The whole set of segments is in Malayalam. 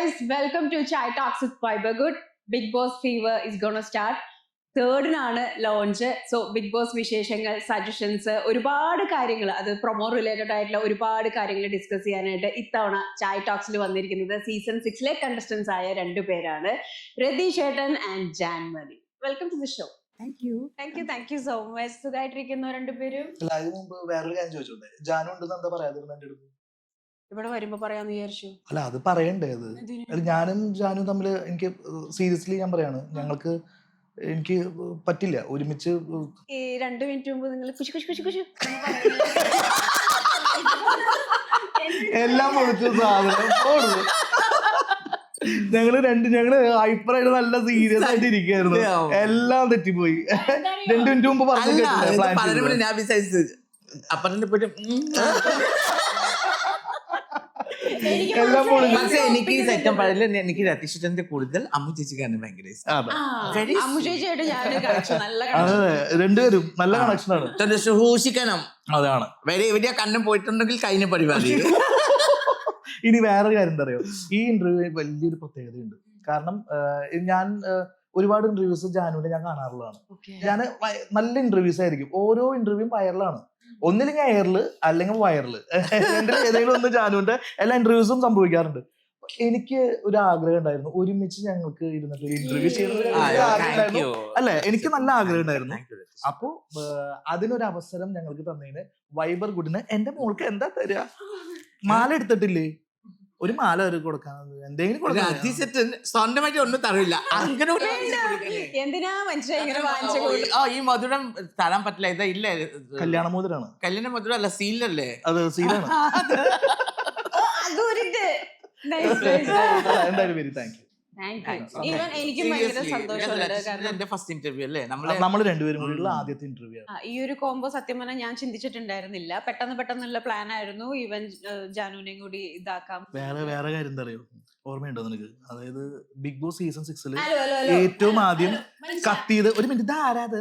guys, welcome to Chai Talks with Fiber Good. Big Boss Fever is gonna start. തേർഡിനാണ് ലോഞ്ച്. സോ ബിഗ് ബോസ് വിശേഷങ്ങൾ, സജഷൻസ്, ഒരുപാട് കാര്യങ്ങൾ, അത് പ്രൊമോ റിലേറ്റഡ് ആയിട്ടുള്ള ഒരുപാട് കാര്യങ്ങൾ ഡിസ്കസ് ചെയ്യാനായിട്ട് ഇത്തവണ ചായ് ടോക്സിൽ വന്നിരിക്കുന്നത് സീസൺ 6 കണ്ടസ്റ്റൻസ് ആയ 2 പേരാണ്, രതീഷ് ഏട്ടൻ and Janmoni. Welcome to the show. Thank you so much. സുഖമായിട്ടിരിക്കുന്നു 2 പേരും? അതിന് മുമ്പ് വേറൊരു കാര്യം ചോദിച്ചോട്ടെ, ജാനു ഉണ്ടെന്ന് എന്താ പറയാതിരുന്ന എന്റെ അടുത്ത്? ഇവിടെ വരുമ്പോ പറയാന്ന് വിചാരിച്ചു. അല്ല, അത് പറയണ്ടേ? അത് ഞാനും ജാനും തമ്മിൽ എനിക്ക് സീരിയസ്ലി ഞാൻ പറയാണ്, എനിക്ക് പറ്റില്ല ഒരുമിച്ച്. ഈ 2 മിനിറ്റ് മുമ്പ് നിങ്ങൾ കുശി കുശി കുശി കുശി എല്ലാം പൊളിച്ച സാധനം ഞങ്ങള് അഭിപ്രായം നല്ല സീരിയസ് ആയിട്ട് ഇരിക്കായിരുന്നു, എല്ലാം തെറ്റിപ്പോയി. 2 മിനിറ്റ് മുമ്പ് എനിക്ക് സെറ്റം പറയില്ല. എനിക്ക് രതീഷിന്റെ കൂടുതൽ അമ്മു ചേച്ചിക്കാണ് ഭയങ്കര ഇഷ്ടം. രണ്ടുപേരും നല്ല കണക്ഷനാണ്. സൂക്ഷിക്കണം, അതാണ് വലിയ കണ്ണും പോയിട്ടുണ്ടെങ്കിൽ കഴിഞ്ഞ പരിപാടി. ഇനി വേറൊരു കാര്യം എന്താ അറിയോ, ഈ ഇന്റർവ്യൂ വലിയൊരു പ്രത്യേകതയുണ്ട്. കാരണം ഞാൻ ഒരുപാട് ഇന്റർവ്യൂസ് ജാനുവിന്റെ ഞാൻ കാണാറുള്ളതാണ്. ഞാൻ നല്ല ഇന്റർവ്യൂസ് ആയിരിക്കും, ഓരോ ഇന്റർവ്യൂവും വൈറലാണ്. ഒന്നില്ലെങ്കിൽ എയറില് അല്ലെങ്കിൽ വയറില്, ഏതെങ്കിലും ഒന്ന് ജാനുവിന്റെ എല്ലാ ഇന്റർവ്യൂസും സംഭവിക്കാറുണ്ട്. എനിക്ക് ഒരു ആഗ്രഹം ഉണ്ടായിരുന്നു, ഒരുമിച്ച് ഞങ്ങൾക്ക് ഇരുന്നിട്ട് ഒരു ഇന്റർവ്യൂ ചെയ്യുന്നത് അല്ലെ, എനിക്ക് നല്ല ആഗ്രഹം ഉണ്ടായിരുന്നു. അപ്പോ അതിനൊരു അവസരം ഞങ്ങൾക്ക് തന്നതിന് വൈബർ ഗുഡിന് എന്റെ മോൾക്ക് എന്താ തരിക? മാല എടുത്തിട്ടില്ലേ? ഒരു മാല ഒരു കൊടുക്കാൻ എന്തെങ്കിലും സ്വന്തമായിട്ട് ഒന്നും തരില്ല. എന്തിനാ ഈ മധുരം തരാൻ പറ്റില്ല. ഇതാ ഇല്ല, കല്യാണ മോതിരാണ്. കല്യാണ മധുരം അല്ല, സീലല്ലേ? അത് സീലാണ്. എന്തായാലും വെരി താങ്ക് യു. എന്റെ ഫസ്റ്റ് ഇന്റർവ്യൂ അല്ലേ, നമ്മൾ രണ്ടുപേരും കൂടിയുള്ള ആദ്യത്തെ ഇന്റർവ്യൂ. ഈ ഒരു കോംബോ സത്യം പറഞ്ഞാൽ ഞാൻ ചിന്തിച്ചിട്ടുണ്ടായിരുന്നില്ല. പെട്ടെന്നുള്ള പ്ലാൻ ആയിരുന്നു, ഈവൻ ജാനുവിനെയും കൂടി ഇതാക്കാം. വേറെ കാര്യം എന്താ അറിയോ, ഓർമ്മയുണ്ടോ നിനക്ക്? അതായത് ബിഗ് ബോസ് സീസൺ 6 ഏറ്റവും ആദ്യം കത്തിയത് ഒരു മിനിറ്റ് ആരാത്?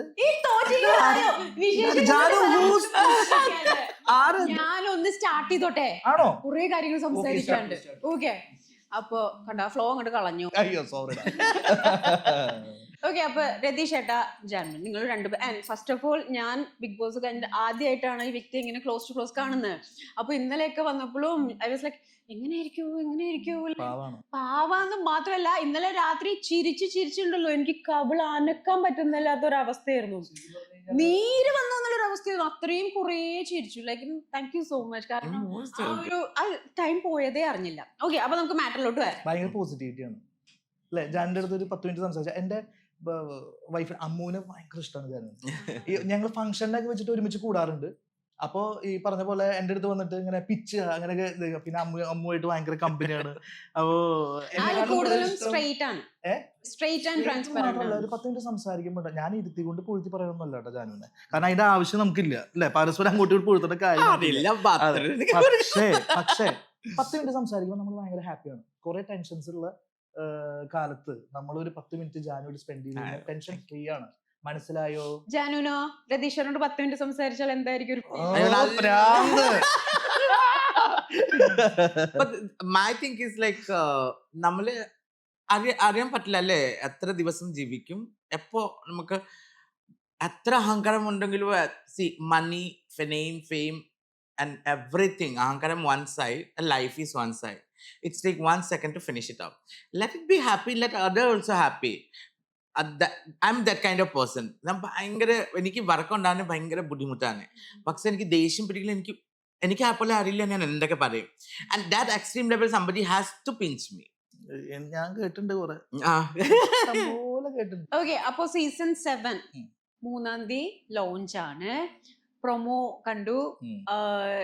ഞാനൊന്ന് സ്റ്റാർട്ട് ചെയ്തോട്ടെ, ആണോ? കുറെ കാര്യങ്ങൾ സംസാരിക്കാണ്ട്. ഓക്കെ, അപ്പൊ കണ്ട ഫ്ലോ അങ്ങോട്ട് കളഞ്ഞു. അയ്യോ സോറി. ഓക്കെ, അപ്പൊ രതീഷ് ഏട്ടാ, ജാൻമണി, നിങ്ങൾ 2 പേര്. ഫസ്റ്റ് ഓഫ് ഓൾ, ഞാൻ ബിഗ് ബോസ് കഴിഞ്ഞ ആദ്യമായിട്ടാണ് ഈ വ്യക്തി ഇങ്ങനെ ക്ലോസ് ടു ക്ലോസ് കാണുന്നത്. അപ്പൊ ഇന്നലെയൊക്കെ വന്നപ്പോഴും ഐ വാസ് ലൈക്ക്, എങ്ങനെയായിരിക്കും പാവാന്ന് മാത്രമല്ല, ഇന്നലെ രാത്രി ചിരിച്ചുണ്ടല്ലോ, എനിക്ക് കവിൾ അനക്കാൻ പറ്റുന്നില്ലാത്തൊരവസ്ഥയായിരുന്നു. നീര് വന്നു എന്നുള്ളൊരു അവസ്ഥയായിരുന്നു. അത്രയും കുറേ ചിരിച്ചു. Like thank you so much. കാരണം ഒരു ടൈം പോയതേ അറിഞ്ഞില്ല. ഓക്കെ, അപ്പൊ നമുക്ക് മാറ്ററിലോട്ട് വരാം. ഭയങ്കര പോസിറ്റിവിറ്റിയാണ് അല്ലെ? ജാനിന്റെ അടുത്ത് ഒരു 10 മിനിറ്റ് സംസാരിച്ച എന്റെ വൈഫ് അമ്മുവിന് ഭയങ്കര ഇഷ്ടമാണ് ജാനു. ഞങ്ങൾ ഫംഗ്ഷനൊക്കെ വെച്ചിട്ട് ഒരുമിച്ച് കൂടാറുണ്ട്. അപ്പോ ഈ പറഞ്ഞ പോലെ എന്റെ അടുത്ത് വന്നിട്ട് ഇങ്ങനെ പിച്ച് അങ്ങനെയൊക്കെ, പിന്നെ അമ്മുമായിട്ട് ഭയങ്കര കമ്പനിയാണ്. അപ്പോ ഒരു 10 മിനിറ്റ് സംസാരിക്കുമ്പോ ഞാൻ ഇരുത്തിക്കൊണ്ട് പൊഴുത്തി പറയണമെന്നല്ല കേട്ടോ ജാനുവിനെ, കാരണം അതിന്റെ ആവശ്യം നമുക്കില്ല അല്ലെ, പരസ്പരം അങ്ങോട്ടും പൊഴുത്തേണ്ട കാര്യം. പക്ഷേ 10 മിനിറ്റ് സംസാരിക്കുമ്പോൾ നമ്മൾ ഭയങ്കര ഹാപ്പിയാണ്. കുറെ ടെൻഷൻസ് ഉള്ള കാലത്ത് നമ്മളൊരു 10 മിനിറ്റ് ജാനുവിൽ സ്പെൻഡ് ചെയ്ത് ടെൻഷൻ ഫ്രീ ആണ്. മനസ്സിലായോ? ജാനുനോ രതീഷനോട് 10 മിനിറ്റ് സംസാരിച്ചാൽ എന്തായിരിക്കും? മൈ തിങ്ക് ഈസ് ലൈക്ക്, നമ്മള് അറിയാൻ പറ്റില്ല അല്ലേ എത്ര ദിവസം ജീവിക്കും, എപ്പോ നമുക്ക് എത്ര അഹങ്കാരം ഉണ്ടെങ്കിലും. മണി, fame and everything, ahankaram one side, life is one side. It's take 1 second to finish it up. Let it be happy, let other also happy. I'm that kind of person. ഞാൻ ഭയങ്കര, എനിക്ക് വർക്ക് ഉണ്ടാകാൻ ഭയങ്കര ബുദ്ധിമുട്ടാണ്. പക്ഷെ എനിക്ക് ദേഷ്യം പിടിക്കില്ല. എനിക്ക് ആപ്പോലെ അറിയില്ല ഞാൻ എന്തൊക്കെ പറയും. And that extreme level somebody has to pinch me. ഞാൻ കേട്ടിട്ടുണ്ട് കുറെ. ഓക്കെ, അപ്പൊ സീസൺ 7 3-ാം തീയതി ലോഞ്ച് ആണ്. പ്രൊമോ കണ്ടു,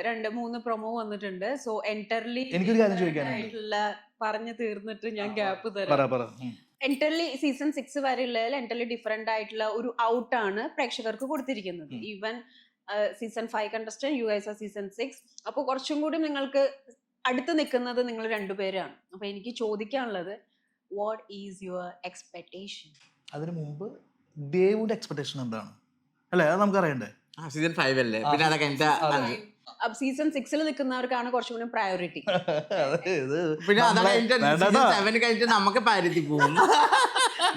2-3 പ്രൊമോ വന്നിട്ടുണ്ട്. സോ എൻറ്റർലി എനിക്കൊരു കാര്യം ചോദിക്കാനായിട്ടുള്ള പറഞ്ഞു തീർന്നിട്ട് ഞാൻ ഗ്യാപ്പ് തരാം. എൻറ്റർലി സീസൺ 6 വരെയുള്ളതിൽ എൻറ്റർലി ഡിഫറെന്റ് ആയിട്ടുള്ള ഒരു ഔട്ടാണ് പ്രേക്ഷകർക്ക് കൊടുത്തിരിക്കുന്നത്. Even season 5 contestant, U S season 6. അപ്പൊ കുറച്ചും കൂടി നിങ്ങൾക്ക് അടുത്ത് നിൽക്കുന്നത് നിങ്ങൾ 2 പേരാണ്. അപ്പൊ എനിക്ക് ചോദിക്കാനുള്ളത്, വാട്ട് ഈസ് യുവർ എക്സ്പെക്ടേഷൻ? അതിനു മുമ്പ് ദേവുന്റെ എക്സ്പെക്ടേഷൻ എന്താണ് അല്ലെ, അത് നമുക്ക് അറിയണ്ടേ? സീസൺ 5 അല്ലേ, പിന്നെ അതൊക്കെ സീസൺ 6 നിൽക്കുന്നവർക്കാണ് കുറച്ചും കൂടി പ്രയോറിറ്റി. പിന്നെ അത് കഴിഞ്ഞിട്ട് season 7 കഴിഞ്ഞിട്ട് നമുക്ക് പാരത്തി പോകും.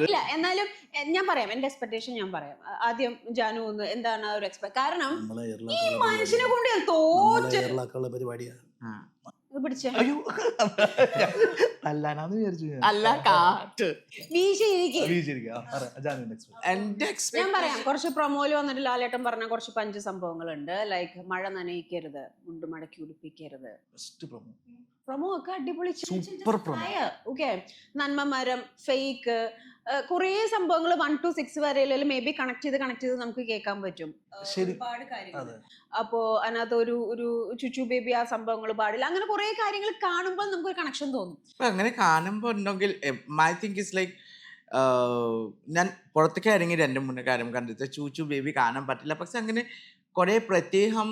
ഇല്ല എന്നാലും ഞാൻ പറയാം എന്റെ എക്സ്പെക്ടേഷൻ ഞാൻ പറയാം. ആദ്യം ജാനു ഒന്ന് എന്താണ് ഒരു എക്സ്പെക്ട്, കാരണം ഈ മനുഷ്യനെ കൊണ്ട് ഞാൻ തോറ്റ് പരിപാടിയാ ഇത് പിടിച്ചേ അയ്യോ അല്ലാനാന്ന് വിചാരിച്ചു അല്ല കാറ്റ്. എന്റെ ഞാൻ പറയാം. കുറച്ച് പ്രൊമോയില് വന്നിട്ട് ലാലേട്ടൻ പറഞ്ഞ കുറച്ച് പഞ്ച് സംഭവങ്ങളുണ്ട്. ലൈക്ക് മഴ നനയിക്കരുത്, മുണ്ട് മടക്കി ഉടുപ്പിക്കരുത്. പ്രൊമോ ഒക്കെ അടിപൊളി സൂപ്പർ പ്രൊമോ. ഓക്കെ, നന്മമരം, ഫേക്ക്, കുറേ സംഭവങ്ങൾ 1 to 6 വരെ മേ ബി കണക്ട് ചെയ്ത് നമുക്ക് കേൾക്കാൻ പറ്റും ഒരുപാട് കാര്യങ്ങൾ. അപ്പോ അതിനകത്ത് ഒരു ചുച്ചു ബേബി ആ സംഭവങ്ങൾ പാടില്ല, അങ്ങനെ കുറെ കാര്യങ്ങൾ കാണുമ്പോൾ നമുക്കൊരു കണക്ഷൻ തോന്നും. അങ്ങനെ കാണുമ്പോ ഉണ്ടെങ്കിൽ മൈ തിങ്ക് ഇസ് ലൈക്ക് ഞാൻ പുറത്തേക്ക് ഇറങ്ങി 2-3 കാര്യം കണ്ടിട്ട് ചൂച്ചു ബേബി കാണാൻ പറ്റില്ല. പക്ഷെ അങ്ങനെ കുറെ പ്രത്യേകം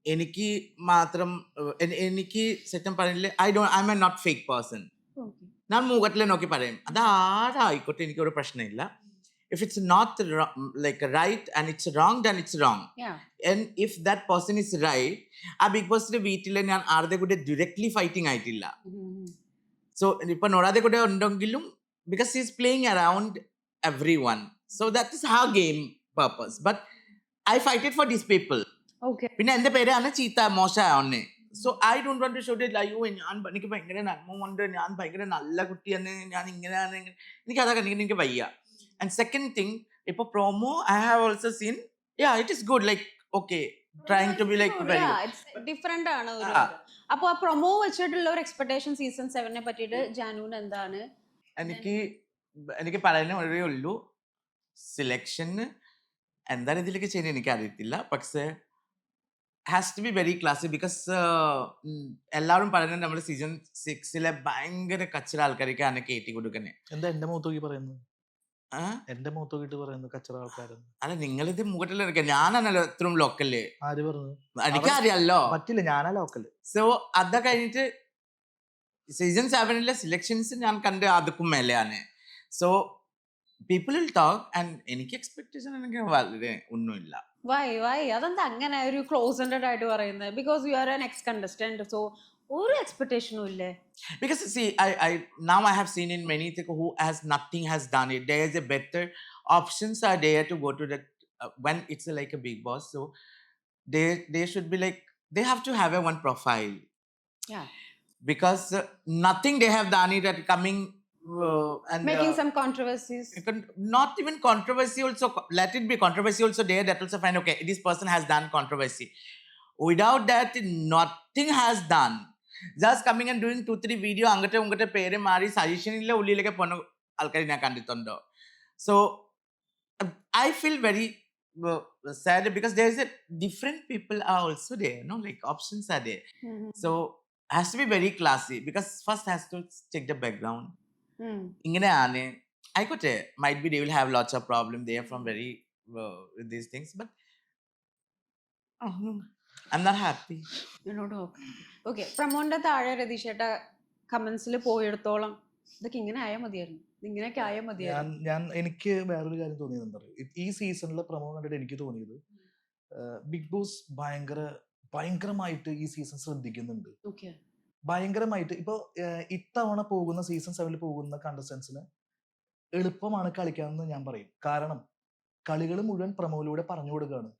എനിക്ക് മാത്രം എനിക്ക് സെറ്റം പറയില്ല. I am a not fake person. ഞാൻ മുഖത്തിൽ നോക്കി പറയും അത് ആരായിക്കോട്ടെ, എനിക്കൊരു പ്രശ്നമില്ല. If it's not like right and it's wrong, then it's wrong. And if that person is right, ആ ബിഗ് ബോസിന്റെ വീട്ടിൽ ഞാൻ ആരുടെ കൂടെ ഡയറക്ട്ലി ഫൈറ്റിംഗ് ആയിട്ടില്ല. സോ ഇപ്പൊ നോടാതെ കൂടെ ഉണ്ടെങ്കിലും because he's playing around everyone, so that is her game purpose, but I fight it for these people. പിന്നെ എന്റെ പേരാണ് ചീത്ത മോശമാണ്. So I don't want to show it അയ്യോ ഞാൻ എനിക്ക് ഭയങ്കര നന്മ, ഞാൻ ഭയങ്കര നല്ല കുട്ടിയാണ്, ഞാൻ ഇങ്ങനെയാണ്, എനിക്ക് അതൊക്കെ എനിക്ക് വയ്യ. ആൻഡ് സെക്കൻഡ് തിങ്, ഇപ്പൊ promo I have also seen, it is good, like okay trying to be like very different ആണ്. അപ്പൊ ആ പ്രൊമോ വെച്ചിട്ടുള്ള ഒരു എക്സ്പെക്ടേഷൻ സീസൺ 7 പറ്റിയിട്ട് ജാനുവിന് എന്താണ്? എനിക്ക് പറയാനേ ഒരേ ഉള്ളൂ, സിലക്ഷന് എന്താണ് ഇതിലേക്ക് ചെയ്യുന്നത് എനിക്ക് അറിയത്തില്ല. പക്ഷേ has to be very classy because എല്ലാവരും പറയുന്നത് നമ്മുടെ സീസൺ 6 ഭയങ്കര കച്ചറ ആൾക്കാരൊക്കെയാണ് കയറ്റി കൊടുക്കുന്നത്. എന്താ എന്റെ മുഖത്തോക്കി പറയുന്നത്? എന്റെ മുഖത്തോക്കിട്ട് പറയുന്നത് കച്ചറ ആൾക്കാരെന്ന്? അല്ല, നിങ്ങളിത് മുഖട്ടിൽ എടുക്കുക, ഞാനാണല്ലോ എത്രയും ലോക്കല്. ആര് പറഞ്ഞു? എനിക്കറിയാലോ. പറ്റില്ല, ഞാനാ ലോക്കല്. സോ അത് കഴിഞ്ഞിട്ട് സീസൺ 7 സെലക്ഷൻസ് ഞാൻ കണ്ട് അതുക്കും മേലെയാണ്. So people will talk and എനിക്ക് എക്സ്പെക്ടേഷൻ എനിക്ക് വളരെ ഒന്നുമില്ല. വൈ അതെന്താ അങ്ങനെ ഒരു ക്ലോസ് എൻഡഡ് ആയിട്ട് പറയുന്നത്? Because you are an X contestant, so ഒരു എക്സ്പെക്ടേഷനും ഇല്ലേ? Because see, now I have seen in many people who has nothing has done it. There is a better options are there to go to that when it's like a big boss. So they should be like, they have to have a one profile. Yeah. Because nothing they have done it at coming and making some controversies. Not even controversy also. Let it be controversy also there. That also fine. Okay, this person has done controversy. Without that, nothing has done. Just coming and doing 2-3 video angate ungate pere mari suggestion illa ullileke ponu alkari na kandittundo. So I feel very sad because there is a different people are also there, no, like options are there. So has to be very classy because first has to check the background. ഇങ്ങനെയാണ് ആയിക്കോട്ടെ, might be they will have lots of problem there from very with these things, but I'm not happy. Okay, പ്രമോന്റെ താഴെ രതീഷേട്ട കമന്റ്സിൽ പോയെടുത്തോളം ഇതൊക്കെ ഇങ്ങനെ ആയാൽ മതിയായിരുന്നു, ഇങ്ങനെയൊക്കെ ആയാൽ മതിയായിരുന്നു. ഞാൻ എനിക്ക് വേറൊരു കാര്യം തോന്നിയത് എന്താ പറയുക, ഈ സീസണിലെ പ്രമോ കണ്ടിട്ട് എനിക്ക് തോന്നിയത് ബിഗ് ബോസ് ഭയങ്കരമായിട്ട് ഈ സീസൺ ശ്രദ്ധിക്കുന്നുണ്ട്. ഭയങ്കരമായിട്ട്. ഇപ്പൊ ഇത്തവണ പോകുന്ന സീസൺ 7 പോകുന്ന കണ്ടസ്റ്റൻസിന് എളുപ്പമാണ് കളിക്കാമെന്ന് ഞാൻ പറയും. കാരണം കളികൾ മുഴുവൻ പ്രമോയിലൂടെ പറഞ്ഞു കൊടുക്കുകയാണ്,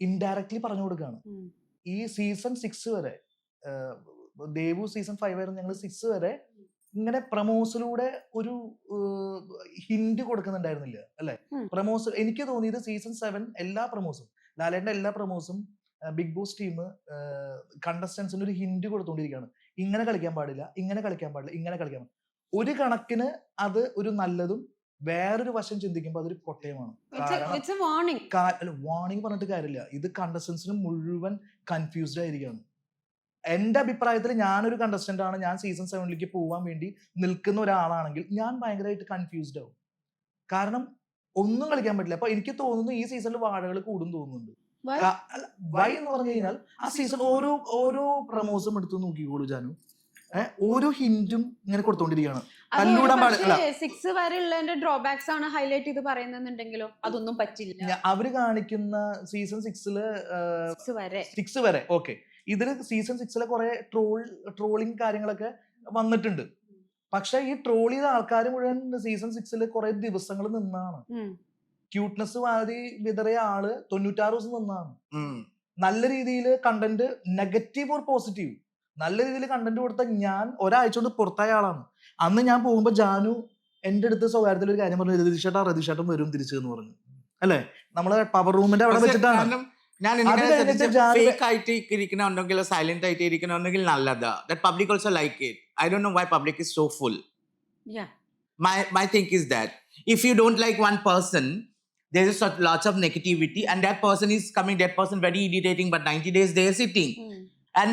ഇൻഡയറക്ട്ലി പറഞ്ഞു കൊടുക്കുകയാണ്. ഈ സീസൺ 6 വരെ, ദേവു സീസൺ 5 ആയിരുന്നു, ഞങ്ങൾ 6 വരെ ഇങ്ങനെ പ്രമോസിലൂടെ ഒരു ഹിന്റ് കൊടുക്കുന്നുണ്ടായിരുന്നില്ല അല്ലെ? പ്രമോസ് എനിക്ക് തോന്നിയത് സീസൺ 7 എല്ലാ പ്രമോസും, ലാലേട്ടന്റെ എല്ലാ പ്രമോസും ബിഗ് ബോസ് ടീം കണ്ടസ്റ്റൻസിന് ഒരു ഹിന്റ് കൊടുത്തോണ്ടിരിക്കുകയാണ്. ഇങ്ങനെ കളിക്കാൻ പാടില്ല, ഇങ്ങനെ കളിക്കാൻ പാടില്ല, ഇങ്ങനെ കളിക്കാൻ പാടില്ല. ഒരു കണക്കിന് അത് ഒരു നല്ലതും, വേറൊരു വശം ചിന്തിക്കുമ്പോൾ അതൊരു പൊട്ടയമാണ്. വാർണിംഗ് പറഞ്ഞിട്ട് കാര്യമില്ല, ഇത് കണ്ടസ്റ്റൻസിന് മുഴുവൻ കൺഫ്യൂസ്ഡ് ആയിരിക്കുകയാണ്. എന്റെ അഭിപ്രായത്തിൽ ഞാനൊരു കണ്ടസ്റ്റന്റ് ആണ്, ഞാൻ സീസൺ 7 പോകാൻ വേണ്ടി നിൽക്കുന്ന ഒരാളാണെങ്കിൽ ഞാൻ ഭയങ്കരമായിട്ട് കൺഫ്യൂസ്ഡ് ആവും. കാരണം ഒന്നും കളിക്കാൻ പറ്റില്ല. അപ്പൊ എനിക്ക് തോന്നുന്നു ഈ സീസണിൽ വാഴകൾ കൂടും തോന്നുന്നുണ്ട്. വൈ എന്ന് പറഞ്ഞു കഴിഞ്ഞാൽ ആ സീസൺ ഓരോ പ്രമോസും എടുത്ത് നോക്കിക്കോളൂ ജാനു, ഓരോ ഹിന്റും ഇങ്ങനെ കൊടുത്തോണ്ടിരിക്കുകയാണ്. തല്ലൂടാൻ പാടില്ല. 6 വരെ ഉള്ളതിന്റെ ഡ്രോബാക്സ് ആണ് ഹൈലൈറ്റ് ചെയ്ത് പറയുന്നുണ്ടെങ്കിലോ അതൊന്നും പറ്റില്ല. അവര് കാണിക്കുന്ന സീസൺ 6 വരെ ഓക്കെ. ഇതില് സീസൺ 6 കുറെ ട്രോളിങ് കാര്യങ്ങളൊക്കെ വന്നിട്ടുണ്ട്. പക്ഷെ ഈ ട്രോൾ ചെയ്ത ആൾക്കാർ മുഴുവൻ സീസൺ 6 കുറെ ദിവസങ്ങൾ നിന്നാണ്. ക്യൂട്ട്നെസ് വാരി വിതറിയ ആള് 96 ദിവസം നിന്നാണ്. നല്ല രീതിയിൽ കണ്ടന്റ്, നെഗറ്റീവ് ഓർ പോസിറ്റീവ്, നല്ല രീതിയിൽ കണ്ടന്റ് കൊടുത്ത ഞാൻ ഒരാഴ്ച കൊണ്ട് പുറത്തായ ആളാണ്. അന്ന് ഞാൻ പോകുമ്പോ ജാനു എന്റെ അടുത്ത് സ്വകാര്യത്തിൽ ഒരു കാര്യം പറഞ്ഞു, രതീഷേട്ടൻ വരും തിരിച്ചു എന്ന് പറഞ്ഞു. അല്ലെ, നമ്മള് പവർ റൂമിന്റെ അവിടെ വെച്ചിട്ടാണ്. ഫേക്ക് ആയിട്ട് ഇരിക്കണമെങ്കിൽ സൈലന്റ് ആയിട്ട് ഇരിക്കണമെങ്കിൽ നല്ലതാ. That public also like it. I don't know why public is so full. Yeah. My thing is that if you don't like one person, there is lots of negativity, and that person is coming. That person very irritating, but 90 days they are sitting, and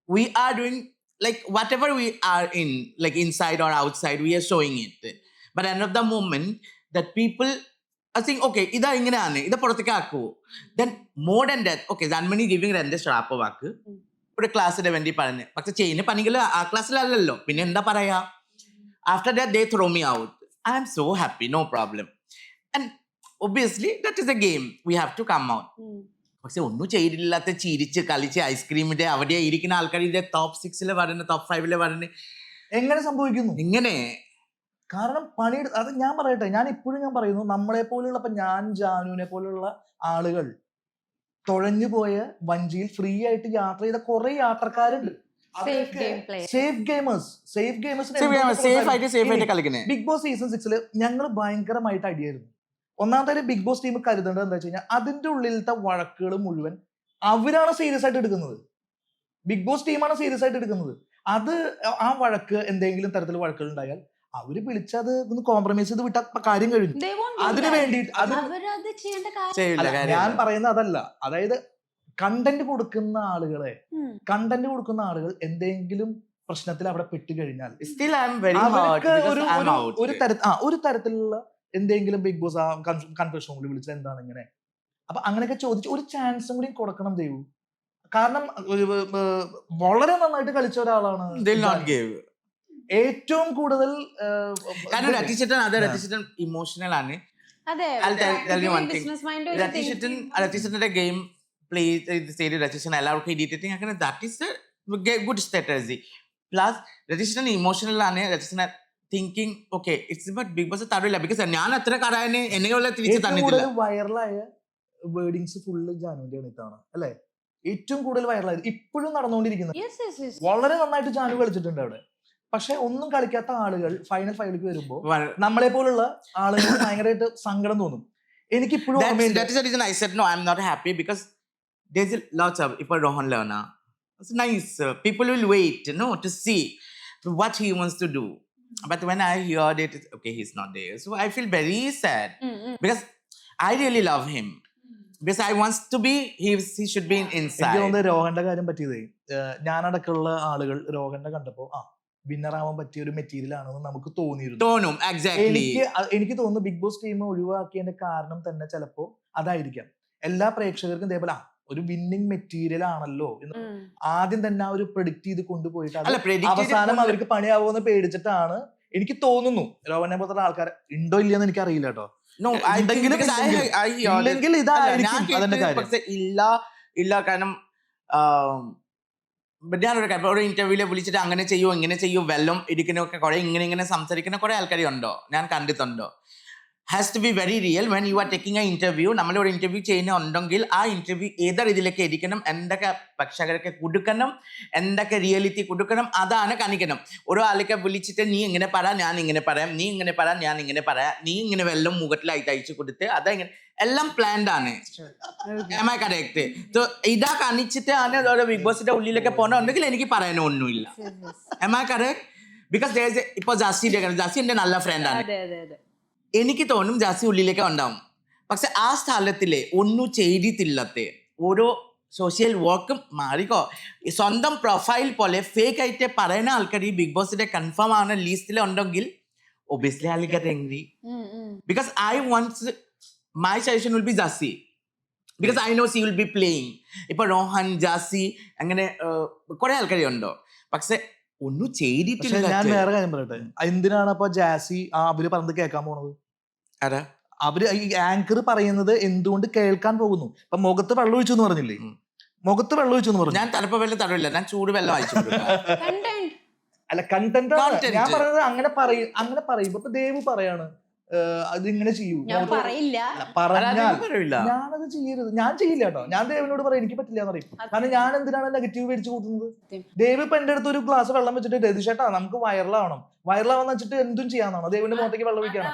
we are doing like whatever we are in, like inside or outside, we are showing it. But end of the moment, that people I think, okay, ഇതാ ഇങ്ങനെയാണ്, ഇത് പുറത്തേക്ക് ആക്കൂ. Then more than that, okay, Janmani giving രണ്ട് സ്ട്രാപ്പ് വാക്ക് ഒരു ക്ലാസ്സിന്റെ വേണ്ടി പറഞ്ഞു. പക്ഷെ ചെയ്യുന്ന പണികൾ ആ ക്ലാസ്സിലല്ലല്ലോ, പിന്നെ എന്താ പറയാ. After that, they throw me out. I am so happy, no problem. And obviously, that is a game. We have to come out. പക്ഷെ ഒന്നും ചെയ്തില്ലാത്ത ചിരിച്ച് കളിച്ച് ഐസ്ക്രീമിന്റെ അവിടെ ഇരിക്കുന്ന ആൾക്കാർ ഇതിന്റെ ടോപ്പ് 6 വരുന്നത്, ടോപ്പ് 5 വരുന്നത് എങ്ങനെ സംഭവിക്കുന്നു? ഇങ്ങനെ കാരണം പണി അത് ഞാൻ പറയട്ടെ, ഞാൻ ഇപ്പോഴും പറയുന്നു, നമ്മളെ പോലുള്ള, ഇപ്പൊ ഞാൻ ജാനുവിനെ പോലുള്ള ആളുകൾ തുഴഞ്ഞു പോയ വഞ്ചിയിൽ ഫ്രീ ആയിട്ട് യാത്ര ചെയ്ത കുറെ യാത്രക്കാരുണ്ട്. Safe gamers Bigg Boss season 6 ഞങ്ങൾ ഭയങ്കരമായിട്ട് അടിയായിരുന്നു. ഒന്നാമത്തെ ബിഗ് ബോസ് ടീം കരുതേണ്ടത് എന്താ വെച്ച് കഴിഞ്ഞാൽ, അതിന്റെ ഉള്ളിലത്തെ വഴക്കുകൾ മുഴുവൻ അവരാണ് സീരിയസ് ആയിട്ട് എടുക്കുന്നത്. ബിഗ് ബോസ് ടീമാണ് സീരിയസ് ആയിട്ട് എടുക്കുന്നത്. അത് ആ വഴക്ക്, എന്തെങ്കിലും തരത്തിൽ വഴക്കുകൾ ഉണ്ടായാൽ അവര് വിളിച്ചത് ഒന്ന് കോംപ്രമൈസ് ചെയ്ത് വിട്ട കാര്യം കഴിഞ്ഞു. അതിനു വേണ്ടിയിട്ട് ഞാൻ പറയുന്നത് അതല്ല. അതായത് കണ്ടന്റ് കൊടുക്കുന്ന ആളുകൾ എന്തെങ്കിലും പ്രശ്നത്തിൽ അവിടെ പെട്ടുകഴിഞ്ഞാൽ അവർക്ക് ഒരു തരത്തിലുള്ള എന്തെങ്കിലും ബിഗ് ബോസ് കൺഫ്യൂഷൻ കൂടി വിളിച്ചത് എന്താണ് ഇങ്ങനെ, അപ്പൊ അങ്ങനെയൊക്കെ ചോദിച്ച് ഒരു ചാൻസും കൂടി കൊടുക്കണം ദൈവം. കാരണം വളരെ നന്നായിട്ട് കളിച്ച ഒരാളാണ്. ഏറ്റവും കൂടുതൽ ഇമോഷണൽ ആണ്. രതീഷന്റെ ഗെയിം പ്ലേ ചെയ്ത് രതീഷൻ എല്ലാവർക്കും ഇരിറ്റേറ്റിംഗ് ആക്കുന്ന, that is good strategy. Plus Ratheeshan emotional ആണ്. Ratheeshan thinking okay it's but Bigg Boss തരില്ല, ബിക്കോസ് ഞാൻ അത്ര കടായനെ എന്നെയുള്ള തിരിച്ച് തന്നിട്ടില്ല. വൈറലായ വേർഡിങ്സ് ഫുള്ള് ജാനുവിന്റെ ഇതാണ് അല്ലെ, ഏറ്റവും കൂടുതൽ വൈറലായത് ഇപ്പോഴും നടന്നുകൊണ്ടിരിക്കുന്നത്. വളരെ നന്നായിട്ട് ജാനു കളിച്ചിട്ടുണ്ട് അവിടെ. പക്ഷെ ഒന്നും കളിക്കാത്ത ആളുകൾ ഫൈനൽ ഫൈവിലേക്ക് വരുമ്പോ നമ്മളെ പോലുള്ള ആളുകൾ ഭയങ്കരമായിട്ട് സങ്കടം തോന്നും. എനിക്ക് ഇപ്പോഴും Rohan Lerna, it's nice. People will wait, to see what he wants to do. But when I heard it, okay, he's not there. So I feel very sad because I really love him. Because I wants to be, he should be inside. എനിക്ക് തോന്നുന്നത് രോഹന്റെ കാര്യം പറ്റിയതേ, ഞാനടക്കമുള്ള ആളുകൾ രോഹന്റെ കണ്ടപ്പോ വിന്നറാവാൻ പറ്റിയ ഒരു മെറ്റീരിയൽ ആണെന്ന് നമുക്ക് തോന്നിയിരുന്നു. എനിക്ക് തോന്നുന്നു ബിഗ് ബോസ് ടീം ഒഴിവാക്കിയതിന്റെ കാരണം തന്നെ ചിലപ്പോ അതായിരിക്കാം. എല്ലാ പ്രേക്ഷകർക്കും ഇതേപോലെ ഒരു വിന്നിംഗ് മെറ്റീരിയൽ ആണല്ലോ എന്ന് ആദ്യം തന്നെ ആ ഒരു പ്രെഡിക്റ്റ് ചെയ്ത് കൊണ്ടുപോയിട്ട് അവസാനം അവർക്ക് പണിയാവുമെന്ന് പേടിച്ചിട്ടാണ് എനിക്ക് തോന്നുന്നു. രോഹനെ പോലത്തെ ആൾക്കാർ ഉണ്ടോ ഇല്ലെന്ന് എനിക്ക് അറിയില്ല കേട്ടോ. ഇല്ലെങ്കിൽ ഇതായിരിക്കും അതിന്റെ കാര്യം. ഇല്ല കാരണം ഞാനൊരു ഒരു ഇന്റർവ്യൂല് വിളിച്ചിട്ട് അങ്ങനെ ചെയ്യൂ ഇങ്ങനെ ചെയ്യൂ വെള്ളം ഇരിക്കുന്നൊക്കെ കുറെ ഇങ്ങനെ സംസാരിക്കുന്ന കുറെ ആൾക്കാർ ഉണ്ടോ, ഞാൻ കണ്ടിട്ടുണ്ടോ. Has to be very real when you are taking a interview. നമ്മളൊരു ഇന്റർവ്യൂ ചെയ്യുന്നുണ്ടെങ്കിൽ ആ ഇന്റർവ്യൂ ഏത് രീതിയിലൊക്കെ ഇരിക്കണം, എന്തൊക്കെ പ്രേക്ഷകർക്ക് കൊടുക്കണം, എന്തൊക്കെ റിയാലിറ്റി കൊടുക്കണം, അതാണ് കാണിക്കണം. ഓരോ ആളൊക്കെ വിളിച്ചിട്ട് നീ ഇങ്ങനെ പറ ഞാൻ ഇങ്ങനെ പറയാം, നീ ഇങ്ങനെ പറ ഞാൻ ഇങ്ങനെ പറയാം, നീ ഇങ്ങനെ വെള്ളം മുഖത്തിലായിട്ട് അയച്ചു കൊടുത്ത് അതെങ്ങനെ, എല്ലാം പ്ലാൻഡ് ആണ്. Am I correct? So ഇതാ കാണിച്ചിട്ടാണ് ബിഗ് ബോസിന്റെ ഉള്ളിലൊക്കെ പോകണമെങ്കിൽ എനിക്ക് പറയാനൊന്നുമില്ല. Am I correct? Because ഇപ്പൊ ജാസി എന്റെ നല്ല ഫ്രണ്ട് ആണ്. എനിക്ക് തോന്നും ജാസി ഉള്ളിലേക്ക് ഉണ്ടാവും. പക്ഷെ ആ സ്ഥലത്തിലെ ഒന്നും ചെയ്തിട്ടില്ലാത്ത ഓരോ സോഷ്യൽ വർക്കും മാറിക്കോ, സ്വന്തം പ്രൊഫൈൽ പോലെ ഫേക്ക് ആയിട്ട് പറയുന്ന ആൾക്കാർ ഈ ബിഗ് ബോസിന്റെ കൺഫേം ആണ് ലിസ്റ്റിൽ ഉണ്ടെങ്കിൽ obviously I will get angry. Because I want my suggestion will be Jassi, because I know she will be playing. ഇപ്പൊ റോഹൻ, ജാസി അങ്ങനെ കുറെ ആൾക്കാരുണ്ടോ. പക്ഷെ ഒന്നും പക്ഷെ ചെയ്തിട്ടില്ല ഞാൻ കാറ്റ്. വേറെ കാര്യം പറയട്ടെ, എന്തിനാണ് അപ്പൊ ജാസി അവര് പറഞ്ഞത് കേൾക്കാൻ പോണത്? ആരാ? അവര് ഈ ആങ്കർ പറയുന്നത് എന്തുകൊണ്ട് കേൾക്കാൻ പോകുന്നു? ഇപ്പൊ മുഖത്ത് വെള്ളം ഒഴിച്ചു എന്ന് പറഞ്ഞില്ലേ, മുഖത്ത് വെള്ളം ഒഴിച്ചു എന്ന് പറഞ്ഞു. ഞാൻ തണുപ്പ് വെള്ളം തടവില്ല, ഞാൻ ചൂട് വെള്ളം അയച്ചു കൊടുക്കാം. Content. അല്ല, കണ്ടന്റ് Content. ഞാൻ പറഞ്ഞത്. അങ്ങനെ പറയുമ്പോ ഇപ്പൊ ദേവ് പറയാണ് അതിങ്ങനെ ചെയ്യൂ. ഞാൻ പറയില്ല. അല്ല, പറഞ്ഞാൽ പറയില്ല. ഞാനത് ചെയ്യരുത്, ഞാൻ ചെയ്യില്ല കേട്ടോ. ഞാൻ ദേവിനോട് പറയും എനിക്ക് പറ്റില്ല എന്ന് പറയും. കാരണം ഞാൻ എന്തിനാണ് നെഗറ്റീവ് മേടിച്ചു കൂട്ടുന്നത്? ദേവ് ഇപ്പൊ എന്റെ അടുത്ത് ഒരു ഗ്ലാസ് വെള്ളം വെച്ചിട്ട് രതീഷേട്ടാ നമുക്ക് വൈറലാവെന്ന് വെച്ചിട്ട് എന്തും ചെയ്യാന്നാണോ? ദേവിന്റെ മുഖത്തേക്ക് വെള്ളം ഒഴിക്കാണ്.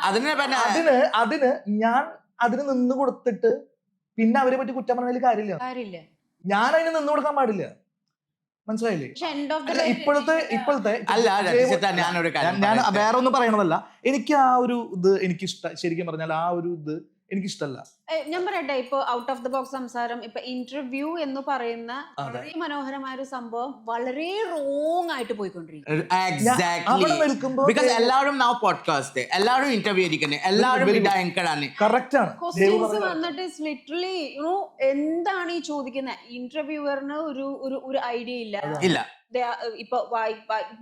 അതിന് ഞാൻ അതിന് നിന്ന് കൊടുത്തിട്ട് പിന്നെ അവരെ പറ്റി കുറ്റം പറഞ്ഞതിൽ കാര്യമില്ല. ഞാൻ അതിന് നിന്ന് കൊടുക്കാൻ പാടില്ല. മനസ്സിലായില്ലേ? ഇപ്പോഴത്തെ അല്ല രതീഷേട്ടാ, ഞാനൊരു കാര്യം ഞാൻ വേറെ ഒന്നും പറയണതല്ല. എനിക്ക് ആ ഒരു ഇത് എനിക്ക് ശരിക്കും പറഞ്ഞാൽ ആ ഒരു ഇത് എനിക്ക് ഇഷ്ടമല്ല. ഞാൻ പറയട്ടെ, ഇപ്പൊ ഔട്ട് ഓഫ് ദ ബോക്സ് സംസാരം, ഇപ്പൊ ഇന്റർവ്യൂ എന്ന് പറയുന്ന വളരെ മനോഹരമായ ഒരു സംഭവം വളരെ റോങ് ആയിട്ട് പോയിക്കൊണ്ടിരിക്കും. എക്സാക്ട്ലി. ബിക്കോസ് എല്ലാവരും now podcast, എല്ലാവരും ഇന്റർവ്യൂ ഇരിക്കുന്നത്, എല്ലാവരും വിടായങ്കടാണ്. കറക്റ്റ് ആണ്. ക്വസ്റ്റ്യൻസ് വന്നിട്ട് ലിറ്ററലി എന്താണ് ഈ ചോദിക്കുന്നത്? ഇന്റർവ്യൂവറിന് ഒരു ഐഡിയ ഇല്ല. ഇപ്പൊ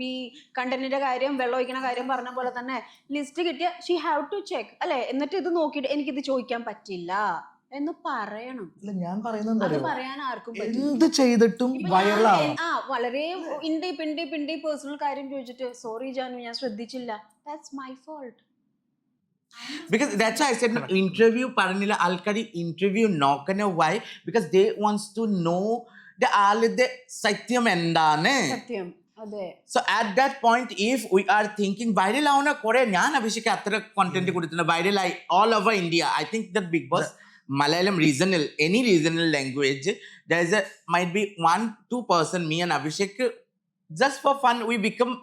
ഈ കണ്ടന്റിന്റെ കാര്യം, വെള്ളം ഒഴിക്കണ കാര്യം പറഞ്ഞ പോലെ തന്നെ ലിസ്റ്റ് കിട്ടിയ ഷീ ഹാവ് ടു ചെക്ക് അല്ലെ, എന്നിട്ട് ഇത് നോക്കിയിട്ട് എനിക്കിത് ചോദിക്കാൻ പറ്റില്ല എന്ന് പറയണം. ഞാൻ പറയുന്നത് പറയാൻ ആർക്കും എന്ത് ചെയ്തിട്ടും വൈറലാവും. വളരെ പിണ്ടി പേഴ്സണൽ കാര്യം ചോദിച്ചിട്ട് സോറി ജാനു ഞാൻ ശ്രദ്ധിച്ചില്ല, that's my fault. Because that's why I said no, interview പറഞ്ഞില്ല ആൾക്കാർ ഇന്റർവ്യൂ നോക്കുന്ന. why? Because they wants to know ആളുടെ സത്യം എന്താണ്. So at that point if we are thinking viral ആവുന്ന കുറെ, ഞാൻ അഭിഷേക് അത്ര കോണ്ടന്റ് കൊടുത്തിട്ടുണ്ട് viral ആയി all over India. I think that Big Boss Malayalam regional, any regional language, there is might be 1-2 person, me and Abhishek, just for fun we become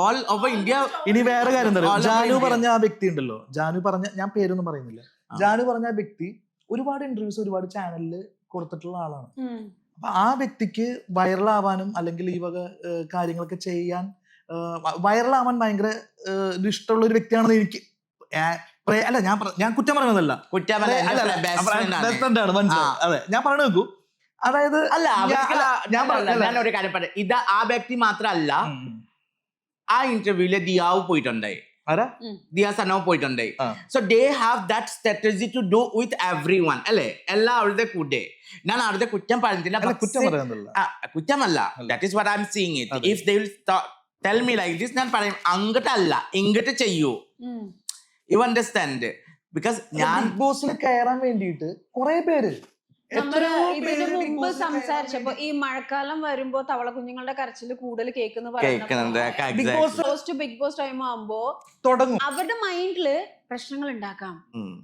all over India. ഇനി വേറെ കാര്യം എന്താ, ജാനു പറഞ്ഞ ആ വ്യക്തി ഉണ്ടല്ലോ, ഞാൻ പേരൊന്നും പറയുന്നില്ല, ജാനു പറഞ്ഞ ആ വ്യക്തി ഒരുപാട് ഇന്റർവ്യൂസ് ഒരുപാട് ചാനലിൽ കൊടുത്തിട്ടുള്ള ആളാണ്. അപ്പൊ ആ വ്യക്തിക്ക് വൈറലാവാനും അല്ലെങ്കിൽ ഈ വക കാര്യങ്ങളൊക്കെ ചെയ്യാൻ വൈറലാവാൻ ഭയങ്കര ഇഷ്ടമുള്ള ഒരു വ്യക്തിയാണെന്ന് എനിക്ക് അല്ല, ഞാൻ കുറ്റം പറയുന്നതല്ല, അതെ ഞാൻ പറഞ്ഞു നോക്കൂ. അതായത് ഞാൻ ഒരു കാര്യം പറയാം, ഇത് ആ വ്യക്തി മാത്രല്ല, ആ ഇന്റർവ്യൂല് ദിയാവ് പോയിട്ടുണ്ടായി, ദിയ സനോവ് പോയിട്ടുണ്ടായി. So they have that strategy to do with everyone അല്ലെ, എല്ലാവരുടെ കൂടെ. ഞാൻ അവരുടെ കുറ്റം പറഞ്ഞില്ല, കുറ്റമല്ല. That is what I am seeing it. If they will tell me like this, ഞാൻ പറയും അങ്ങോട്ടല്ല ഇങ്ങോട്ട് ചെയ്യൂ. You understand? ബിക്കോസ് ഞാൻ ബിഗ് ബോസിൽ കയറാൻ വേണ്ടിയിട്ട് കുറെ പേര് ഇതിന് മുമ്പ് സംസാരിച്ചപ്പോ ഈ മഴക്കാലം വരുമ്പോ തവള കുഞ്ഞുങ്ങളുടെ കരച്ചിൽ കൂടുതൽ കേൾക്കുന്ന ബിഗ് ബോസ് ടൈം ആകുമ്പോ തുടങ്ങും, അവരുടെ മൈൻഡില് പ്രശ്നങ്ങൾ ഉണ്ടാക്കാം.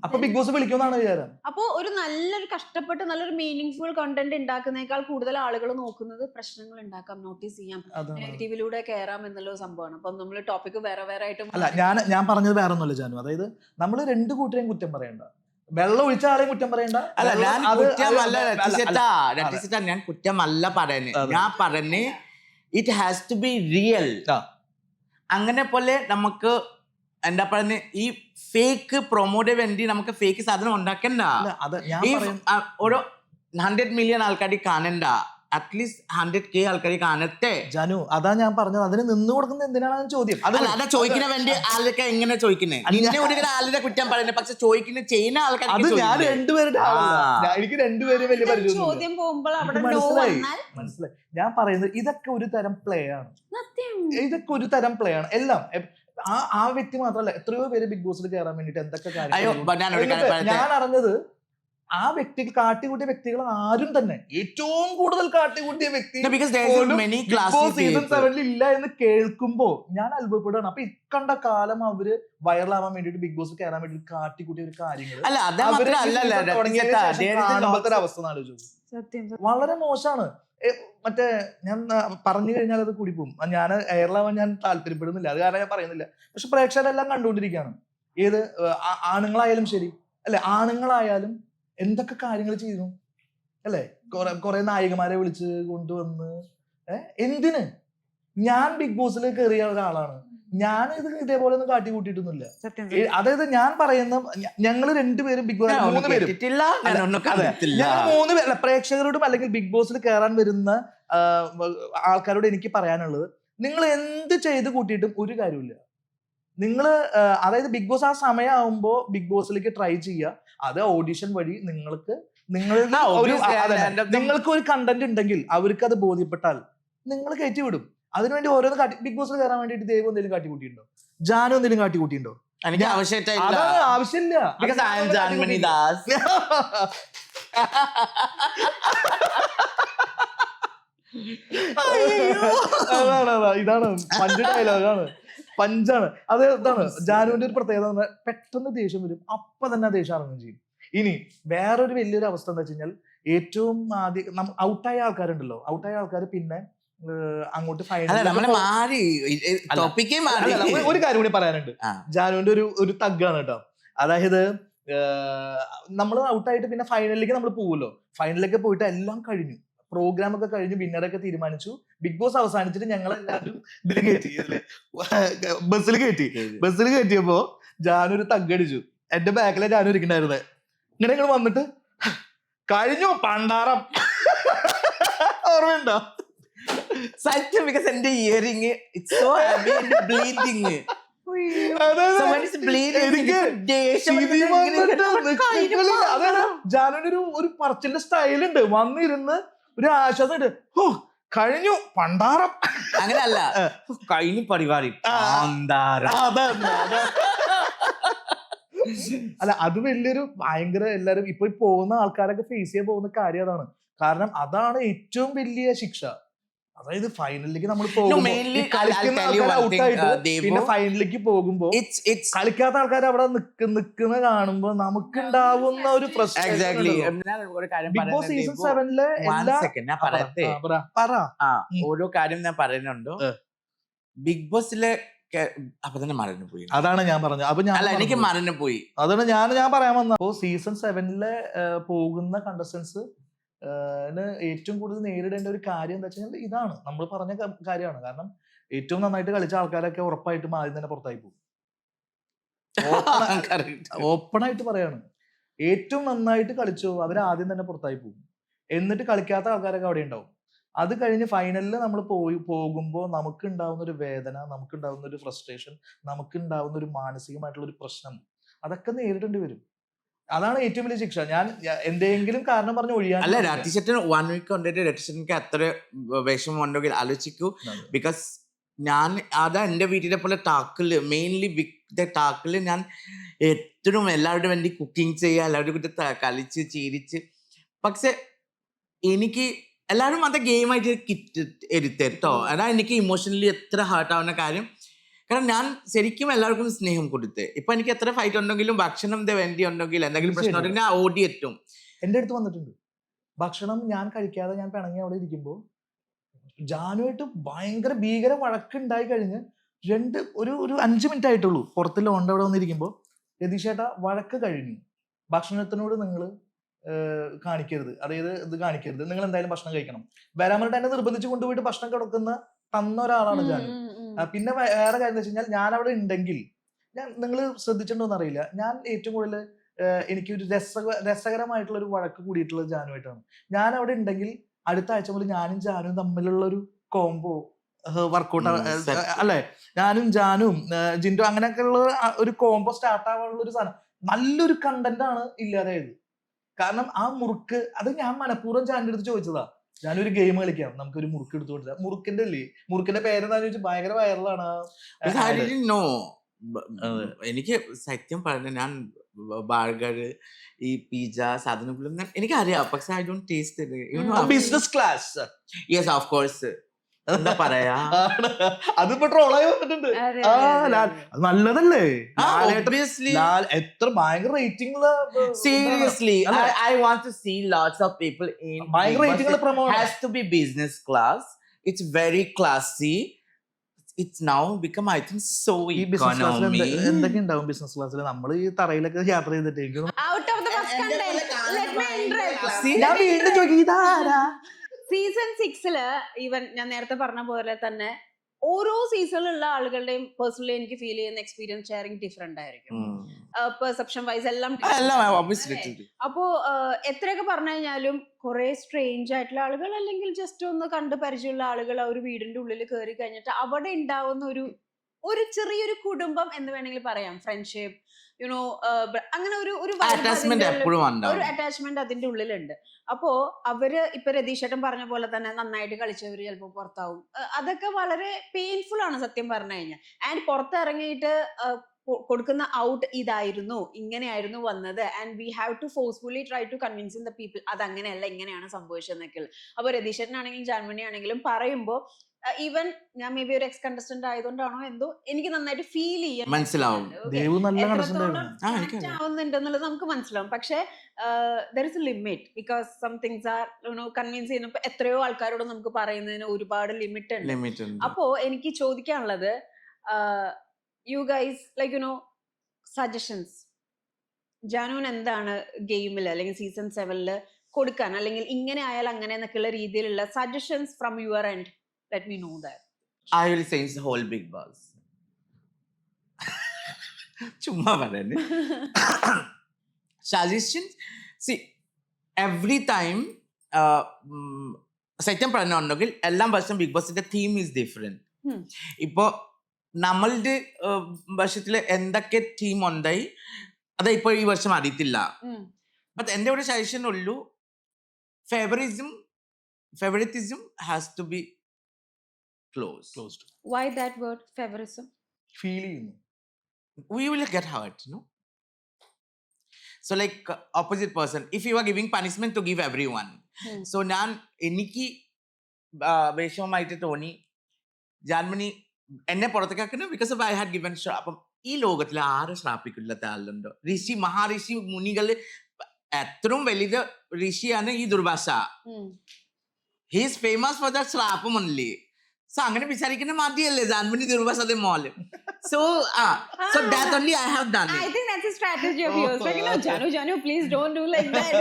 അപ്പൊ ബിഗ് ബോസ് വിളിക്കുമെന്നാണ് വിചാരം. അപ്പൊ ഒരു നല്ലൊരു കഷ്ടപ്പെട്ട് നല്ലൊരു മീനിങ് ഫുൾ കണ്ടന്റ് ഉണ്ടാക്കുന്നേക്കാൾ കൂടുതൽ ആളുകൾ നോക്കുന്നത് പ്രശ്നങ്ങൾ ഉണ്ടാക്കാം, നോട്ടീസ് ചെയ്യാം, നെഗറ്റീവിലൂടെ കയറാം എന്നുള്ള സംഭവമാണ്. അപ്പൊ നമ്മള് ടോപ്പിക് വേറെ ആയിട്ട് അല്ല, ഞാൻ പറഞ്ഞത് വേറെ ഒന്നുമല്ല ജാനു. അതായത് നമ്മള് രണ്ടു കൂട്ടരെയും കുറ്റം പറയണ്ട, വെള്ളം ഒഴിച്ച ആളെയും കുറ്റം പറയണ്ട. അല്ല, ഞാൻ കുറ്റമല്ല പറയുന്നത്. ഞാൻ പറഞ്ഞ് it has to be real. അങ്ങനെ പോലെ നമുക്ക് എന്താ പറയുന്ന ഈ ഫേക്ക് പ്രൊമോട്ട് വേണ്ടി നമുക്ക് ഫേക്ക് സാധനം ഉണ്ടാക്കണ്ട. ഒരു 100 million ആൾക്കാർ കാണണ്ട, അറ്റ്ലീസ്റ്റ് 100K ആൾക്കാർ കാണട്ടെ. ജാനു, അതാ ഞാൻ പറഞ്ഞത്. അതിന് നിന്ന് കൊടുക്കുന്നത് എന്തിനാണ് ചോദ്യം. അതാ ചോദിക്കുന്ന വേണ്ടി ആളൊക്കെ എങ്ങനെ ചോദിക്കുന്നേ? നിന്നെ ഒരിക്കലും ആളുടെ കുറ്റം പറയുന്നത്, പക്ഷെ ചോദിക്കുന്ന ചെയ്യുന്ന ആൾക്കാർ. ഞാൻ രണ്ടുപേരുടെ എനിക്ക് രണ്ടുപേരും വലിയ ചോദ്യം പോകുമ്പോൾ മനസ്സിലായി. ഞാൻ പറയുന്നത് ഇതൊക്കെ ഒരു തരം പ്ലേ ആണ്. എല്ലാം ആ വ്യക്തി മാത്രമല്ല, എത്രയോ പേര് ബിഗ് ബോസിൽ കയറാൻ വേണ്ടിട്ട് എന്തൊക്കെ കാര്യങ്ങൾ. ഞാൻ അറിഞ്ഞത് ആ വ്യക്തിക്ക് കാട്ടിക്കൂട്ടിയ വ്യക്തികൾ ആരും തന്നെ, ഏറ്റവും കൂടുതൽ കാട്ടിക്കൂട്ടിയ വ്യക്തി സീസൺ 7 ഇല്ല എന്ന് കേൾക്കുമ്പോ ഞാൻ അത്ഭുതപ്പെടുകയാണ്. അപ്പൊ ഇക്കണ്ട കാലം അവര് വൈറലാവാൻ വേണ്ടിട്ട് ബിഗ് ബോസ് കയറാൻ വേണ്ടി കാട്ടിക്കൂട്ടിയ ഒരു കാര്യങ്ങൾ അവസ്ഥ വളരെ മോശമാണ്. മറ്റേ ഞാൻ പറഞ്ഞു കഴിഞ്ഞാൽ അത് കൂടിപ്പോവും. ഞാൻ എയർലാവാൻ ഞാൻ താല്പര്യപ്പെടുന്നില്ല, അത് കാരണം ഞാൻ പറയുന്നില്ല. പക്ഷെ പ്രേക്ഷകരെല്ലാം കണ്ടുകൊണ്ടിരിക്കുകയാണ്. ഏത് ആണുങ്ങളായാലും ശരി അല്ലെ, ആണുങ്ങളായാലും എന്തൊക്കെ കാര്യങ്ങൾ ചെയ്യുന്നു അല്ലെ. കുറെ നായികമാരെ വിളിച്ച് കൊണ്ടുവന്ന് എന്തിന്? ഞാൻ ബിഗ് ബോസിൽ കയറിയ ഒരാളാണ്, ഞാൻ ഇത് ഇതേപോലെ ഒന്നും കാട്ടി കൂട്ടിയിട്ടൊന്നുമില്ല. അതായത് ഞാൻ പറയുന്ന ഞങ്ങൾ രണ്ടുപേരും ബിഗ് ബോസ് 3 പേരും പ്രേക്ഷകരോടും അല്ലെങ്കിൽ ബിഗ് ബോസിൽ കയറാൻ വരുന്ന ആൾക്കാരോട് എനിക്ക് പറയാനുള്ളത്, നിങ്ങൾ എന്ത് ചെയ്ത് കൂട്ടിയിട്ടും ഒരു കാര്യമില്ല. നിങ്ങൾ അതായത് ബിഗ് ബോസ് ആ സമയമാകുമ്പോ ബിഗ് ബോസിലേക്ക് ട്രൈ ചെയ്യുക. അത് ഓഡിഷൻ വഴി നിങ്ങൾക്ക് നിങ്ങളുടെ നിങ്ങൾക്ക് ഒരു കണ്ടന്റ് ഉണ്ടെങ്കിൽ അവർക്ക് അത് ബോധ്യപ്പെട്ടാൽ നിങ്ങൾ കയറ്റി വിടും. അതിനുവേണ്ടി ഓരോന്ന് ബിഗ് ബോസിൽ കയറാൻ വേണ്ടിയിട്ട് ദൈവം എന്തെങ്കിലും കാട്ടിക്കൂട്ടിയിട്ടുണ്ടോ? ജാനു എന്തെങ്കിലും കാട്ടിക്കൂട്ടിയിട്ടുണ്ടോ? എനിക്ക് ആവശ്യമില്ല. അതാണ് ആവശ്യമില്ല. Because I am Janmani Das. ഇതാണ് പഞ്ച് ഡയലോഗാണ്, പഞ്ചാണ്. അത് ഇതാണ് ജാനുവിന്റെ ഒരു പ്രത്യേകത. പെട്ടെന്ന് ദേഷ്യം വരും, അപ്പൊ തന്നെ ദേഷ്യം ഇറങ്ങുകയും ചെയ്യും. ഇനി വേറൊരു വലിയൊരു അവസ്ഥ എന്താ വെച്ച് കഴിഞ്ഞാൽ, ഏറ്റവും ആദ്യം ഔട്ടായ ആൾക്കാരുണ്ടല്ലോ, ഔട്ടായ ആൾക്കാർ പിന്നെ അങ്ങോട്ട് ഒരു കാര്യം കൂടി പറയാനുണ്ട്. ജാനുവിന്റെ ഒരു തഗ്ഗാണ് കേട്ടോ. അതായത് നമ്മൾ ഔട്ടായിട്ട് പിന്നെ ഫൈനലിലേക്ക് നമ്മൾ പോവുമല്ലോ. ഫൈനലിലേക്ക് പോയിട്ട് എല്ലാം കഴിഞ്ഞു, പ്രോഗ്രാം ഒക്കെ കഴിഞ്ഞു, വിന്നറൊക്കെ തീരുമാനിച്ചു, ബിഗ് ബോസ് അവസാനിച്ചിട്ട് ഞങ്ങൾ എല്ലാവരും ഇതിൽ കയറ്റി, ബസ്സിൽ കയറ്റിയപ്പോ ജാനു ഒരു തഗ്ഗടിച്ചു. എന്റെ ബാക്കിലെ ജാനു ഇരിക്കണ്ടായിരുന്നത്. ഇങ്ങനെ നിങ്ങൾ വന്നിട്ട് കഴിഞ്ഞു പണ്ടാറം, ഓർമ്മയുണ്ടോ? സത്യം. ബിക്കോസ് എന്റെ earring it's so heavy and bleeding. ജാനുവിന് ഒരു പറച്ചിന്റെ സ്റ്റൈലുണ്ട്, വന്നിരുന്ന് ഒരു ആശ്വാസം. ഓ കഴിഞ്ഞു പണ്ടാറം, അങ്ങനെയല്ല കഴിഞ്ഞു പരിപാടി. അല്ല അത് വലിയൊരു ഭയങ്കര, എല്ലാരും ഇപ്പൊ പോകുന്ന ആൾക്കാരൊക്കെ ഫേസ് ചെയ്യാൻ പോകുന്ന കാര്യം അതാണ്. കാരണം അതാണ് ഏറ്റവും വലിയ ശിക്ഷ. അതായത് ഫൈനലിലേക്ക് നമ്മൾ പിന്നെ ഫൈനലിലേക്ക് പോകുമ്പോ കളിക്കാത്ത ആൾക്കാർ അവിടെ നിക്കുന്ന കാണുമ്പോ നമുക്കുണ്ടാവുന്ന ഒരു പ്രശ്നം. ബിഗ് ബോസ് സീസൺ 7-ലെ ഓരോ കാര്യം ഞാൻ പറയുന്നുണ്ടോ, ബിഗ് ബോസിലെ അപ്പൊ തന്നെ മറന്നു പോയി. അതാണ് ഞാൻ പറഞ്ഞത്. അപ്പൊ ഞാൻ എനിക്ക് മറന്നു പോയി. അതാണ് ഞാൻ പറയാൻ വന്നത്. അപ്പോ സീസൺ 7-ലെ പോകുന്ന കണ്ടസ്റ്റൻസ് ഏറ്റവും കൂടുതൽ നേരിടേണ്ട ഒരു കാര്യം എന്താ വെച്ചാൽ ഇതാണ്, നമ്മൾ പറഞ്ഞ കാര്യമാണ്. കാരണം ഏറ്റവും നന്നായിട്ട് കളിച്ച ആൾക്കാരൊക്കെ ഉറപ്പായിട്ടും ആദ്യം തന്നെ പുറത്തായി പോകും. ഓപ്പൺ ആയിട്ട് പറയാണ്, ഏറ്റവും നന്നായിട്ട് കളിച്ചോ അവർ ആദ്യം തന്നെ പുറത്തായി പോകും. എന്നിട്ട് കളിക്കാത്ത ആൾക്കാരൊക്കെ അവിടെ ഉണ്ടാവും. അത് കഴിഞ്ഞ് ഫൈനലിൽ നമ്മൾ പോകുമ്പോൾ നമുക്ക് ഉണ്ടാവുന്ന ഒരു വേദന, നമുക്ക് ഉണ്ടാവുന്ന ഒരു ഫ്രസ്ട്രേഷൻ, നമുക്ക് ഉണ്ടാവുന്ന ഒരു മാനസികമായിട്ടുള്ള ഒരു പ്രശ്നം, അതൊക്കെ നേരിടേണ്ടി വരും. അതാണ് ഏറ്റവും വലിയ ശിക്ഷ. ഞാൻ എന്തെങ്കിലും കാരണം പറഞ്ഞ് ഒഴിയാൻ അല്ല. രതീശേട്ടൻ 1 വീക്ക് കൊണ്ടിട്ട് രതീശേട്ടനിക്ക് അത്ര വിഷമം ഉണ്ടെങ്കിൽ ആലോചിക്കൂ. ബിക്കോസ് ഞാൻ അതാ എന്റെ വീട്ടിലെ പോലെ ടാക്കില്, മെയിൻലി ബിഗ് ടാക്കില് ഞാൻ എപ്പോഴും എല്ലാവരുടെ വേണ്ടി കുക്കിംഗ് ചെയ്യുക, എല്ലാവരുടെ കൂടി കളിച്ച് ചിരിച്ച്. പക്ഷെ എനിക്ക് എല്ലാവരും അത് ഗെയിമായിട്ട് എടുത്തോ. അതാ എനിക്ക് ഇമോഷണലി എത്ര ഹേർട്ട് ആവുന്ന കാര്യം. കാരണം ഞാൻ ശരിക്കും എല്ലാവർക്കും സ്നേഹം കൊടുത്ത്. ഇപ്പൊ എനിക്ക് എത്ര ഫൈറ്റ് ഉണ്ടെങ്കിലും ഭക്ഷണം വേണ്ടി ഉണ്ടെങ്കിൽ എന്തെങ്കിലും പ്രശ്നം ഉണ്ടെങ്കിൽ ഞാൻ ഓടിയെത്തും. എന്റെ അടുത്ത് വന്നിട്ടുണ്ട് ഭക്ഷണം ഞാൻ കഴിക്കാതെ ഞാൻ പിണങ്ങി അവിടെ ഇരിക്കുമ്പോ ജാനുമായിട്ട് ഭയങ്കര ഭീകര വഴക്കുണ്ടായി കഴിഞ്ഞ് ഒരു 5 മിനിറ്റ് ആയിട്ടുള്ളൂ പുറത്ത് ലോണ്ട് അവിടെ വന്നിരിക്കുമ്പോ, രതീഷേട്ടാ വഴക്ക് കഴിഞ്ഞു, ഭക്ഷണത്തിനോട് നിങ്ങൾ കാണിക്കരുത്, അതായത് ഇത് കാണിക്കരുത്, നിങ്ങൾ എന്തായാലും ഭക്ഷണം കഴിക്കണം. വരാൻ പറഞ്ഞിട്ട് എന്നെ നിർബന്ധിച്ച് കൊണ്ടുപോയിട്ട് ഭക്ഷണം തന്ന ഒരാളാണ് ജാനു. പിന്നെ വേറെ കാര്യം എന്താ വെച്ച് കഴിഞ്ഞാൽ, ഞാൻ അവിടെ ഉണ്ടെങ്കിൽ, നിങ്ങൾ ശ്രദ്ധിച്ചിട്ടുണ്ടോന്ന് അറിയില്ല, ഞാൻ ഏറ്റവും കൂടുതൽ എനിക്കൊരു രസകരമായിട്ടുള്ള ഒരു വഴക്ക് കൂടിയിട്ടുള്ളത് ജാനുമായിട്ടാണ്. ഞാൻ അവിടെ ഉണ്ടെങ്കിൽ അടുത്ത ആഴ്ച മുതൽ ഞാനും ജാനും തമ്മിലുള്ള ഒരു കോംബോ വർക്കൗട്ട് അല്ലെ, ഞാനും ജാനും ജിൻഡോ അങ്ങനെയൊക്കെയുള്ള ഒരു കോംബോ സ്റ്റാർട്ട് ആവാനുള്ള ഒരു സാധനം, നല്ലൊരു കണ്ടന്റ് ആണ് ഇല്ലാതായത്. കാരണം ആ മുറുക്ക് അത് ഞാൻ മനഃപൂർവ്വം ജാനിന്റെ അടുത്ത് ചോദിച്ചതാ, ഞാനൊരു ഗെയിം കളിക്കാം, നമുക്കൊരു മുറുക്ക് എടുത്തു കൊടുത്ത മുറുക്കിന്റെ പേരെന്താന്ന് ചോദിച്ചാൽ ഭയങ്കര വൈറലാണ്. എനിക്ക് സത്യം പറഞ്ഞ ഞാൻ ബർഗർ, ഈ പിസ്സ സാധനങ്ങളും എനിക്കറിയാം, പക്ഷെ I don't taste it. Business class, yes of course. എന്താ പറയാ, അതിപ്പോ ട്രോളായി വന്നിട്ടുണ്ട്. നല്ലതല്ലേ, എത്ര ഭയങ്കര rating. Seriously I want to see lots of people in ഭയങ്കര rating promote. Has to be business class. It's very classy. It's now become, I think, so economy. എന്തൊക്കെ ഉണ്ടാവും ബിസിനസ് ക്ലാസ്സിൽ? നമ്മൾ ഈ തറയിലൊക്കെ യാത്ര ചെയ്തിട്ട് സീസൺ 6-ല് ഈവൻ ഞാൻ നേരത്തെ പറഞ്ഞ പോലെ തന്നെ ഓരോ സീസണിലുള്ള ആളുകളുടെയും പേഴ്സണലി എനിക്ക് ഫീൽ ചെയ്യുന്ന എക്സ്പീരിയൻസ് ഷെയറിംഗ് ഡിഫറെന്റ് ആയിരിക്കും. പെർസെപ്ഷൻ വൈസ് എല്ലാം അപ്പോ എത്രയൊക്കെ പറഞ്ഞു കഴിഞ്ഞാലും കുറെ സ്ട്രേഞ്ച് ആയിട്ടുള്ള ആളുകൾ അല്ലെങ്കിൽ ജസ്റ്റ് ഒന്ന് കണ്ട് പരിചയമുള്ള ആളുകൾ ആ ഒരു വീടിന്റെ ഉള്ളിൽ കയറി കഴിഞ്ഞിട്ട് അവിടെ ഉണ്ടാവുന്ന ഒരു ചെറിയൊരു കുടുംബം എന്ന് വേണമെങ്കിൽ പറയാം, ഫ്രണ്ട്ഷിപ്പ്, യുനോ, അങ്ങനെ ഒരു അറ്റാച്ച്മെന്റ് അതിന്റെ ഉള്ളിലുണ്ട്. അപ്പോ അവര് ഇപ്പൊ രതീഷേട്ടൻ പറഞ്ഞ പോലെ തന്നെ നന്നായിട്ട് കളിച്ചവര് ചിലപ്പോ പുറത്താവും. അതൊക്കെ വളരെ പെയിൻഫുൾ ആണ് സത്യം പറഞ്ഞു കഴിഞ്ഞാൽ. ആൻഡ് പുറത്തിറങ്ങിയിട്ട് കൊടുക്കുന്ന ഔട്ട് ഇതായിരുന്നു, ഇങ്ങനെയായിരുന്നു വന്നത്, and we have to forcefully try to convincing the people അത് അങ്ങനെയല്ല ഇങ്ങനെയാണ് സംഭവിച്ചതെന്നൊക്കെ. അപ്പൊ രതീഷേട്ടനാണെങ്കിലും ജാൻമണി ആണെങ്കിലും പറയുമ്പോ ഈവൻ ഞാൻ മേ ബി ഒരു എക്സ് കണ്ടസ്റ്റന്റ് ആയതുകൊണ്ടാണോ എന്തോ എനിക്ക് നന്നായിട്ട് ഫീൽ ചെയ്യാൻ മനസ്സിലാവും ആവുന്നുണ്ടെന്നുള്ളത് നമുക്ക് മനസ്സിലാവും. പക്ഷെ there is a limit, because some things are convince ചെയ്യുന്നപ്പോ എത്രയോ ആൾക്കാരോട് നമുക്ക് പറയുന്നതിന് ഒരുപാട് ലിമിറ്റ് ഉണ്ട്. അപ്പോ എനിക്ക് ചോദിക്കാനുള്ളത്, യു ഗൈസ് ലൈക്ക് സജഷൻസ് ജാനുവിന് എന്താണ് ഗെയിമിൽ അല്ലെങ്കിൽ സീസൺ 7 കൊടുക്കാൻ, അല്ലെങ്കിൽ ഇങ്ങനെ ആയാൽ അങ്ങനെ എന്നൊക്കെയുള്ള രീതിയിലുള്ള suggestions from your end. Let me know that. I will change the whole Big Boss. ചുമ്മാ പറയല്ലേ. Suggestions, see, every time സത്യം പറഞ്ഞുണ്ടെങ്കിൽ എല്ലാ വർഷം ബിഗ് ബോസിന്റെ തീം ഈസ് ഡിഫറെന്റ്. ഇപ്പോ നമ്മളുടെ വർഷത്തില് എന്തൊക്കെ തീം ഉണ്ടായി അത് ഇപ്പൊ ഈ വർഷം അറിയത്തില്ല. ബട്ട് എന്റെ ഒരു സജഷൻ ഉള്ളൂ, favouritism has to be closed. Why that word favorism? Feeling. We will get hurt, no? So like opposite person, if you are giving punishment to give everyone. So nan eniki veshamayitte thoni Janmani enne porathekakkunnu because of I had given shop. Appo ee logathile aaru shrapikkullatta allundo. Rishi maharishi munigal എത്രയും വലുത് ഋഷിയാണ് ഈ Durvasa. He is famous for that shrapam only. So അങ്ങനെ വിചാരിക്കുന്ന മതിയല്ലേ ജാൻമണി ദുർവാസയുടെ മോള്. So that only I have done it. I think that's a strategy of yours. Like, Janu, please don't do like that.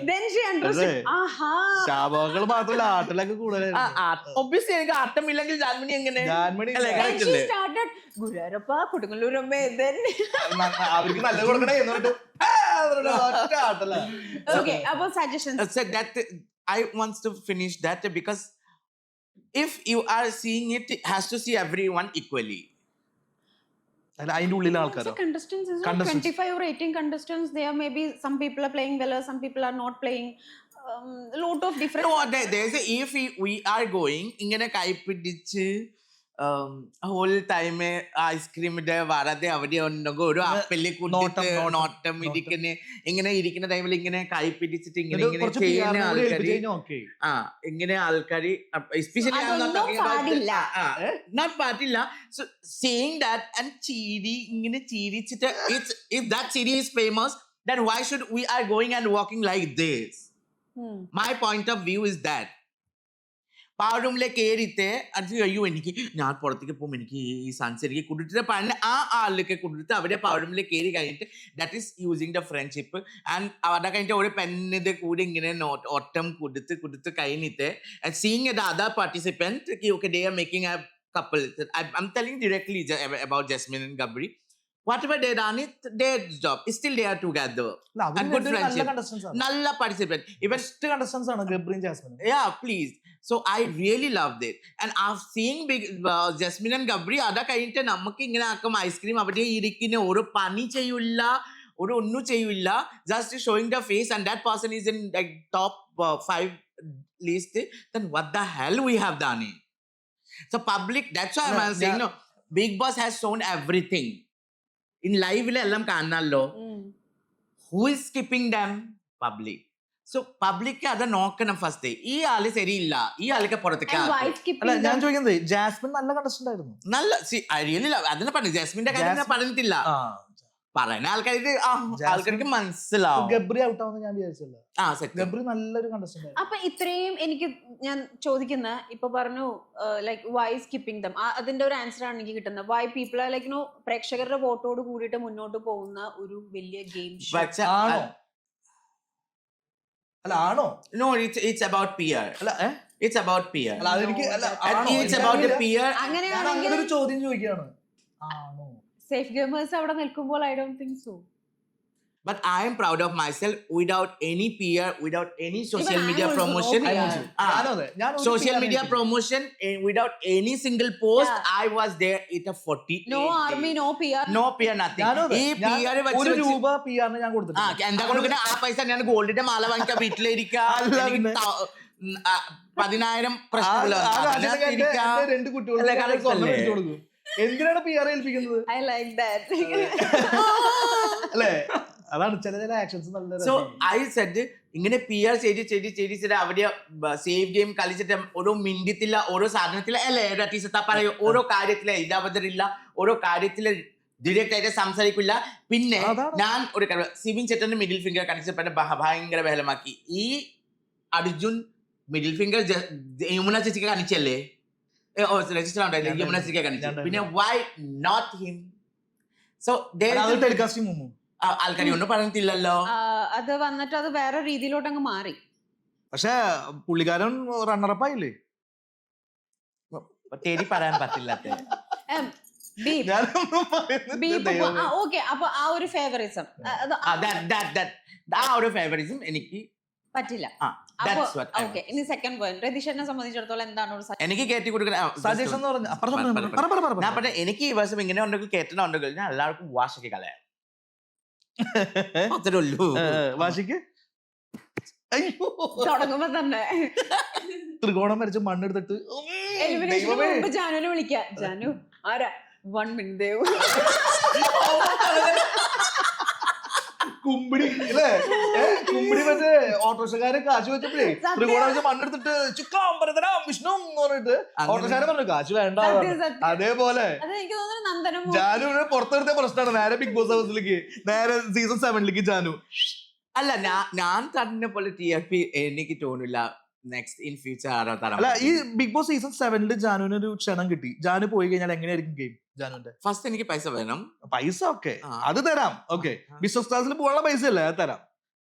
Then she understood. Aha. ശാപങ്ങൾ മാത്രമല്ല ആട്ടിലൊക്കെ കൂടുതലായിരുന്നു. Obviously എനിക്ക് ആട്ടമില്ലെങ്കിൽ ജാൻമണി എങ്ങനെ? And she started Guruvayurappa കൊടുങ്ങല്ലൂരമ്മേ. Then അവർക്ക് നല്ല കൊടുക്കണേ എന്നിട്ട് ഒറ്റ ആട്ടല്ല. Okay, about suggestions. So that I want to finish that because if you are seeing it has to see everyone equally. അതിന്റെ ഉള്ളിലെ ആൾക്കാരോ contestants is 25 or 18 contestants. There may be some people are playing well, some people are not playing. Lot of different. No, there's a, if we are going ingane kai pidichu whole time ice cream വരാതെ അവിടെ ഉണ്ടെങ്കിൽ ഒരു അപ്പല് കുടിച്ചിട്ട് നോട്ടം ഇരിക്കുന്ന ഇങ്ങനെ ഇരിക്കുന്ന ടൈമിൽ ഇങ്ങനെ കൈ പിടിച്ചിട്ട് ഇങ്ങനെ ഇങ്ങനെ ചെയ്യുന്ന ആൾക്കാര് ഇങ്ങനെ ആൾക്കാര് എസ്പെഷ്യലി നോട്ട് പാടില്ല. സോ സീയിങ് ദാറ്റ് ആൻഡ് ചിരി ഇങ്ങനെ ചിരിച്ചിട്ട് if that ചിരി is famous, then why should we are going and walking like this? My point of view is that power റൂമിലേക്ക് കയറിയിട്ട് അത് അയ്യോ എനിക്ക് ഞാൻ പുറത്തേക്ക് പോകുമ്പോൾ എനിക്ക് ഈ സൺസെറ്റ് കൊടുത്തിട്ട് പറഞ്ഞ ആ ആളിലേക്ക് കൊടുത്തിട്ട് അവരെ പവർ റൂമിലേക്ക് കയറി കഴിഞ്ഞിട്ട് that is using the friendship and അവിടെ കഴിഞ്ഞിട്ട് ഒരു പെണ്ണിന്റെ കൂടെ ഇങ്ങനെ ഒട്ടം കൊടുത്ത് കഴിഞ്ഞിട്ട് seeing the other participant okay they are making a couple. I'm telling directly about Jasmine and Gabri. Whatever they done it, their job. Still they are together. And good friendship. Nalla participant. Even best contestants are Gabri and Jasmine. Yeah, please. So I really loved it. And I've seen Jasmine and Gabri ada kayinte namakku ingane akkum ice cream avade irikine oru pani cheyulla oru onnu cheyulla just showing the face and that person is in like top 5 list. Then what the hell we have done it? So public, that's why I'm saying no, Big Boss has shown everything. In live എല്ലാം കാണാനല്ലോ. Who is skipping them? Public. So public അത് നോക്കണം ഫസ്റ്റ്. ഈ ആള് ശരിയില്ല, ഈ ആൾക്ക് പുറത്തേക്ക് ഞാൻ ചോദിക്കുന്നത് ജാസ്മിൻ നല്ല കണ്ടസ്റ്റന്റ് ആയിരുന്നു. നല്ല I really love അതിനെ പറഞ്ഞു ജാസ്മിന്റെ കാര്യം ഞാൻ പറഞ്ഞിട്ടില്ല. പറയുന്ന ആൾക്കാർക്ക് മനസ്സിലാവും. ഗബ്രി ഔട്ട് ആവുന്ന ഞാൻ വിചാരിച്ചല്ലോ. ഗബ്രി നല്ലൊരു കണ്ടസ്റ്റന്റ്. അപ്പൊ ഇത്രയും എനിക്ക് ഞാൻ ചോദിക്കുന്ന ഇപ്പൊ പറഞ്ഞു ലൈക്ക് വൈ സ്കിപ്പിംഗ് ദം, അതിന്റെ ഒരു ആൻസർ ആണ് എനിക്ക് കിട്ടുന്നത്. വൈ പീപ്പിൾ ആർ ലൈക്ക് പ്രേക്ഷകരുടെ വോട്ടോട് കൂടിയിട്ട് മുന്നോട്ട് പോകുന്ന ഒരു വലിയ ഗെയിം ഷോ ആണോ? അല്ല ആണോ? No, it's about PR. അല്ല It's about peer. അല്ല അതെനിക്ക് It's about the peer. അങ്ങനെയാണെങ്കിൽ ഒരു ചോദ്യം ചോദിക്കുകയാണ്, ആണോ? സേഫ് ഗെയിമേഴ്സ് അവിടെ നിൽക്കുമ്പോൾ I don't think so. But I am proud of myself without any peer, without any social Even I media also promotion. know PR. ഞാനും അതെ, ഞാൻ ഒരു Social PR media ആയിരിക്കും. promotion, without any single post, Yeah. I was there at a 40. No army no PR. No peer, nothing. ഞാനും അതെ. ഈ ഞാൻ PR ഒരു വെച്ച് രൂപ PR ന് ഞാൻ ആ കൊടുത്തിട്ടുണ്ട്. എന്താ കൊടുക്കുന്ന ആ പൈസ ഞാൻ ഗോൾഡിന്റെ മാല വാങ്ങിക്കാം, വീട്ടിലിരിക്കാം, അല്ല പിന്നെ. 10,000 ആ പ്രശ്നമില്ല. കാശിനൊക്കെ എന്റെ അതിനകത്തിരിക്കാം. രണ്ട് കുട്ടികൾക്ക് അല്ല, ഞാൻ correct സ്വർണ്ണം അല്ലേ? മേടിച്ചു കൊടുക്കും. എന്തിനാണ് PR ഏൽപ്പിക്കുന്നത് I like that. അല്ലേ? അതാണ് ചില ആക്ഷൻസ് നല്ല സോ രസമാണ്. ഐ സെഡ് ഇങ്ങനെ PR ചെയ്ത് അവിടെ സേഫ് ഗെയിം കളിച്ചിട്ട് ഓരോ മിനിറ്റില്ല, ഓരോ സാധനത്തില അല്ലേ ടീച്ചർ പറയൂ, ഓരോ കാര്യത്തിലെ ഇടാവതരില്ല, ഓരോ കാര്യത്തില് ഡിറക്റ്റ് ആയിട്ട് സംസാരിക്കില്ല. പിന്നെ അതാണ്. ഞാൻ ഒരു സിബിൻ ചേട്ടന്റെ മിഡിൽ ഫിംഗർ കാണിച്ചപ്പോൾ ഭയങ്കര ബഹളമാക്കി. ഈ അർജുൻ മിഡിൽ ഫിംഗർ യമുന ചേച്ചിക്ക് കാണിച്ചല്ലേ, രജിസ്റ്റർ ഉണ്ടായില്ലേ, യമുന ചേച്ചിക്ക് കാണിച്ചു. പിന്നെ വൈ നോട്ട് ഹിം? സോ അത് ടെലികാസ്റ്റിംഗ് മുമ്പ് ആൾക്കാരെ ഒന്നും പറഞ്ഞിട്ടില്ലല്ലോ. അത് വന്നിട്ട് അത് വേറെ രീതിയിലോട്ട് അങ്ങ് മാറി. പക്ഷെ പുള്ളിക്കാരൻ റണ്ണറപ്പ് ആയില്ലേ? തേടി പറയാൻ പറ്റില്ല. ബീപ് ഞാനൊന്നും പറയുന്നില്ല, ബീപ് ദൈവമേ. ഓക്കെ. അപ്പൊ ആ ഒരു ഫേവറിസം ആ ഒരു ഫേവറിസം എനിക്ക് പറ്റില്ല. that's what I ഓക്കെ, ഇനി സെക്കൻഡ് പോയിന്റ് രതീഷനെ സംബന്ധിച്ചിടത്തോളം എന്താണ് ഒരു എനിക്ക് കയറ്റി കൊടുക്കുന്ന സജഷൻ എന്ന് പറഞ്ഞ ഞാൻ പറഞ്ഞ എനിക്ക് ഈ വർഷം ഇങ്ങനെ ഉണ്ടെങ്കിൽ കയറ്റണം ഉണ്ടെങ്കിൽ ഞാൻ എല്ലാവർക്കും വാശിക്ക് കളയാം. അത്രേ ഉള്ളൂ. വാശിക്ക് അയ്യോ തുടങ്ങുമ്പോ തന്നെ ത്രികോണം വരച്ച് മണ്ണെടുത്തിട്ട് എലിമിനേഷന് മുമ്പ് ജാനുവിനെ വിളിക്കാം. ജാനു ആരാ 1 minute ദേവ് കുമ്പിടി അല്ലേ? കുമ്പിടി മറ്റേ ഓട്ടോറിക്ഷക്കാരെ കാശ് വെച്ചപ്പോഴേ ത്രികോണം വെച്ച് മണ്ണെടുത്തിട്ട് ചുക്കാമ്പരതരാം വിഷ്ണു എന്ന് പറഞ്ഞിട്ട് ഓട്ടോറിക്ഷക്കാരെ പറഞ്ഞു കാശ് വേണ്ട. അതേപോലെ അത് എനിക്ക് തോന്നുന്നു നന്ദനം ജാനുവിനെ പുറത്തെടുത്ത പ്രശ്നമാണ്. നേരെ ബിഗ് ബോസ് ഹൗസിലേക്ക്, നേരെ സീസൺ 7ലേക്ക് ജാനു. അല്ല ഞാൻ തന്നെ പോലെ TRP എനിക്ക് തോന്നില്ല നെക്സ്റ്റ് ഇൻ ഫ്യൂച്ചർ ആരോ തരാം. അല്ല ഈ ബിഗ് ബോസ് സീസൺ 7 ജാനുവിന് ഒരു ക്ഷണം കിട്ടി. ജാനു പോയി കഴിഞ്ഞാൽ എങ്ങനെയായിരിക്കും ഗെയിം ജാനുവിന്റെ? ഫസ്റ്റ് എനിക്ക് പൈസ വേണം. പൈസ ഒക്കെ അത് തരാം. ഓക്കെ, ബിസിനസ് ക്ലാസ്സിൽ പോകാനുള്ള പൈസ അല്ലേ അത് തരാം.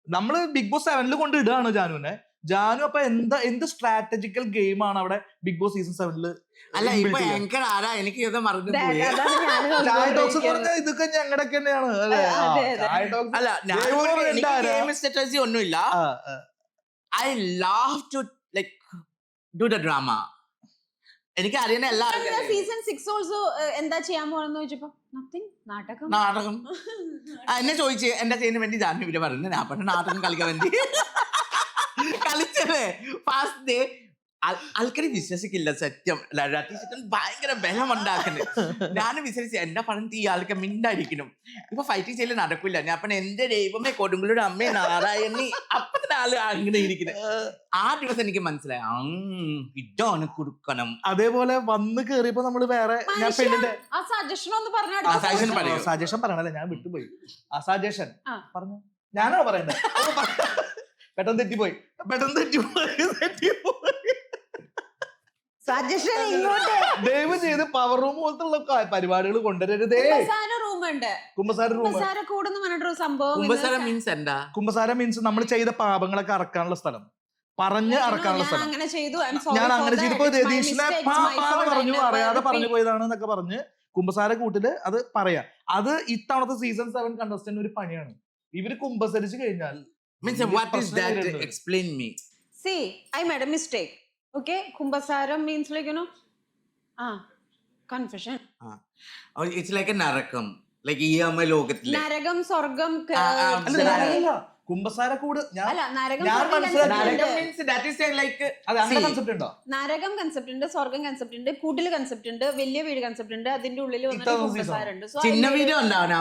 നമ്മള് ബിഗ് ബോസ് 7 കൊണ്ട് ഇടുകയാണ് ജാനുവിനെ. ജാനു അപ്പൊ എന്ത് സ്ട്രാറ്റജിക്കൽ ഗെയിം ആണ് അവിടെ ബിഗ് ബോസ് സീസൺ 7 അല്ല ഇപ്പൊ ആങ്കർ ആരാ എനിക്ക് ഇത് മറന്നു പോയി. ചായ ടോക്സ് പറഞ്ഞാൽ ഇതൊക്കെ ഞങ്ങളുടെ തന്നെയാണ് അല്ലേ? ചായ ടോക്സ് അല്ല ഗെയിം സ്ട്രാറ്റജി ഒന്നുമില്ല. I love to like do the drama. എനിക്ക് അറിയുന്ന എല്ലാ സീസൺ 6 ഓൾസോ എന്താ ചെയ്യാൻ പോണെന്ന് ചോദിച്ചപ്പോ നത്തിങ്, നാടകം എന്നെ ചോദിച്ചു എന്താ ചെയ്യുന്ന വേണ്ടി ജാനു ഇവിടെ പറഞ്ഞു. ഞാൻ പറഞ്ഞ നാടകം കളിക്കാൻ വേണ്ടി കളിച്ചല്ലേ ഫാസ്റ്റ് ഡേ. ആൾക്കാരെ വിശ്വസിക്കില്ല സത്യം. രതീശൻ ഭയങ്കര ബലം ഉണ്ടാക്കുന്നത്. ഞാൻ വിശ്വസിച്ചു എന്താ പറഞ്ഞിട്ട് ഈ ആൾക്ക് മിണ്ടായിരിക്കണം. ഇപ്പൊ ഫൈറ്റിംഗ് ചെയ്യല് നടക്കില്ല. ഞാൻ പറഞ്ഞ എന്റെ ദൈവമേ കൊടുങ്കളുടെ അമ്മേ നാരായണി അപ്പത്തിന് ആള് അങ്ങനെ ഇരിക്കുന്നത്. ആ ദിവസം എനിക്ക് മനസ്സിലായി ഇതാണ് കൊടുക്കണം. അതേപോലെ വന്ന് കേറിയപ്പോ നമ്മള് വേറെ ഞാൻ പെണ്ണിന്റെ സജഷൻ പറയണല്ലേ, ഞാൻ വിട്ടുപോയി. ആ സജഷൻ പറഞ്ഞു ഞാനോ പറയണ്ടേ? പെട്ടെന്ന് തെറ്റിപ്പോയി. ദയവ് ചെയ്ത് പവർ റൂം പോലത്തുള്ള പരിപാടികൾ കൊണ്ടുവരരുതേ. കുമ്പസാര മീൻസ് നമ്മൾ ചെയ്ത പാപങ്ങളൊക്കെ അറക്കാനുള്ള സ്ഥലം, പറഞ്ഞ് അറക്കാനുള്ള സ്ഥലം. ഞാൻ അങ്ങനെ ചെയ്തപ്പോ രതീഷിനെ പറഞ്ഞു അറിയാതെ പറഞ്ഞു പോയതാണെന്നൊക്കെ പറഞ്ഞ് കുമ്പസാര കൂട്ടില് അത് പറയാം. അത് ഇത്തവണത്തെ സീസൺ 7 കണ്ടസ്റ്റന്റ് ഒരു പണിയാണ്. ഇവര് കുമ്പസരിച്ച് കഴിഞ്ഞാൽ okay, kumbhasaram means like confession. It's like a narakam, like EMI ലോകത്തിലെ നരകം സ്വർഗം കുമ്പസാരക്കൂട് നരകം കൺസെപ്റ്റ് ഉണ്ട്, സ്വർഗം കൺസെപ്റ്റ് ഉണ്ട്, കൂട്ടില് കൺസെപ്റ്റ് ഉണ്ട്, വലിയ വീട് കൺസെപ്റ്റ് ഉണ്ട്, അതിന്റെ ഉള്ളിൽ വന്നിട്ട് കുമ്പസാരം ഉണ്ട്. ചിന്ന വീട് ഉണ്ടാവണം.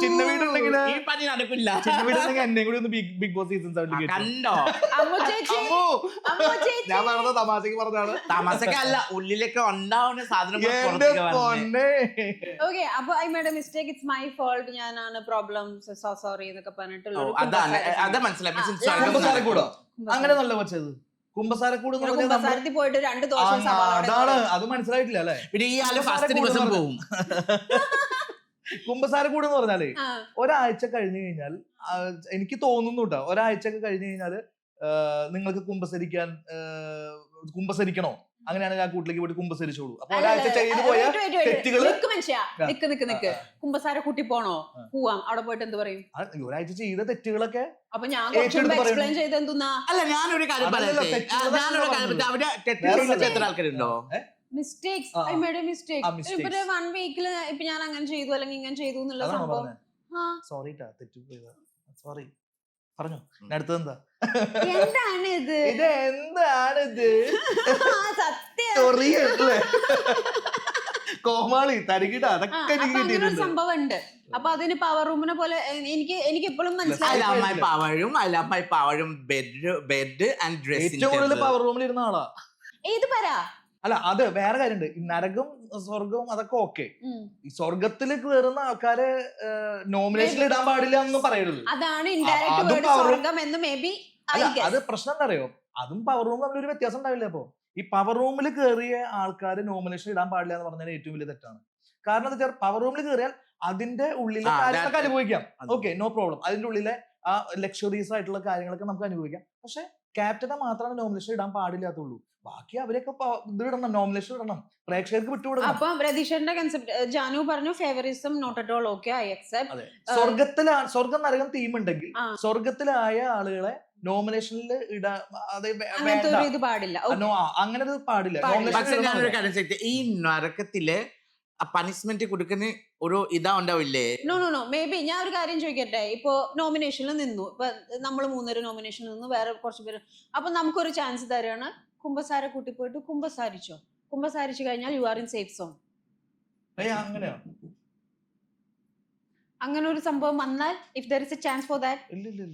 ചിന്ന വീടുണ്ടെങ്കിൽ ഈ പണി നടക്കില്ല. ചിന്ന വീടുണ്ടെങ്കിൽ എന്നെ കൂടി ഒന്ന് ബിഗ് ബോസ് സീസൺ 7 കണ്ടോ? ഞാൻ പറഞ്ഞ തമാശക്ക് പറഞ്ഞാണ്. തമാശക്കല്ല, ഉള്ളിലൊക്കെ ഉണ്ടാവുന്ന സാധനം. ഓക്കെ, അപ്പൊ I made a mistake, it's my fault, ഞാനാണ് പ്രോബ്ലം, സോ സോറി എന്നൊക്കെ പറഞ്ഞിട്ടുള്ള അതാ മനസ്സിലായി. കുമ്പസാരക്കൂടോ അങ്ങനെ നല്ല വെച്ചത്? കുമ്പസാരക്കൂട് കുമ്പസാരത്തിൽ പോയിട്ട് 2 ദോശ അതാണ്, അത് മനസ്സിലായിട്ടില്ല അല്ലെ? പിന്നെ ഈ ആള് ഫസ്റ്റ് ദിവസം പോവും. കുമ്പസാരക്കൂട് എന്ന് പറഞ്ഞാലേ ഒരാഴ്ച കഴിഞ്ഞു കഴിഞ്ഞാൽ എനിക്ക് തോന്നുന്നു കേട്ടോ, ഒരാഴ്ച ഒക്കെ കഴിഞ്ഞു കഴിഞ്ഞാല് നിങ്ങൾക്ക് കുമ്പസരിക്കണോ, അങ്ങനെയാണെങ്കിൽ ആ കൂട്ടിലേക്ക് പോയിട്ട് കുമ്പസരിച്ചോളൂ. അപ്പൊ ഒരാഴ്ച ചെയ്തു പോയ തെറ്റുകള് കുമ്പസാര കൂട്ടി പോണോ, പോവാം, അവിടെ പോയിട്ട് എന്ത് പറയും? ഒരാഴ്ച ചെയ്ത തെറ്റുകളൊക്കെ അപ്പൊ ഞാൻ എക്സ്പ്ലെയിൻ ചെയ്ത് എന്തുന്നാ. അല്ല ഞാനൊരു കാര്യം പറയട്ടെ, അവിടെ എത്ര ആൾക്കാരുണ്ടോ? Mistakes, I made a mistake. ഇപ്പൊ 1 വീക്കില് ഇപ്പൊ ഞാൻ അങ്ങനെ ചെയ്തു അല്ലെങ്കിൽ ഇങ്ങനെ ചെയ്തു എന്നുള്ള സംഭവം. സോറി സോറി പറഞ്ഞോ. അടുത്തത് എന്താ? എന്താണ് ഇത്? ഇത് എന്താണിത്? സത്യം കോമാളി തരികിട അതൊക്കെ സംഭവം ഉണ്ട്. അപ്പൊ അതിന് പവർ റൂമിനെ പോലെ എനിക്ക് എപ്പോഴും മനസ്സിലായി ഏറ്റവും കൂടുതൽ പവർ റൂമിൽ ഇരുന്ന ആളാ. ഏത് പറയാ? അല്ല അത് വേറെ കാര്യമുണ്ട്. ഈ നരകം സ്വർഗവും അതൊക്കെ ഓക്കെ. ഈ സ്വർഗത്തിൽ കയറുന്ന ആൾക്കാരെ നോമിനേഷനിൽ ഇടാൻ പാടില്ല എന്ന് പറയരുത്. അതാണ് ഇൻഡയറക്റ്റ് വേർഡ് സ്വർഗം എന്ന് മേ ബി. അത് പ്രശ്നം എന്താ അറിയോ, അതും പവർ റൂം തമ്മിൽ ഒരു വ്യത്യാസം ഉണ്ടാവില്ല. അപ്പൊ ഈ പവർ റൂമിൽ കയറിയ ആൾക്കാര് നോമിനേഷൻ ഇടാൻ പാടില്ല എന്ന് പറഞ്ഞാൽ ഏറ്റവും വലിയ തെറ്റാണ്. കാരണം എന്താ വെച്ചാൽ പവർ റൂമിൽ കയറിയാൽ അതിന്റെ ഉള്ളിലെ കാര്യങ്ങളൊക്കെ അനുഭവിക്കാം. Okay, no problem. അതിന്റെ ഉള്ളിലെ ആ ലക്ഷറീസ് ആയിട്ടുള്ള കാര്യങ്ങളൊക്കെ നമുക്ക് അനുഭവിക്കാം. പക്ഷെ ക്യാപ്റ്റനെ മാത്രമാണ് നോമിനേഷൻ ഇടാൻ പാടില്ലാത്തുള്ളൂ. ബാക്കി അവരൊക്കെ ഇത് ഇടണം, നോമിനേഷൻ ഇടണം, പ്രേക്ഷകർക്ക് വിട്ടുകൊടുക്കണം. അപ്പം രതീഷന്റെ കൺസെപ്റ്റ് ജാനു പറഞ്ഞു favouritism not at all okay, I accept. സ്വർഗം നരകം തീം ഉണ്ടെങ്കിൽ സ്വർഗത്തിലായ ആളുകളെ നോമിനേഷനിൽ ഇടാൻ ഇത് പാടില്ല, അങ്ങനെ പാടില്ല. ഈ നരകത്തില് പണിഷ്മെന്റ് കൊടുക്കുന്ന ഒരു ഇതാ ഉണ്ടാവില്ലേ? നോ മേ ബി ഞാൻ ഒരു കാര്യം ചോദിക്കട്ടെ. ഇപ്പൊ നോമിനേഷനിൽ നിന്നു, ഇപ്പൊ നമ്മൾ 3 നോമിനേഷനിൽ നിന്നു, വേറെ കുറച്ച് പേര്. അപ്പൊ നമുക്കൊരു ചാൻസ് തരാണ്, കുമ്പസാര കൂട്ടി പോയിട്ട് കുമ്പസാരിച്ചു കഴിഞ്ഞാൽ you are in safe zone. അങ്ങനെ ഒരു സംഭവം വന്നാൽ if there is A chance for that?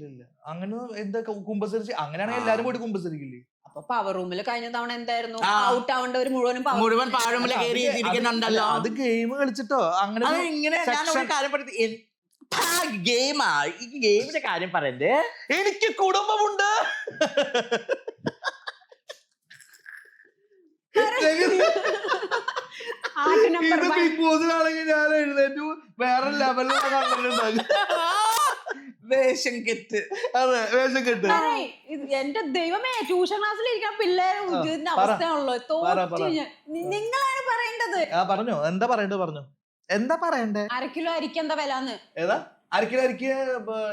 ഇല്ല അങ്ങനെ എന്താ കുമ്പസരിച്ച് അങ്ങനെയാണെങ്കിൽ എല്ലാരും പോയിട്ട് കുമ്പസരിക്കില്ലേ? അപ്പൊ പവർ റൂമിൽ കഴിഞ്ഞ തവണ എന്തായിരുന്നു, ഔട്ട് ആവേണ്ടവർ മുഴുവൻ പവർ റൂമിൽ കയറിയിരിക്കുന്നുണ്ടല്ലോ. അത് ഗെയിം കളിച്ചിട്ടോ അങ്ങനെ ഇങ്ങനെ ഗെയിമാ. ഈ ഗെയിമിന്റെ കാര്യം പറയണ്ടേ? എനിക്ക് കുടുംബമുണ്ട്. ബിഗ് ബോസിലാണെങ്കിൽ ഞാൻ എഴുന്നേറ്റു വേറെ ലെവലിലുള്ള കണ്ടിട്ടുണ്ടാകും. വേഷം കെട്ട്. അതെ, വേഷം കെട്ട്. എന്റെ ദൈവമേ, ട്യൂഷൻ ക്ലാസ്സിൽ ഇരിക്കാൻ പിള്ളേരെ അവസ്ഥയാണല്ലോ. നിങ്ങളാണ് പറയേണ്ടത്. പറഞ്ഞോ, എന്താ പറയണ്ടേ? 1/2 കിലോ അരിക്ക് എന്താ വിലന്ന്? ഏതാ 1/2 കിലോ അരിക്ക്?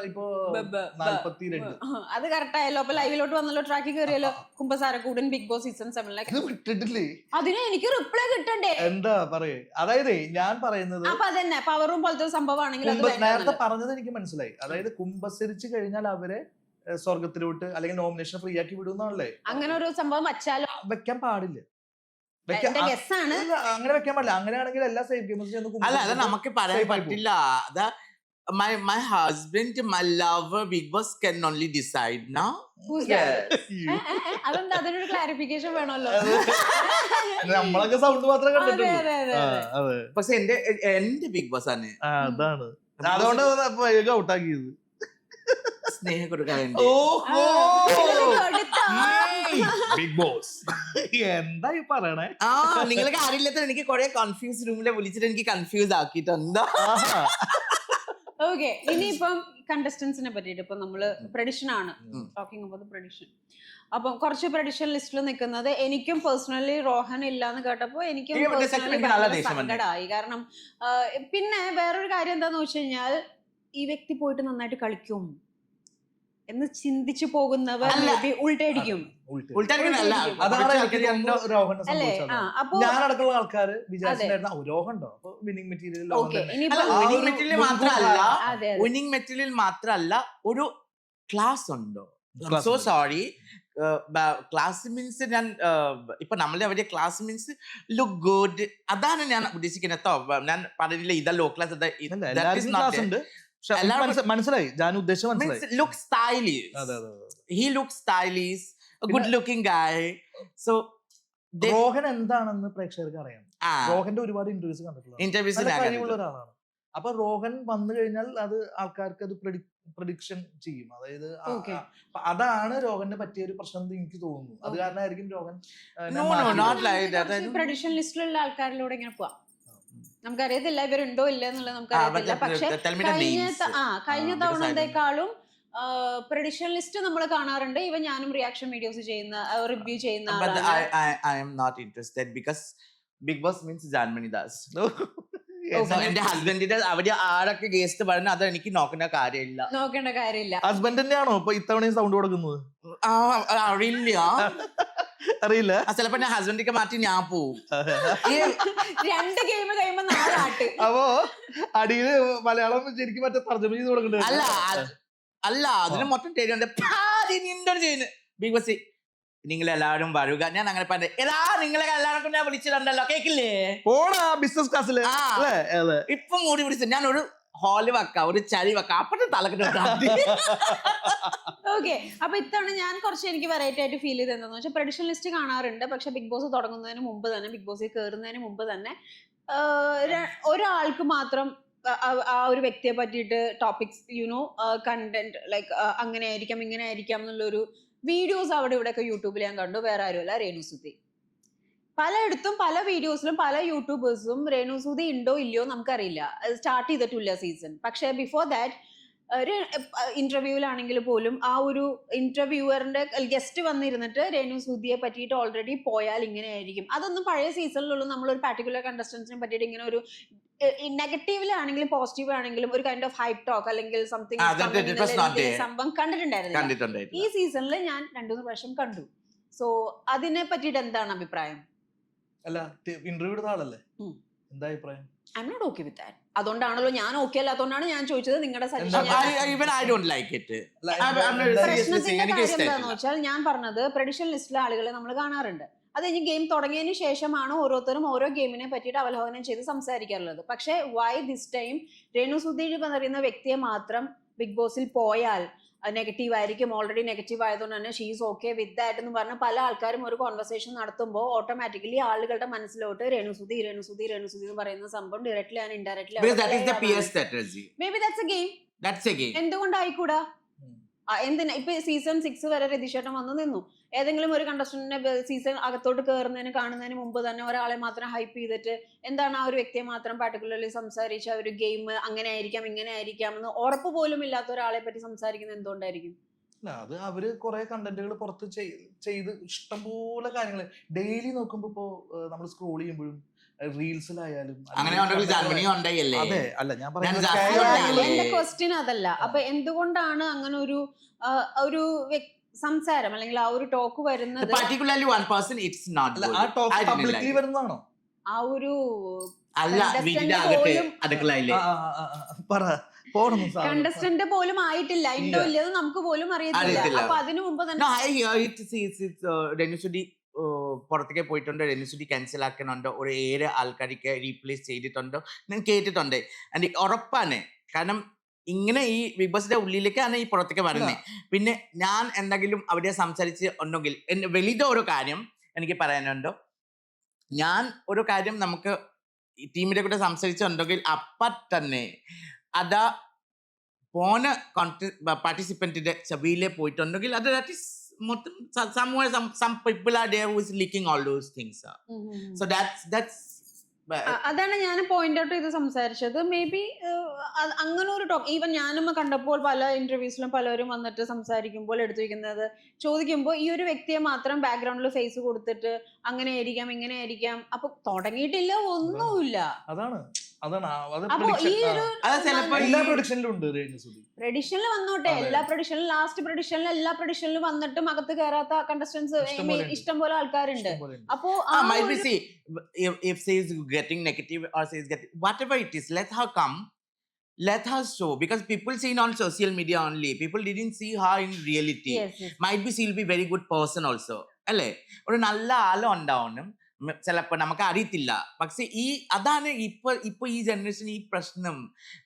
ഇപ്പൊ 42. അത് കറക്റ്റ് ആയല്ലോ. അപ്പൊ ലൈവിലോട്ട് വന്നല്ലോ, ട്രാക്കിൽ കയറിയല്ലോ. കുമ്പസാരക്കൂടൻ ബിഗ് ബോസ് സീസൺ 7 വിട്ടിട്ടില്ലേ? അതിന് എനിക്ക് റിപ്ലൈ കിട്ടണ്ടേ? എന്താ പറയേ? അതായത് ഞാൻ പറയുന്നത് അപ്പൊ അതന്നെ പവർ റൂം പോലത്തെ സംഭവമാണെങ്കിൽ നേരത്തെ പറഞ്ഞത് എനിക്ക് മനസ്സിലായി. അതായത് കുമ്പസരിച്ച് കഴിഞ്ഞാൽ അവരെ സ്വർഗത്തിലോട്ട് അല്ലെങ്കിൽ നോമിനേഷൻ ഫ്രീ ആക്കി വിടുന്നാണല്ലേ? അങ്ങനെ ഒരു സംഭവം വെക്കാൻ പാടില്ല. അങ്ങനെ വെക്കാൻ പാടില്ല. അങ്ങനെയാണെങ്കിൽ എല്ലാ സേഫ് ഗെയിംസും അല്ല, അത് നമുക്ക് പറയാൻ പറ്റില്ല. അതാ my husband, my lover, Big Boss can only decide now. അതെന്താ, അതിനൊരു ക്ലാരിഫിക്കേഷൻ വേണമല്ലോ. നമ്മളൊക്കെ സൗണ്ട് മാത്രമേ കണ്ടിട്ടുള്ളൂ. പക്ഷെ എന്റെ ബിഗ് ബോസ് ആണ്. അതാണ് അതുകൊണ്ട് ഔട്ടാക്കിയത്. സ്നേഹം കൊടുക്കാൻ ബിഗ് ബോസ് എന്താ ഈ പറയണേ? നിങ്ങൾക്ക് അറിയില്ലാത്ത എനിക്ക് കുറെ കൺഫ്യൂസ് റൂമിലെ വിളിച്ചിട്ട് എനിക്ക് കൺഫ്യൂസ് ആക്കിയിട്ടുണ്ട്. ഓക്കെ, ഇനിയിപ്പം കണ്ടസ്റ്റൻസിനെ പറ്റിയിട്ട് ഇപ്പൊ നമ്മള് പ്രഡിഷൻ ആണ് ടോക്കിംഗ് അബൌട്ട് പ്രഡിഷൻ. അപ്പം കുറച്ച് പ്രഡിഷൻ ലിസ്റ്റിൽ നിൽക്കുന്നത് എനിക്കും പേഴ്സണലി റോഹൻ ഇല്ലാന്ന് കേട്ടപ്പോ എനിക്കും സങ്കടമായി. കാരണം പിന്നെ വേറൊരു കാര്യം എന്താന്ന് വെച്ച് കഴിഞ്ഞാൽ ഈ വ്യക്തി പോയിട്ട് നന്നായിട്ട് കളിക്കും എന്ന് ചിന്തിച്ചു പോകുന്നവർ ഉൾട്ടടിക്കും. ഞാനടക്കമുള്ള ആൾക്കാര് വിചാരിച്ചിട്ടുണ്ടായിരുന്നു രോഹണ്ടോ വിന്നിംഗ് മെറ്റീരിയൽ. വിന്നിംഗ് മെറ്റീരിയൽ മാത്രല്ല, ഒരു ക്ലാസ് ഉണ്ടോ? സോ സോറി, ക്ലാസ് മീൻസ് ഞാൻ ഇപ്പൊ നമ്മളെ അവരുടെ ക്ലാസ് മീൻസ് ലുക്ക് ഗുഡ്, അതാണ് ഞാൻ ഉദ്ദേശിക്കുന്നത്. ഞാൻ പറഞ്ഞില്ല ഇതാ ലോ ക്ലാസ്, മനസ്സിലായി ഞാൻ ഉദ്ദേശം മനസ്സിലായി. Look stylish, he look stylish, good looking guy. So Rohan എന്താണെന്ന് പ്രേക്ഷകർക്ക് അറിയാം. റോഹന്റെ ഒരുപാട് ഇന്റർവ്യൂസ് കഴിവുള്ള ഒരാളാണ്. അപ്പൊ റോഹൻ വന്നു കഴിഞ്ഞാൽ അത് ആൾക്കാർക്ക് അത് പ്രഡിക്ഷൻ ചെയ്യും. അതായത് അതാണ് രോഹന് പറ്റിയ ഒരു പ്രശ്നം എനിക്ക് തോന്നുന്നു. അത് കാരണമായിരിക്കും രോഹൻ പ്രഡിക്ഷൻ ലിസ്റ്റിലുള്ള ആൾക്കാരിലൂടെ ഇങ്ങനെ പോവാം. നമുക്കറിയത്തില്ല ഇവരുണ്ടോ ഇല്ല എന്നുള്ളത് നമുക്കറിയത്തില്ല. പക്ഷെ കഴിഞ്ഞ തവണത്തേക്കാളും പ്രഡിഷൻ ലിസ്റ്റ് നമ്മൾ കാണാറുണ്ട്. ഇവൻ ഞാനും റിയാക്ഷൻ വീഡിയോസ് ചെയ്യുന്ന റിവ്യൂ ചെയ്യുന്ന ആളാണ്. I am not interested because Big Boss means Janmani Das. എന്റെ ഹസ്ബൻഡിന്റെ അവിടെ ആരൊക്കെ ഗസ്റ്റ് പറഞ്ഞ അത് എനിക്ക് നോക്കേണ്ട കാര്യമില്ല. ഹസ്ബൻഡ് തന്നെയാണോ ഇപ്പൊ ഇത്തവണയും സൗണ്ട് കൊടുക്കുന്നത്? അറിയില്ല. ചിലപ്പോ ഞാൻ ഹസ്ബൻഡിക്ക് മാറ്റി ഞാൻ പോവും. 2 ഗെയിം കഴിയുമ്പോ നാളാട്ട്. അപ്പോ അടിയില് മലയാളം ശരിക്കും മറ്റേ തർജ്ജമ ചെയ്ത് കൊടുക്കണ്ടേ? അല്ല അതിന് മൊത്തം ചെയ്യുന്നത് ബിഗ് ബോസ് നിങ്ങളെല്ലാവരും വരുക. ഞാൻ അങ്ങനെ പറഞ്ഞു നിങ്ങളെ എല്ലാവർക്കും ഞാൻ വിളിച്ചിട്ടുണ്ടല്ലോ, കേക്കില്ലേ? പോണാ ബിസിനസ് ക്ലാസ്സില് ഇപ്പൊ മൂടി പിടിച്ചു. ഞാൻ ഒരു ഹാള് വെക്കാം, ഒരു ചരി വെക്കാം, അപ്പഴത്തെ തലക്കെട്ട്. ഓക്കെ, അപ്പൊ ഇത്തവണ ഞാൻ കുറച്ച് എനിക്ക് വെറൈറ്റി ആയിട്ട് ഫീൽ ചെയ്ത് എന്താണെന്ന് വെച്ചാൽ പ്രഡിഷൻ ലിസ്റ്റ് കാണാറുണ്ട്. പക്ഷെ ബിഗ് ബോസ് തുടങ്ങുന്നതിന് മുമ്പ് തന്നെ, ബിഗ് ബോസിൽ കയറുന്നതിന് മുമ്പ് തന്നെ ഒരാൾക്ക് മാത്രം ആ ഒരു വ്യക്തിയെ പറ്റിയിട്ട് ടോപ്പിക്സ് കണ്ടന്റ് ലൈക്ക് അങ്ങനെ ആയിരിക്കാം ഇങ്ങനെ ആയിരിക്കാം എന്നുള്ളൊരു വീഡിയോസ് അവിടെ ഇവിടെയൊക്കെ യൂട്യൂബിൽ ഞാൻ കണ്ടു. വേറെ ആരുമല്ല, രേണുസുതി. പലയിടത്തും പല വീഡിയോസിലും പല യൂട്യൂബേഴ്സും രേണുസുതി ഉണ്ടോ ഇല്ലയോ നമുക്കറിയില്ല, സ്റ്റാർട്ട് ചെയ്തിട്ടില്ല സീസൺ. പക്ഷെ ബിഫോർ ദാറ്റ് ഒരു ഇന്റർവ്യൂവിലാണെങ്കിൽ പോലും ആ ഒരു ഇന്റർവ്യൂവറിന്റെ ഗസ്റ്റ് വന്നിരുന്നിട്ട് രേണുസുതിയെ പറ്റിയിട്ട് ഓൾറെഡി പോയാൽ ഇങ്ങനെ ആയിരിക്കും. അതൊന്നും പഴയ സീസണിലുള്ള നമ്മളൊരു പാർട്ടിക്കുലർ കണ്ടസ്റ്റൻസിനെ പറ്റിയിട്ട് ഇങ്ങനെ ഒരു നെഗറ്റീവിലാണെങ്കിലും പോസിറ്റീവ് ആണെങ്കിലും ഒരു കൈൻഡ് ഓഫ് ഹൈപ്പ് ടോക്ക് അല്ലെങ്കിൽ സംഭവം കണ്ടിട്ടുണ്ടായിരുന്നു. ഈ സീസണിൽ ഞാൻ 2-3 പ്രാവശ്യം കണ്ടു. സോ അതിനെ പറ്റിയിട്ട് എന്താണ് അഭിപ്രായം? അല്ല, ഇന്റർവ്യൂ എടുത്ത ആളല്ലേ, എന്താ അഭിപ്രായം? I am not okay with that. അതുകൊണ്ടാണല്ലോ ഞാൻ ഓക്കെ അല്ലാത്തതുകൊണ്ടാണ് ഞാൻ ചോദിച്ചത് നിങ്ങളുടെ സജഷൻ. പ്രശ്നത്തിന്റെ കാര്യം എന്താണെന്ന് വെച്ചാൽ ഞാൻ പറഞ്ഞത് പ്രഡിഷൻ ലിസ്റ്റിലെ ആളുകളെ നമ്മൾ കാണാറുണ്ട്. അത് കഴിഞ്ഞ് ഗെയിം തുടങ്ങിയതിന് ശേഷമാണ് ഓരോരുത്തരും ഓരോ ഗെയിമിനെ പറ്റിയിട്ട് അവലോകനം ചെയ്ത് സംസാരിക്കാറുള്ളത്. പക്ഷെ വൈ ദിസ് ടൈം രേണുസുതി പറയുന്ന വ്യക്തിയെ മാത്രം ബിഗ് ബോസിൽ പോയാൽ നെഗറ്റീവ് ആയിരിക്കും, ഓൾറെഡി നെഗറ്റീവ് ആയതുകൊണ്ട് തന്നെ ഷീസ് ഓക്കെ വിത്ത് ദാറ്റ് എന്ന് പറഞ്ഞ് പല ആൾക്കാരും ഒരു കോൺവെർസേഷൻ നടത്തുമ്പോൾ ഓട്ടോമാറ്റിക്കലി ആളുകളുടെ മനസ്സിലോട്ട് രേണുസുതി എന്ന് പറയുന്ന സംഭവം directly and indirectly maybe that's a game. എന്തുകൊണ്ടായിക്കൂടാ? എന്തിനാ ഇപ്പൊ സീസൺ 6 വരെ രതീഷേട്ടൻ വന്ന് നിന്നു. ഏതെങ്കിലും ഒരു കണ്ടസ്റ്റന്റിനെ സീസൺ അകത്തോട്ട് കാണുന്നതിന് മുമ്പ് തന്നെ ഒരാളെ മാത്രം ഹൈപ്പ് ചെയ്തിട്ട് എന്താണ് ആ ഒരു വ്യക്തിയെ മാത്രം പാർട്ടിക്കുലർലി സംസാരിച്ച ഒരു ഗെയിം അങ്ങനെ ആയിരിക്കാം ഇങ്ങനെ ആയിരിക്കാം എന്ന് ഉറപ്പ് പോലും ഇല്ലാത്ത ഒരാളെ പറ്റി സംസാരിക്കുന്നത് എന്തുകൊണ്ടായിരിക്കും? അത് അവര് കുറെ കണ്ടന്റുകൾ പുറത്ത് ചെയ്ത് ഇഷ്ടംപോലെ കാര്യങ്ങൾ ഡെയിലി നോക്കുമ്പോ ഇപ്പോ നമ്മൾ സ്ക്രോൾ ചെയ്യുമ്പോഴും റീൽസിലായാലും അതെ. അല്ല ഞാൻ എന്റെ ക്വസ്റ്റ്യൻ അതല്ല. അപ്പൊ എന്തുകൊണ്ടാണ് അങ്ങനെ ഒരു സംസാരം അല്ലെങ്കിൽ ആ ഒരു ടോക്ക് വരുന്നത്? വരുന്നതാണോ? ആ ഒരു കണ്ടസ്റ്റന്റ് പോലും ആയിട്ടില്ല, ഉണ്ടോ ഇല്ലത് നമുക്ക് പോലും അറിയത്തില്ല. അപ്പൊ അതിനു മുമ്പ് തന്നെ പുറത്തേക്ക് പോയിട്ടുണ്ട്, രേണുസുതി ക്യാൻസൽ ആക്കുന്നുണ്ടോ, ഒരു 7 ആൾക്കാർക്ക് റീപ്ലേസ് ചെയ്തിട്ടുണ്ടോ ഞാൻ കേട്ടിട്ടുണ്ട്. ആൻഡ് ഉറപ്പാണ്, കാരണം ഇങ്ങനെ ഈ ബിഗ് ബോസിന്റെ ഉള്ളിലേക്കാണ് ഈ പുറത്തേക്ക് വരുന്നത്. പിന്നെ ഞാൻ എന്തെങ്കിലും അവിടെ സംസാരിച്ച് ഉണ്ടെങ്കിൽ വലിയ ഒരു കാര്യം എനിക്ക് പറയാനുണ്ടോ, ഞാൻ ഒരു കാര്യം നമുക്ക് ടീമിന്റെ കൂടെ സംസാരിച്ചുണ്ടെങ്കിൽ അപ്പം തന്നെ അതാ പോണ പാർട്ടിസിപ്പന്റിന്റെ ചെവിയിലെ പോയിട്ടുണ്ടെങ്കിൽ അത് that is somewhere some people are there who is leaking all those things. So that's അതാണ് ഞാൻ പോയിന്റ് ഔട്ട് ചെയ്ത് സംസാരിച്ചത്. മേ ബി അങ്ങനെ ഒരു ടോക്ക് ഈവൻ ഞാനും കണ്ടപ്പോൾ പല ഇന്റർവ്യൂസിലും പലരും വന്നിട്ട് സംസാരിക്കുമ്പോൾ എടുത്തു വയ്ക്കുന്നത് ചോദിക്കുമ്പോൾ ഈ ഒരു വ്യക്തിയെ മാത്രം ബാക്ക്ഗ്രൗണ്ടിൽ ഫേസ് കൊടുത്തിട്ട് അങ്ങനെ ആയിരിക്കാം ഇങ്ങനെ ആയിരിക്കാം. അപ്പൊ തുടങ്ങിയിട്ടില്ല, ഒന്നുമില്ല. പ്രഡിഷനിൽ വന്നോട്ടെ, എല്ലാ പ്രഡിഷനിലും ലാസ്റ്റ് പ്രഡിഷനിലും എല്ലാ പ്രഡിഷനിലും വന്നിട്ടും അകത്ത് കയറാത്ത കണ്ടസ്റ്റൻസ് ഇഷ്ടം പോലെ ആൾക്കാരുണ്ട്. അപ്പോ if she is getting negative or she is getting whatever it is, let her show, because people see on social media only, people didn't see her in reality. Might be she'll be very good person also അല്ലേ, ഒരു നല്ല ആളും ഉണ്ടാവണം ചിലപ്പോൾ നമുക്ക് അറിയത്തില്ല. പക്ഷെ അതാണ് ഇപ്പൊ ഈ ജനറേഷൻ ഈ പ്രശ്നം.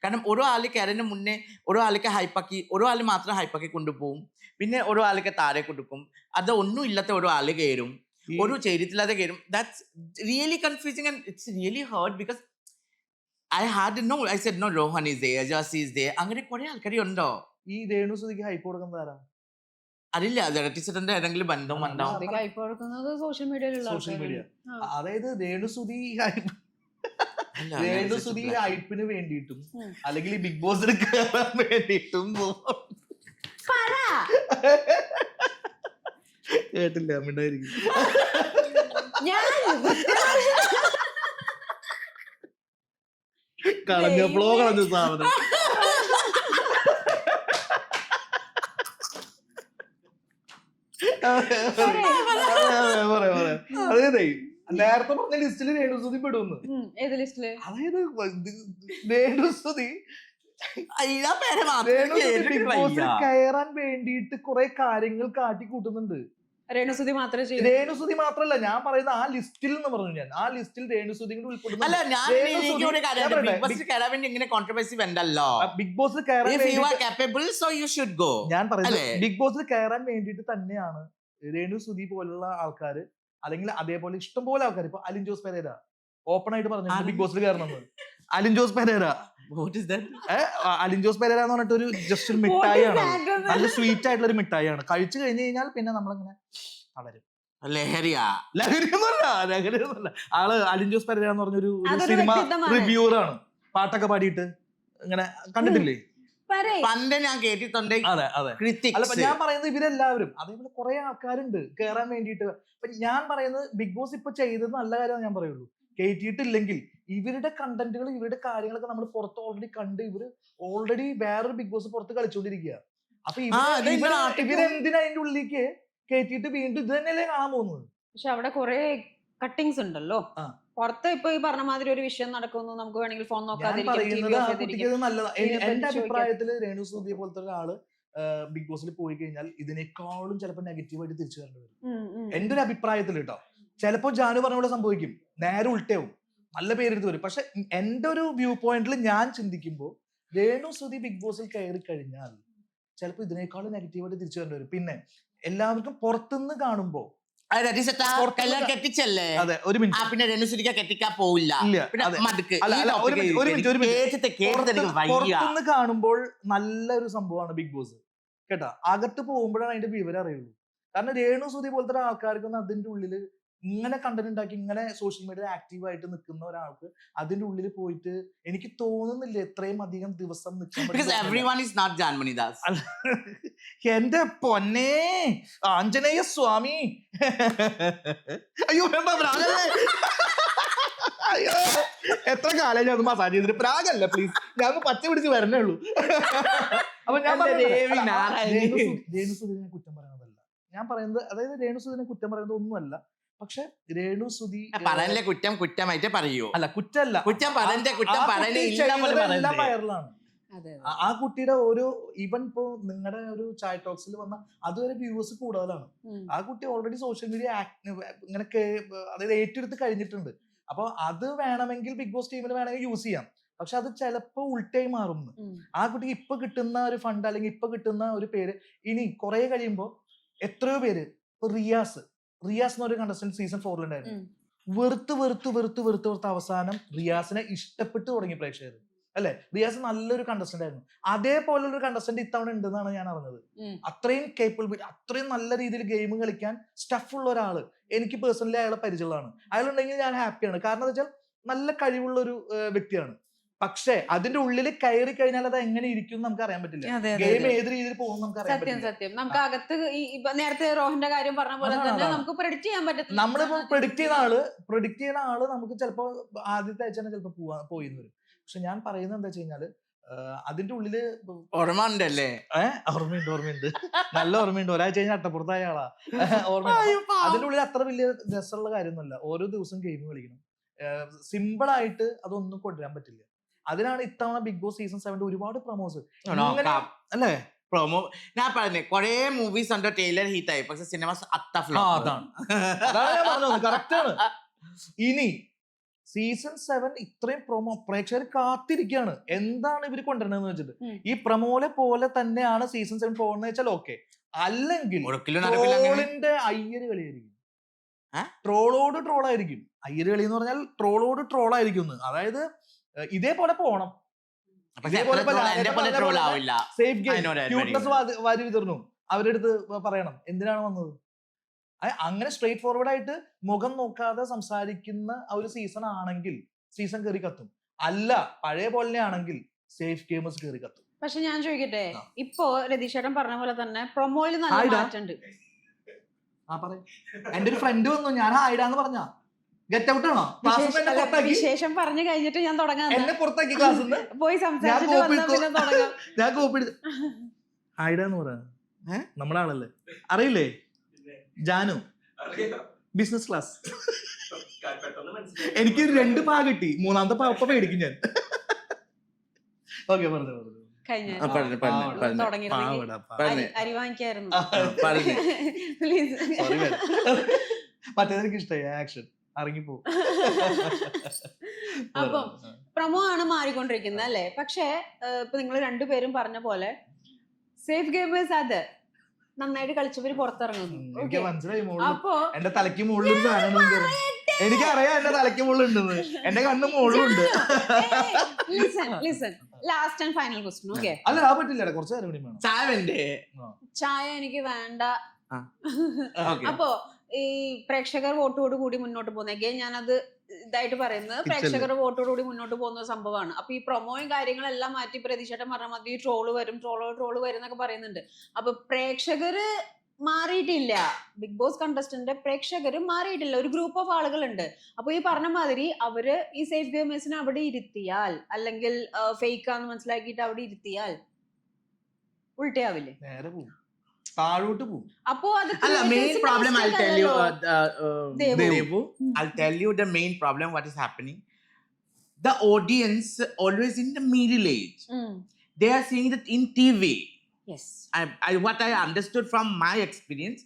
കാരണം ഓരോ ആള് കയറിന് മുന്നേ ഓരോ ആൾക്ക് ഹൈപ്പാക്കി, ഓരോ ആള് മാത്രം ഹൈപ്പാക്കി കൊണ്ടുപോകും, പിന്നെ ഓരോ ആൾക്ക് താഴെ കൊടുക്കും. അത് ഒന്നും ഇല്ലാത്ത ഓരോ ആള് കയറും, ഒരു ചെയ്തിട്ടില്ലാതെ കയറും. That's really confusing and it's really hurt because I said no, Rohan is there, Jassi is there, അങ്ങനെ കുറെ ആൾക്കാർ ഉണ്ടോ. ഈ രേണുസുതിക്ക് ഹൈപ്പ് കൊടുക്കുന്നത് ആരാ അറിയില്ല, ജഗദീശ്വരന്റെ ഏതെങ്കിലും ബന്ധം സോഷ്യൽ മീഡിയ. അതായത് രേണുസുതി അല്ല, രേണുസുതി അങ്ങനെ ഹൈപ്പിന് വേണ്ടിയിട്ടും ഉം. അല്ലെങ്കിൽ ഈ ബിഗ് ബോസിൽ കയറാൻ വേണ്ടിയിട്ടും പറ. കേട്ടില്ല അമ്മിണ്ടായിരിക്കും ഞാൻ കളഞ്ഞപ്പോഴോ കളഞ്ഞു സാധനം. അതെ നേരത്തെ പറഞ്ഞ ലിസ്റ്റില് രേണുസുതി പെടുന്നു. ഏത് ലിസ്റ്റില്? അതായത് രേണുസുതി അയ്യാ പേരെ മാത്രം രേണുസുതി ബിഗ് കേട്ടിട്ട് ബോസിൽ വയ്യ. കയറാൻ വേണ്ടിയിട്ട് കുറെ കാര്യങ്ങൾ കാട്ടിക്കൂട്ടുന്നുണ്ട്. രേണുസുതി മാത്രമേ ചെയ്തു. രേണുസുതി മാത്രല്ല ഞാൻ പറയുന്ന ആ ലിസ്റ്റിൽ എന്ന് പറഞ്ഞു. ഞാൻ ആ ലിസ്റ്റിൽ രേണുസുതി കൂടി ഉൾപ്പെടുന്നു. അല്ല, ഞാൻ രേണുസുതി- എനിക്ക് ഒരു കാര്യം ഞാൻ പറയട്ടെ, ബിഗ് ബോസിൽ കയറാൻ വേണ്ടി ഇങ്ങനെ കോൺട്രവേഴ്സി വേണ്ടല്ലോ. ബിഗ് ബോസിൽ കയറാൻ If you are വേണ്ടി capable, so you should go. ഞാൻ പറയുന്നത് അല്ലേ? ബിഗ് ബോസിൽ കയറാൻ വേണ്ടിയിട്ട് തന്നെയാണ് രേണുസുതി പോലുള്ള ആൾക്കാര്, അല്ലെങ്കിൽ അതേപോലെ ഇഷ്ടംപോലെ ആൾക്കാർ. ഇപ്പൊ അലിൻ ജോസ് പെരേര ഓപ്പൺ ആയിട്ട് പറഞ്ഞു ബിഗ് ബോസിൽ കയറണമെന്ന്. Alin Jose Perera What is that? Alin Jose Perera എന്ന് പറഞ്ഞിട്ട് ഒരു ജസ്റ്റ് ഒരു മിഠായിയാണ്. നല്ല സ്വീറ്റ് ആയിട്ടുള്ള ഒരു മിഠായിയാണ്. കഴിച്ചു കഴിഞ്ഞു കഴിഞ്ഞാൽ പിന്നെ നമ്മളിങ്ങനെ തളരും. ലഹരിയാ? ലഹരിയൊന്നുമല്ല. ആള് അലിൻ ജോസ് പെരേര എന്ന് പറഞ്ഞൊരു അതൊരു സിനിമ വ്യക്തിത്വമാണ്. റിവ്യൂറാണ്. പാട്ടൊക്കെ പാടിയിട്ട് ഇങ്ങനെ കണ്ടിട്ടില്ലേ? പണ്ട് ഞാൻ കേട്ടിട്ടുണ്ട് അതെ അതെ. critics. അല്ല ഞാൻ പറയുന്നത് ഇവരെല്ലാവരും അതേപോലെ കുറെ ആൾക്കാരുണ്ട് കയറാൻ വേണ്ടിയിട്ട്. അപ്പൊ ഞാൻ പറയുന്നത് ബിഗ് ബോസ് ഇപ്പൊ ചെയ്തത് നല്ല കാര്യമാണ് ഞാൻ പറയുള്ളൂ. കയറ്റിയിട്ടില്ലെങ്കിൽ ഇവരുടെ കണ്ടന്റുകൾ ഇവരുടെ കാര്യങ്ങളൊക്കെ നമ്മൾ പുറത്ത് ഓൾറെഡി കണ്ട് ഇവര് ഓൾറെഡി വേറൊരു ബിഗ് ബോസ് പുറത്ത് കളിച്ചോണ്ടിരിക്കുക. അപ്പൊ ഇവരെന്തിനാ അതിന്റെ ഉള്ളിലേക്ക് കയറ്റിയിട്ട് വീണ്ടും ഇത് തന്നെയല്ലേ കാണാൻ പോകുന്നത്? പക്ഷെ അവിടെ കുറെ കട്ടിങ്സ് ഉണ്ടല്ലോ. ആ. പുറത്ത് ഇപ്പൊ ഈ പറഞ്ഞ മാതിരി ഒരു വിഷയം നടക്കുന്നു, നമുക്ക് വേണമെങ്കിൽ ഫോൺ ഞാൻ നോക്കാതിരിക്കാം, പറയുന്നത് ആ TV കുട്ടിക്ക് ഇത് നല്ലതാണ്. ഇതിനെപ്പറ്റി എന്റെ ചോദിക്കാം. അഭിപ്രായത്തില് രേണുസുതിയെ പോലത്തെ ഒരാള് ബിഗ് ബോസിൽ പോയി കഴിഞ്ഞാൽ ഇതിനേക്കാളും ചിലപ്പോൾ നെഗറ്റീവായിട്ട് തിരിച്ചു വരേണ്ടി വരും. എന്റെ ഒരു അഭിപ്രായത്തിൽ കേട്ടോ. ചിലപ്പോ ജാനു പറഞ്ഞ പോലെ സംഭവിക്കും, നേരെ ഉൾട്ടയാവും, നല്ല പേരെടുത്ത് വരും. പക്ഷെ എന്റെ ഒരു വ്യൂ പോയിന്റിൽ ഞാൻ ചിന്തിക്കുമ്പോൾ രേണുസുതി ബിഗ് ബോസിൽ കയറി കഴിഞ്ഞാൽ ചിലപ്പോൾ ഇതിനേക്കാളും നെഗറ്റീവായിട്ട് തിരിച്ചു വരേണ്ടി വരും. പിന്നെ എല്ലാവർക്കും പുറത്തുനിന്ന് കാണുമ്പോ കെട്ടിച്ചല്ലേ? അതെ ഒരു മിനിറ്റ്. പിന്നെ രനുസുരിക്ക കെട്ടിക്കാൻ പോവില്ല. ഇല്ല, പിന്നെ അതെ. മടുക്ക്. അല്ല, ഈ അല്ല, ഒരു topic മിനിറ്റ്, ഒരു മിനിറ്റ്, ഒരു മിനിറ്റ്. കേട്ടിട്ട് കേട്ടിട്ട് എനിക്ക് വയ്യ. പുറത്തുനിന്ന് കാണുമ്പോൾ നല്ലൊരു സംഭവമാണ് ബിഗ് ബോസ് കേട്ടാ. അകത്ത് പോകുമ്പോഴാണ് അതിന്റെ വിവരം അറിയുള്ളൂ. കാരണം രേണുസുതി പോലത്തെ ആൾക്കാർക്കൊന്നും അതിന്റെ ഉള്ളില് ഇങ്ങനെ കണ്ടന്റ് ഉണ്ടാക്കി ഇങ്ങനെ സോഷ്യൽ മീഡിയ ആക്റ്റീവ് ആയിട്ട് നിൽക്കുന്ന ഒരാൾക്ക് അതിന്റെ ഉള്ളിൽ പോയിട്ട് എനിക്ക് തോന്നുന്നില്ല എത്രയും അധികം ദിവസം നിൽക്കാൻ Because പറ്റും. everyone is not Janmani Das. എന്റെ പൊന്നേ ആഞ്ജനേയ സ്വാമി. അയ്യോ വേണ്ട, പ്രാഗല്ലേ. അയ്യോ എത്ര കാലം ഞാൻ മസാജ് ചെയ്തിട്ട്. പ്രാഗല്ല പ്ലീസ്, ഞാൻ പച്ച പിടിച്ച് വരണേ ഉള്ളൂ. അപ്പൊ ഞാൻ രേണുസുതിനെ കുറ്റം പറയുന്നതല്ല ഞാൻ പറയുന്നത്. അതായത് രേണുസുതിനെ കുറ്റം പറയുന്നത് ഒന്നുമല്ല. പക്ഷെ രേണുസുതി പറയല്ലേ കുറ്റം കുറ്റമായിട്ട് പറയൂ. അല്ല കുറ്റല്ല, കുറ്റം പറയണ്ടേ, കുറ്റം പറയണേ എല്ലാം വൈറലാണ്. അതെ, അതെ. ആ കുട്ടിയുടെ ഓരോ ഈവൻ ഇപ്പോ നിങ്ങളുടെ ഒരു ചായ് ടോക്സിൽ വന്ന അതുവരെ വ്യൂവേഴ്സ് കൂടുതലാണ്. ആ കുട്ടി ഓൾറെഡി സോഷ്യൽ മീഡിയ ഇങ്ങനെ അതായത് ഏറ്റെടുത്ത് കഴിഞ്ഞിട്ടുണ്ട്. അപ്പൊ അത് വേണമെങ്കിൽ ബിഗ് ബോസ് ടീമിന് വേണമെങ്കിൽ യൂസ് ചെയ്യാം. പക്ഷെ അത് ചിലപ്പോ ഉൾട്ടായി മാറും. ആ കുട്ടിക്ക് ഇപ്പൊ കിട്ടുന്ന ഒരു ഫണ്ട് അല്ലെങ്കിൽ ഇപ്പൊ കിട്ടുന്ന ഒരു പേര് ഇനി കുറെ കഴിയുമ്പോ എത്രയോ പേര് ഇപ്പൊ റിയാസ് എന്നൊരു കണ്ടസ്റ്റന്റ് സീസൺ 4 ഉണ്ടായിരുന്നു. വെറുത്ത് അവസാനം റിയാസിനെ ഇഷ്ടപ്പെട്ടു തുടങ്ങി പ്രേക്ഷകർ അല്ലെ. റിയാസ് നല്ലൊരു കണ്ടസ്റ്റന്റ് ആയിരുന്നു. അതേപോലെ ഒരു കണ്ടസ്റ്റന്റ് ഇത്തവണ ഉണ്ടെന്നാണ് ഞാൻ അറിഞ്ഞത്. അത്രയും കേപ്പബിൾ, അത്രയും നല്ല രീതിയിൽ ഗെയിം കളിക്കാൻ സ്റ്റഫ് ഉള്ള ഒരാള് എനിക്ക് പേഴ്സണലി അയാളെ പരിചയമുള്ളതാണ്. അയാളുണ്ടെങ്കിൽ ഞാൻ ഹാപ്പിയാണ്. കാരണം എന്താ വെച്ചാൽ നല്ല കഴിവുള്ള ഒരു വ്യക്തിയാണ്. പക്ഷെ അതിന്റെ ഉള്ളിൽ കയറി കഴിഞ്ഞാൽ അത് എങ്ങനെ ഇരിക്കും നമുക്ക് അറിയാൻ പറ്റില്ല. ഗെയിം ഏത് രീതിയിൽ പോകും നമുക്ക് അറിയാൻ പറ്റില്ല. സത്യം നമുക്ക് അകത്ത് നേരത്തെ റോഹന്റെ കാര്യം പറഞ്ഞ പോലെ തന്നെ നമുക്ക് പ്രെഡിക്റ്റ് ചെയ്യാൻ പറ്റില്ല. നമ്മളിപ്പോ പ്രെഡിക്റ്റ് ചെയ്യുന്ന ആള് നമുക്ക് ചിലപ്പോ ആദ്യത്തെ ആഴ്ച തന്നെ ചിലപ്പോ പോയിന്ന് വരും. പക്ഷെ ഞാൻ പറയുന്നത് എന്താ വെച്ച് കഴിഞ്ഞാല് അതിന്റെ ഉള്ളില് ഓർമ്മയുണ്ടല്ലേ? ഓർമ്മയുണ്ട്, നല്ല ഓർമ്മയുണ്ട്. ഒരാഴ്ച കഴിഞ്ഞ അട്ടപ്പുറത്തായ ആളാ. ഓർമ്മയുണ്ട്. അതിന്റെ ഉള്ളിൽ അത്ര വലിയ രസമുള്ള കാര്യമൊന്നുമല്ല. ഓരോ ദിവസം ഗെയിം കളിക്കണം. സിമ്പിൾ ആയിട്ട് അതൊന്നും കൊണ്ടുവരാൻ പറ്റില്ല. അതിനാണ് ഇത്തവണ ബിഗ് ബോസ് സീസൺ 7 ഒരുപാട് പ്രൊമോസ് അല്ലേ. പ്രൊമോ ഞാൻ പറഞ്ഞേ കുറെ മൂവീസ് ഉണ്ട് ട്രെയിലർ ഹിറ്റ് ആയി, പക്ഷെ സിനിമ കറക്റ്റാണ്. ഇനി സീസൺ 7 ഇത്രയും പ്രൊമോ പ്രേക്ഷകർ കാത്തിരിക്കുകയാണ്. എന്താണ് ഇവർ കൊണ്ടുവരണമെന്ന് വെച്ചിട്ട്. ഈ പ്രൊമോലെ പോലെ തന്നെയാണ് സീസൺ 7 പോകുന്നത് വെച്ചാൽ ഓക്കെ. അല്ലെങ്കിൽ ട്രോളിന്റെ അയ്യര് കളിയായിരിക്കും. ട്രോളോട് ട്രോളായിരിക്കും. അയ്യര് കളി എന്ന് പറഞ്ഞാൽ ട്രോളോട് ട്രോളായിരിക്കും. അതായത് ഇതേപോലെ പോണം. വാരി വിതർന്നു അവരുടെ അടുത്ത് പറയണം എന്തിനാണ് വന്നത്. അങ്ങനെ സ്ട്രെയിറ്റ് ഫോർവേഡ് ആയിട്ട് മുഖം നോക്കാതെ സംസാരിക്കുന്ന ഒരു സീസൺ ആണെങ്കിൽ സീസൺ കയറി കത്തും. അല്ല പഴയ പോലെ ആണെങ്കിൽ സേഫ് ഗെയിമേഴ്സ് കയറി കത്തും. പക്ഷെ ഞാൻ ചോദിക്കട്ടെ, ഇപ്പൊ രതീഷേട്ടൻ പറഞ്ഞ പോലെ തന്നെ പ്രൊമോയിൽ നല്ല ആയിടാ. മാറ്റമുണ്ട്. എന്റെ ഒരു ഫ്രണ്ട് വന്നു, ഞാൻ ആയിടാന്ന് പറഞ്ഞ ഗെറ്റ് ഔട്ട് ആണോ? വിശേഷം പറഞ്ഞു കഴിഞ്ഞിട്ട് ഞാൻ തുടങ്ങാം. എന്നെ പുറത്താക്കി ക്ലാസ് പോയി സംസാരിച്ചിട്ട് വന്നാ പിന്നെ തുടങ്ങാം. ഞാൻ കോപ്പി ആയിടാന്ന് പറയാ. നമ്മുടെ ആളല്ലേ, അറിയില്ലേ? Janu business class. എനിക്ക് 2 പാ കിട്ടി, 3ാമത്തെ പാപ്പ മേടിക്കും ഞാൻ. ഓക്കെ പറഞ്ഞു അരി വാങ്ങിക്കായിരുന്നു. മറ്റേതെനിക്ക് ഇഷ്ടമായി ആക്ഷൻ ഇറങ്ങിപ്പോ. അപ്പം പ്രൊമോ ആണ് മാറിക്കൊണ്ടിരിക്കുന്നത് അല്ലേ? പക്ഷെ ഇപ്പൊ നിങ്ങൾ രണ്ടുപേരും പറഞ്ഞ പോലെ സേഫ് ഗെയിമേഴ്സ് അത് നന്നായിട്ട് കളിച്ചവര് പുറത്തിറങ്ങുന്നു. എനിക്ക് മനസ്സിലായി. അപ്പൊ എന്റെ തലയ്ക്ക് മുകളിൽ എനിക്കറിയാം, എന്റെ തലയ്ക്ക് മുകളിലുണ്ടെന്ന്. എന്റെ കണ്ണ് മുകളിലുണ്ട്. Last and final question. Okay, അല്ല ആ പറ്റില്ല, കുറച്ച് നേരം കൂടി വേണം. ചായ എനിക്ക് വേണ്ട. അപ്പോ ഈ പ്രേക്ഷകർ വോട്ടോട് കൂടി മുന്നോട്ട് പോകുന്ന ഞാനത് ഇതായിട്ട് പറയുന്നത്, പ്രേക്ഷകർ വോട്ടോട് കൂടി മുന്നോട്ട് പോകുന്ന സംഭവമാണ്. അപ്പൊ ഈ പ്രൊമോയും കാര്യങ്ങളെല്ലാം മാറ്റി പ്രതീക്ഷേട്ടൻ പറഞ്ഞ മതി ട്രോള് വരും എന്നൊക്കെ പറയുന്നുണ്ട്. അപ്പൊ പ്രേക്ഷകര് മാറിയിട്ടില്ല, ബിഗ് ബോസ് കണ്ടസ്റ്റന്റ് പ്രേക്ഷകര് മാറിയിട്ടില്ല, ഒരു ഗ്രൂപ്പ് ഓഫ് ആളുകളുണ്ട്. അപ്പൊ ഈ പറഞ്ഞ മാതിരി അവര് ഈ സേഫ് ഗെയിമേഴ്സിനെ അവിടെ ഇരുത്തിയാൽ, അല്ലെങ്കിൽ ഫേക്ക് ആണെന്ന് മനസ്സിലാക്കിയിട്ട് അവിടെ ഇരുത്തിയാൽ ഉൾട്ടയാവില്ലേ? നേരെ പോകും, താഴോട്ട് പോകും. അപ്പോ അത് main problem I'll tell you, Devu, I'll tell you the main problem what is happening. The audience always in the middle age. They are seeing that in TV. Yes. What I understood from my experience,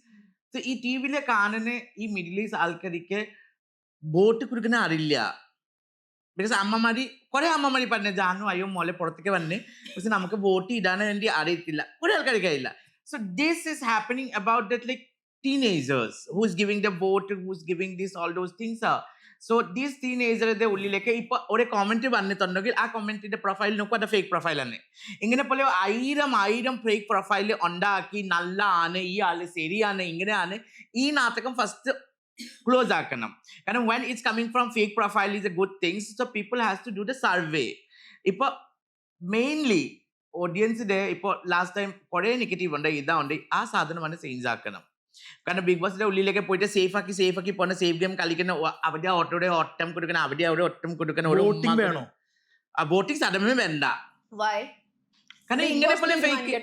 so ഈ ടിവിയിലെ കാണുന്ന ഈ മിഡിൽ ഏജ് ആൾക്കാർക്ക് വോട്ട് കൊടുക്കുന്ന അറിയില്ല. ബിക്കോസ് കുറെ അമ്മമാരി പറഞ്ഞ ജാനു അയ്യോ മോലെ പുറത്തേക്ക് വന്നേ, പക്ഷെ നമുക്ക് വോട്ട് ഇടാൻ വേണ്ടി അറിയത്തില്ല, കുറെ ആൾക്കാർക്ക് അറിയില്ല. So this is happening about that, like teenagers who's giving the vote, who's giving this, all those things are. So these teenagers de ullileke ipo ore comment vannittundeങ്കിൽ ആ കമന്റിന്റെ പ്രൊഫൈൽ നോക്കൂ, അത് ഫേക്ക് പ്രൊഫൈൽ ആണ്. ഇങ്ങനെ പോലെ 1000 ഫേക്ക് പ്രൊഫൈൽ ഉണ്ടാക്കി നല്ലതാണ്, ഈ ആള് ശരിയാണ്, ഇങ്ങനെയാണ്, ഈ നാടകം ഫസ്റ്റ് ക്ലോസ് ആക്കണം. കാരണം when it's coming from fake profile is a good thing, so people has to do the survey. ഇപ്പൊ മെയിൻലി ഓഡിയൻസിന്റെ ഇപ്പൊ ലാസ്റ്റ് ടൈം കുറെ നെഗറ്റീവ് ഉണ്ട്, ഇതാണ്ട് ആ സാധനമാണ് ചേഞ്ച് ആക്കണം. കാരണം ബിഗ് ബോസിന്റെ ഉള്ളിലേക്ക് പോയിട്ട് സേഫ് ആക്കി പോണ സേഫ് ഗെയിം കളിക്കുന്ന, അവിടെ ഓട്ടോടെ ഒട്ടം കൊടുക്കണം, അവിടെ ഒട്ടം കൊടുക്കണം. വോട്ടിംഗ് സഡമേ വേണ്ട. കാരണം ഇങ്ങനെ പോലെ ഫേക്ക്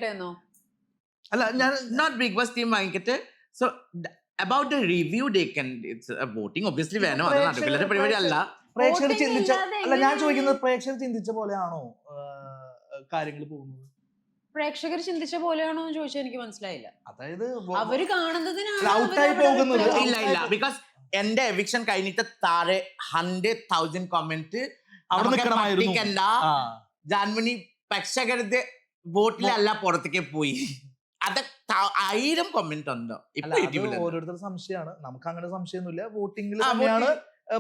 അല്ല, ഞാൻ നോട്ട് ബിഗ് ബോസ് ടീം വാങ്ങിക്കട്ടെ. So about the review they can, it's a voting obviously വേണം, അത് നടക്കില്ല പരിപാടി അല്ല. പ്രേക്ഷകർ ചിന്തിച്ച അല്ല, ഞാൻ ചോദിക്കുന്നത് പ്രേക്ഷകർ ചിന്തിച്ച പോലെയാണോ കാര്യങ്ങൾ പോകുന്നത്? പ്രേക്ഷകർ ചിന്തിച്ച പോലെയാണോ എന്ന് ചോദിച്ചാൽ എനിക്ക് മനസ്സിലായില്ല. അതായത് അവര് കാണുന്നതിനാണ് ഔട്ടായി പോകുന്നത്. ഇല്ല, ബിക്കോസ് എന്റെ എവിക്ഷൻ കഴിഞ്ഞിട്ട് താഴെ 100,000 കമന്റ് അവിടെ നിൽക്കണമായിരുന്നു. ജാൻമണി പ്രേക്ഷകരുടെ വോട്ടിലല്ല പുറത്തേക്ക് പോയി, അത് 1000 കമന്റ് ഉണ്ടോ? ഓരോരുത്തരുടെ സംശയമാണ്, നമുക്ക് അങ്ങനെ സംശയമൊന്നുമില്ല. വോട്ടിംഗിൽ തന്നെയാണ്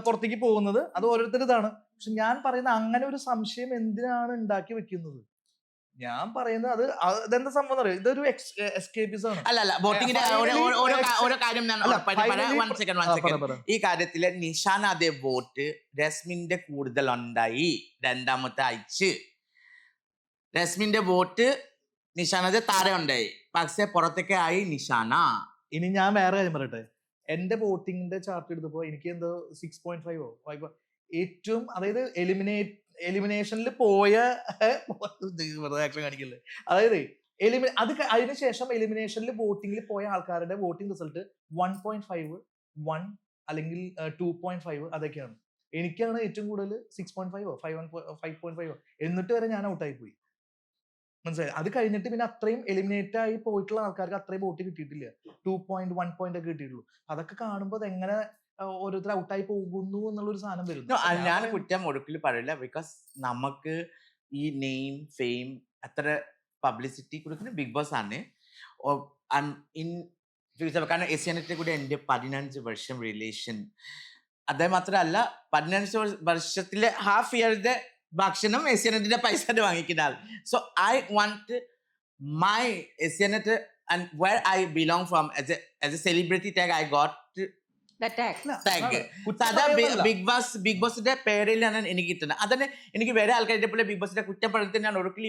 പുറത്തേക്ക് പോകുന്നത്, അത് ഓരോരുത്തർ ഇതാണ്. പക്ഷെ ഞാൻ പറയുന്ന അങ്ങനെ ഒരു സംശയം എന്തിനാണ് ഉണ്ടാക്കി വെക്കുന്നത്? ഞാൻ പറയുന്നത് അത് അതെന്താ സംഭവം അറിയാം, ഇതൊരു എസ്കേപ്പിസം ആണ്. അല്ല വോട്ടിങ്ങിന്റെ ഓരോ കാര്യം ഈ കാര്യത്തില് നിഷാനയുടെ വോട്ട് രശ്മിന്റെ കൂടുതൽ ഉണ്ടായി, രണ്ടാമത്തെ ആഴ്ച രശ്മിന്റെ വോട്ട് നിഷാനയുടെ താഴെ ഉണ്ടായി, പക്ഷെ പുറത്തേക്ക് ആയി നിഷാന. ഇനി ഞാൻ വേറെ കാര്യം പറയട്ടെ, എന്റെ വോട്ടിങ്ങിന്റെ ചാർട്ട് എടുത്തപ്പോ എനിക്ക് എന്തോ 6.5 ഏറ്റവും, അതായത് എലിമിനേഷനിൽ പോയ ആക്ഷൻ കാണിക്കില്ലേ, അതായത് അതിനുശേഷം എലിമിനേഷനിൽ വോട്ടിങ്ങിൽ പോയ ആൾക്കാരുടെ വോട്ടിംഗ് റിസൾട്ട് 1.5, 1 അല്ലെങ്കിൽ 2.5 അതൊക്കെയാണ്. എനിക്കാണ് ഏറ്റവും കൂടുതൽ 6.5, 5.5 എന്നിട്ട് വരെ ഞാൻ ഔട്ടായി പോയി. മനസ്സിലായി? അത് കഴിഞ്ഞിട്ട് പിന്നെ അത്രയും എലിമിനേറ്റ് ആയി പോയിട്ടുള്ള ആൾക്കാർക്ക് അത്രയും വോട്ട് കിട്ടിയിട്ടില്ല, 2.1 പോയിന്റ് ഒക്കെ കിട്ടിയിട്ടുള്ളൂ. അതൊക്കെ കാണുമ്പോൾ അതെങ്ങനെ ഓരോരുത്തർ ഔട്ടായി പോകുന്നു എന്നുള്ളൊരു സാധനം വരുന്നു. ഞാൻ കുറ്റം ഒടുക്കിൽ പറയില്ല, ബിക്കോസ് നമുക്ക് ഈ നെയിം ഫെയിം അത്ര പബ്ലിസിറ്റി കൊടുക്കുന്ന ബിഗ് ബോസ് ആണ്. കാരണം ഏഷ്യാനെറ്റിൽ കൂടെ എൻ്റെ 15 വർഷം റിലേഷൻ, അതേ മാത്രമല്ല 15 വർഷത്തിലെ ഹാഫ് ഇയറിന്റെ ഭക്ഷണം ഏഷ്യാനെറ്റിന്റെ പൈസ വാങ്ങിക്കുന്ന ആൾ. So I want my Asianet and where I belong from as a celebrity tag I got big ബോസിന്റെ പേരിലാണ് എനിക്ക് കിട്ടുന്നത്. അതന്നെ എനിക്ക് വേറെ ആൾക്കാരുടെ പോലെ ബിഗ് ബോസിന്റെ കുറ്റം പറഞ്ഞിട്ട് ഞാൻ ഒരിക്കലും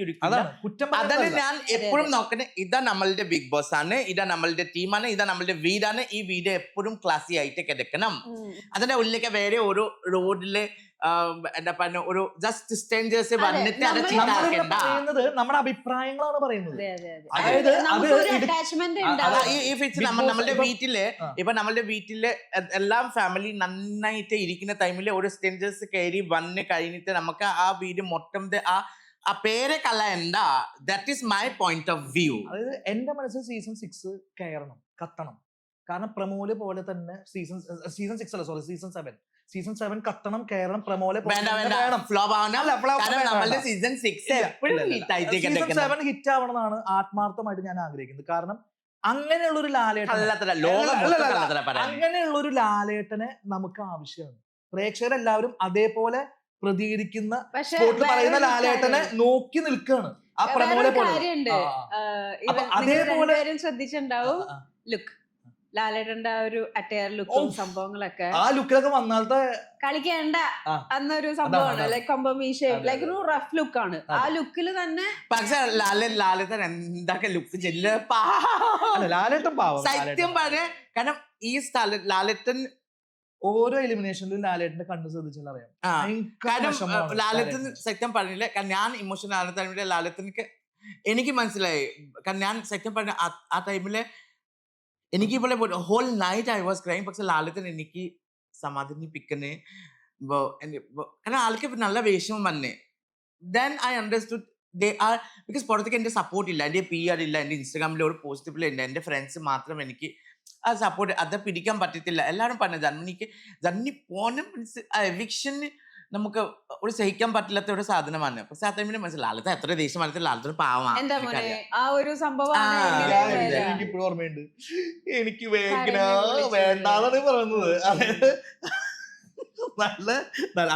അതന്നെ ഞാൻ എപ്പോഴും നോക്കുന്നത്. ഇതാ നമ്മളുടെ ബിഗ് ബോസ് ആണ്, ഇതാ നമ്മളുടെ ടീമാണ്, ഇതാ നമ്മളുടെ വീടാണ്. ഈ വീട് എപ്പോഴും ക്ലാസി ആയിട്ട് കിടക്കണം. അതിന്റെ ഉള്ളിലേക്ക് വേറെ ഒരു റോഡില് എന്താ പറയുക ഒരു ജസ്റ്റ് സ്ട്രേഞ്ചേഴ്സ് വന്നിട്ട് അത് ചീത്താക്കേണ്ട. നമ്മുടെ അഭിപ്രായങ്ങളാണ് പറയുന്നത്. നമ്മളുടെ വീട്ടില് ഇപ്പൊ നമ്മളുടെ വീട്ടില് എല്ലാം ഫാമിലി നന്നായിട്ട് ഇരിക്കുന്ന ടൈമില് ഒരു സ്ട്രേഞ്ചേഴ്സ് കയറി വന്ന് കഴിഞ്ഞിട്ട് നമുക്ക് ആ വീട് മൊത്തം ആ പേരെ കളയണ്ട. That is my point of view. അതായത് എന്റെ മനസ്സിൽ സീസൺ 6 കയറണം, കത്തണം. കാരണം പ്രമോല് പോലെ തന്നെ സീസൺ 7 കത്തണം, കയറണം. പ്രമോലെ സീസൺ 7 ഹിറ്റ് ആവണമെന്നാണ് ആത്മാർത്ഥമായിട്ട് ഞാൻ ആഗ്രഹിക്കുന്നത്. കാരണം അങ്ങനെയുള്ള ഒരു ലാലേട്ടനെ നമുക്ക് ആവശ്യമാണ്. പ്രേക്ഷകരെല്ലാവരും അതേപോലെ പ്രതികരിക്കുന്ന പറയുന്ന ലാലേട്ടനെ നോക്കി നിൽക്കുകയാണ്. ആ പ്രമോലെ പോലെ അതേപോലെ ശ്രദ്ധിച്ചിട്ടുണ്ടാവും ലുക്ക്, ലാലേട്ടന്റെ ആ ഒരു അറ്റയർ ലുക്കും സംഭവങ്ങളൊക്കെ ആ ലുക്കിലൊക്കെ വന്നാലത്തെ കളിക്കേണ്ട എന്നൊരു സംഭവമാണ്. ലൈക് കൊമ്പമീശ, ലൈക്ക് ഒരു റഫ് ലുക്കാണ്. ആ ലുക്കില് തന്നെ പക്ഷെ ലാലേട്ടൻ എന്തൊക്കെ ലുക്ക് ലാലേട്ടൻ പാവം. സത്യം പറഞ്ഞ കാരണം ഈ ലാലേട്ടൻ ഓരോ എലിമിനേഷനിലും ലാലേട്ടന്റെ കണ്ണ് ശ്രദ്ധിച്ചാൽ അറിയാം. കാരണം ലാലേട്ടൻ സത്യം പറഞ്ഞില്ല. കാരണം ഞാൻ ഇമോഷണൽ ആകുന്ന ടൈമില് ലാലേട്ടനിക്ക് എനിക്ക് മനസ്സിലായി. കാരണം ഞാൻ സത്യം പറഞ്ഞ ആ ടൈമില് എനിക്ക് പോലെ whole night I was crime. പക്ഷെ ലാലേട്ടൻ എനിക്ക് സമാധാനിപ്പിക്കുന്നേ. കാരണം ആൾക്ക് നല്ല വേഷവും വന്നേ. Then I understood they are because പുറത്തേക്ക് എൻ്റെ സപ്പോർട്ട് ഇല്ല, എൻ്റെ PR ഇല്ല, എൻ്റെ ഇൻസ്റ്റാഗ്രാമിൽ ഒരു പോസിറ്റീവ് ഇല്ല. എൻ്റെ ഫ്രണ്ട്സ് മാത്രം എനിക്ക് ആ സപ്പോർട്ട് അത് പിടിക്കാൻ പറ്റത്തില്ല. എല്ലാവരും പറഞ്ഞു ജന്നി പോനും മീൻസ് എവിക്ഷന് നമുക്ക് ഒരു സഹിക്കാൻ പറ്റില്ലാത്ത ഒരു സാധനമാണ്. പക്ഷെ ആ ടൈമിന് മനസ്സിലാലത്തെ എത്ര ദേഷ്യം മനസ്സിൽ ലാലത്തിന് പാവമാണ്. ആ ഒരു സംഭവം എനിക്കിപ്പോഴും ഓർമ്മയുണ്ട്. എനിക്ക് വേണ്ടാന്നാണ് പറയുന്നത്. അതായത് നല്ല